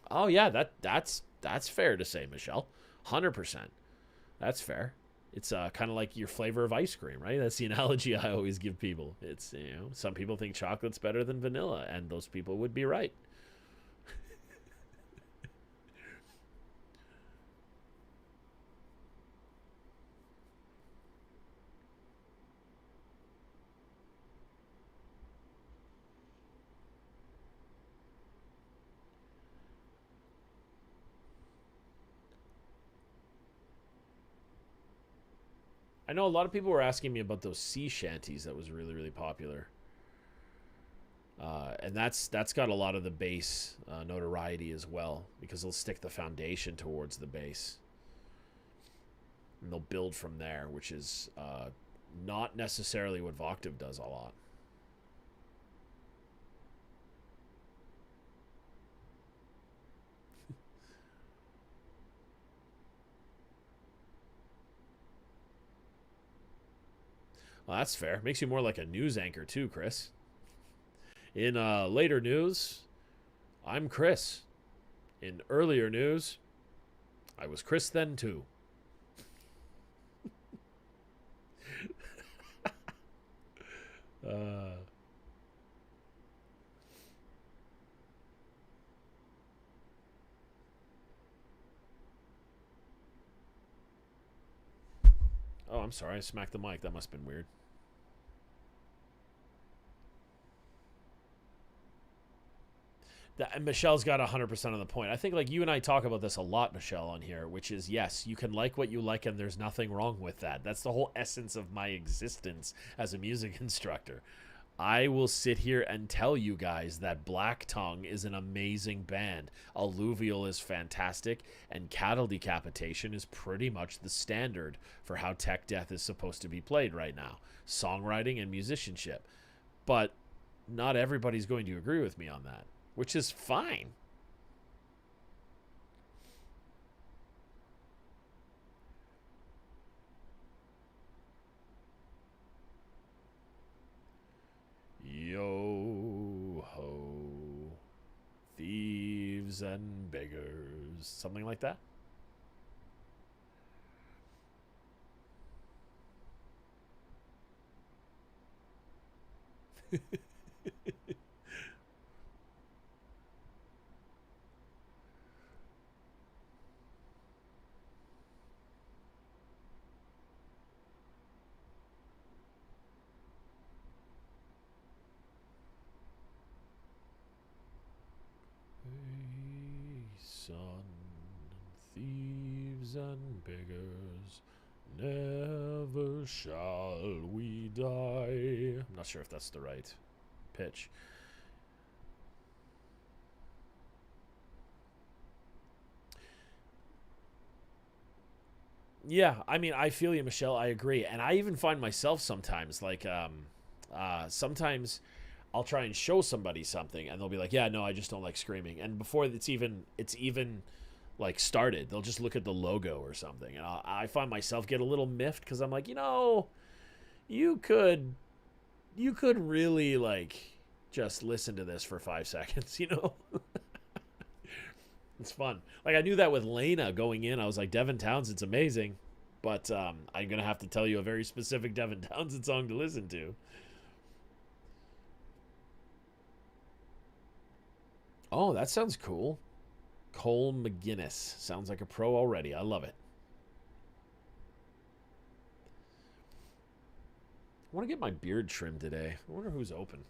oh yeah, that's fair to say, Michelle. 100%. That's fair. It's kind of like your flavor of ice cream, right? That's the analogy I always give people. It's, some people think chocolate's better than vanilla, and those people would be right. I know a lot of people were asking me about those sea shanties that was really really popular, and that's got a lot of the bass notoriety as well because they'll stick the foundation towards the bass and they'll build from there, which is not necessarily what Voctave does a lot. Well, that's fair. Makes you more like a news anchor too, Chris. In later news, I'm Chris. In earlier news, I was Chris then too. Uh, oh, I'm sorry. I smacked the mic. That must have been weird. And Michelle's got 100% of the point. I think like you and I talk about this a lot, Michelle, on here, which is yes, you can like what you like, and there's nothing wrong with that. That's the whole essence of my existence as a music instructor. I will sit here and tell you guys that Black Tongue is an amazing band. Alluvial is fantastic, and Cattle Decapitation is pretty much the standard for how tech death is supposed to be played right now. Songwriting and musicianship. But not everybody's going to agree with me on that, which is fine. Yo ho, thieves and beggars, something like that. Son, thieves and beggars, never shall we die. I'm not sure if that's the right pitch. Yeah, I mean, I feel you, Michelle. I agree, and I even find myself sometimes sometimes I'll try and show somebody something, and they'll be like, "Yeah, no, I just don't like screaming." And before it's even like started, they'll just look at the logo or something, and I find myself get a little miffed because I'm like, you could really like just listen to this for 5 seconds, It's fun. Like I knew that with Lena going in, I was like, Devin Townsend's amazing, but I'm gonna have to tell you a very specific Devin Townsend song to listen to. Oh, that sounds cool. Cole McGinnis sounds like a pro already. I love it. I want to get my beard trimmed today. I wonder who's open.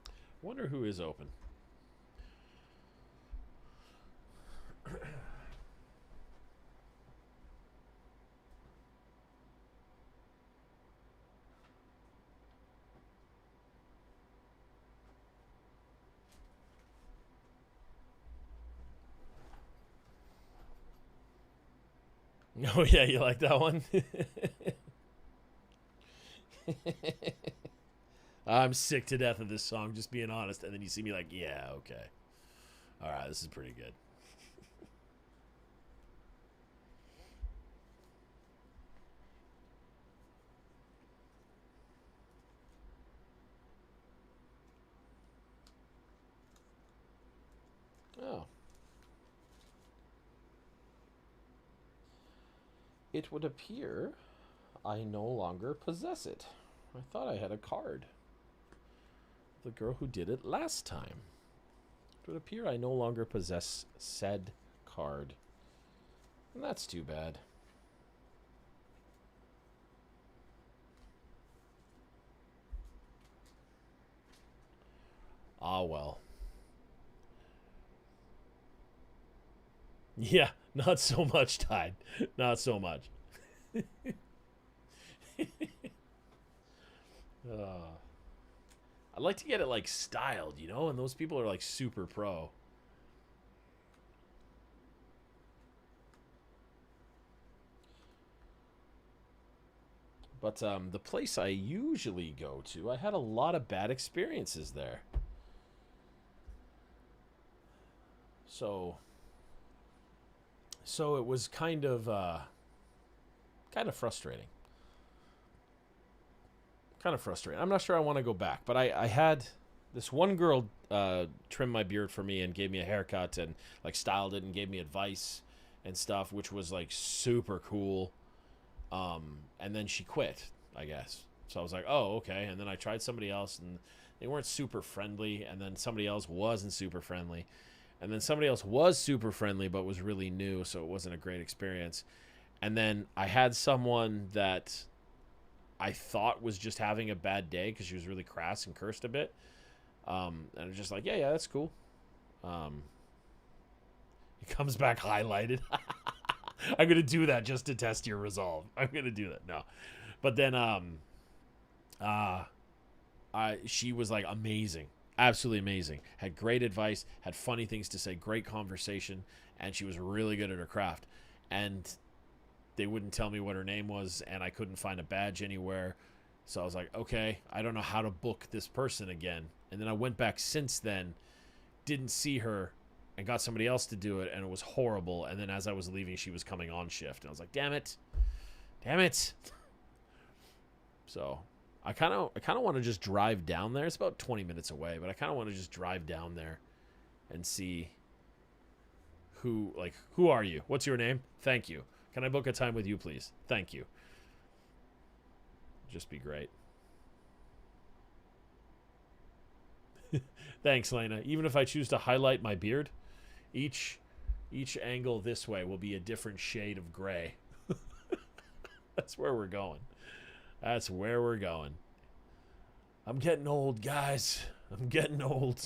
I wonder who is open. Oh yeah, you like that one? I'm sick to death of this song, just being honest. And then you see me like, yeah, okay. All right, this is pretty good. Oh. It would appear I no longer possess it. I thought I had a card. The girl who did it last time. It would appear I no longer possess said card. And that's too bad. Ah, well. Yeah, not so much, Tide. Not so much. uh, I'd like to get it like styled, and those people are like super pro. But the place I usually go to, I had a lot of bad experiences there. So it was kind of frustrating. Kind of frustrating. I'm not sure I want to go back, but I had this one girl trim my beard for me and gave me a haircut and like styled it and gave me advice and stuff, which was like super cool. And then she quit, I guess. So I was like, oh, okay. And then I tried somebody else, and they weren't super friendly. And then somebody else wasn't super friendly. And then somebody else was super friendly but was really new, so it wasn't a great experience. And then I had someone that I thought was just having a bad day because she was really crass and cursed a bit. And I'm just like, yeah, that's cool. It comes back highlighted. I'm gonna do that just to test your resolve. I'm gonna do that. No, but then she was like amazing, absolutely amazing. Had great advice, had funny things to say, great conversation, and she was really good at her craft. And they wouldn't tell me what her name was, and I couldn't find a badge anywhere. So I was like, okay, I don't know how to book this person again. And then I went back since then, didn't see her, and got somebody else to do it, and it was horrible. And then as I was leaving, she was coming on shift, and I was like, damn it. So I kind of want to just drive down there. It's about 20 minutes away, but I kind of want to just drive down there and see who are you? What's your name? Thank you. Can I book a time with you, please? Thank you. Just be great. Thanks, Lena. Even if I choose to highlight my beard, each angle this way will be a different shade of gray. That's where we're going. That's where we're going. I'm getting old, guys. I'm getting old.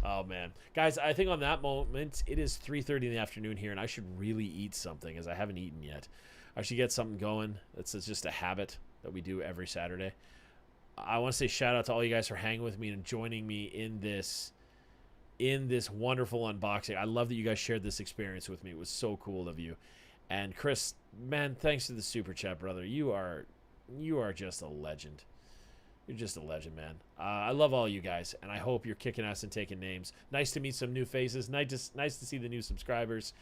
Oh, man. Guys, I think on that moment, it is 3:30 in the afternoon here, and I should really eat something, as I haven't eaten yet. I should get something going. It's just a habit that we do every Saturday. I want to say shout out to all you guys for hanging with me and joining me in this wonderful unboxing. I love that you guys shared this experience with me. It was so cool of you. And Chris, man, thanks to the super chat, brother. You are just a legend. You're just a legend, man. I love all you guys, and I hope you're kicking ass and taking names. Nice to meet some new faces. Nice to see the new subscribers.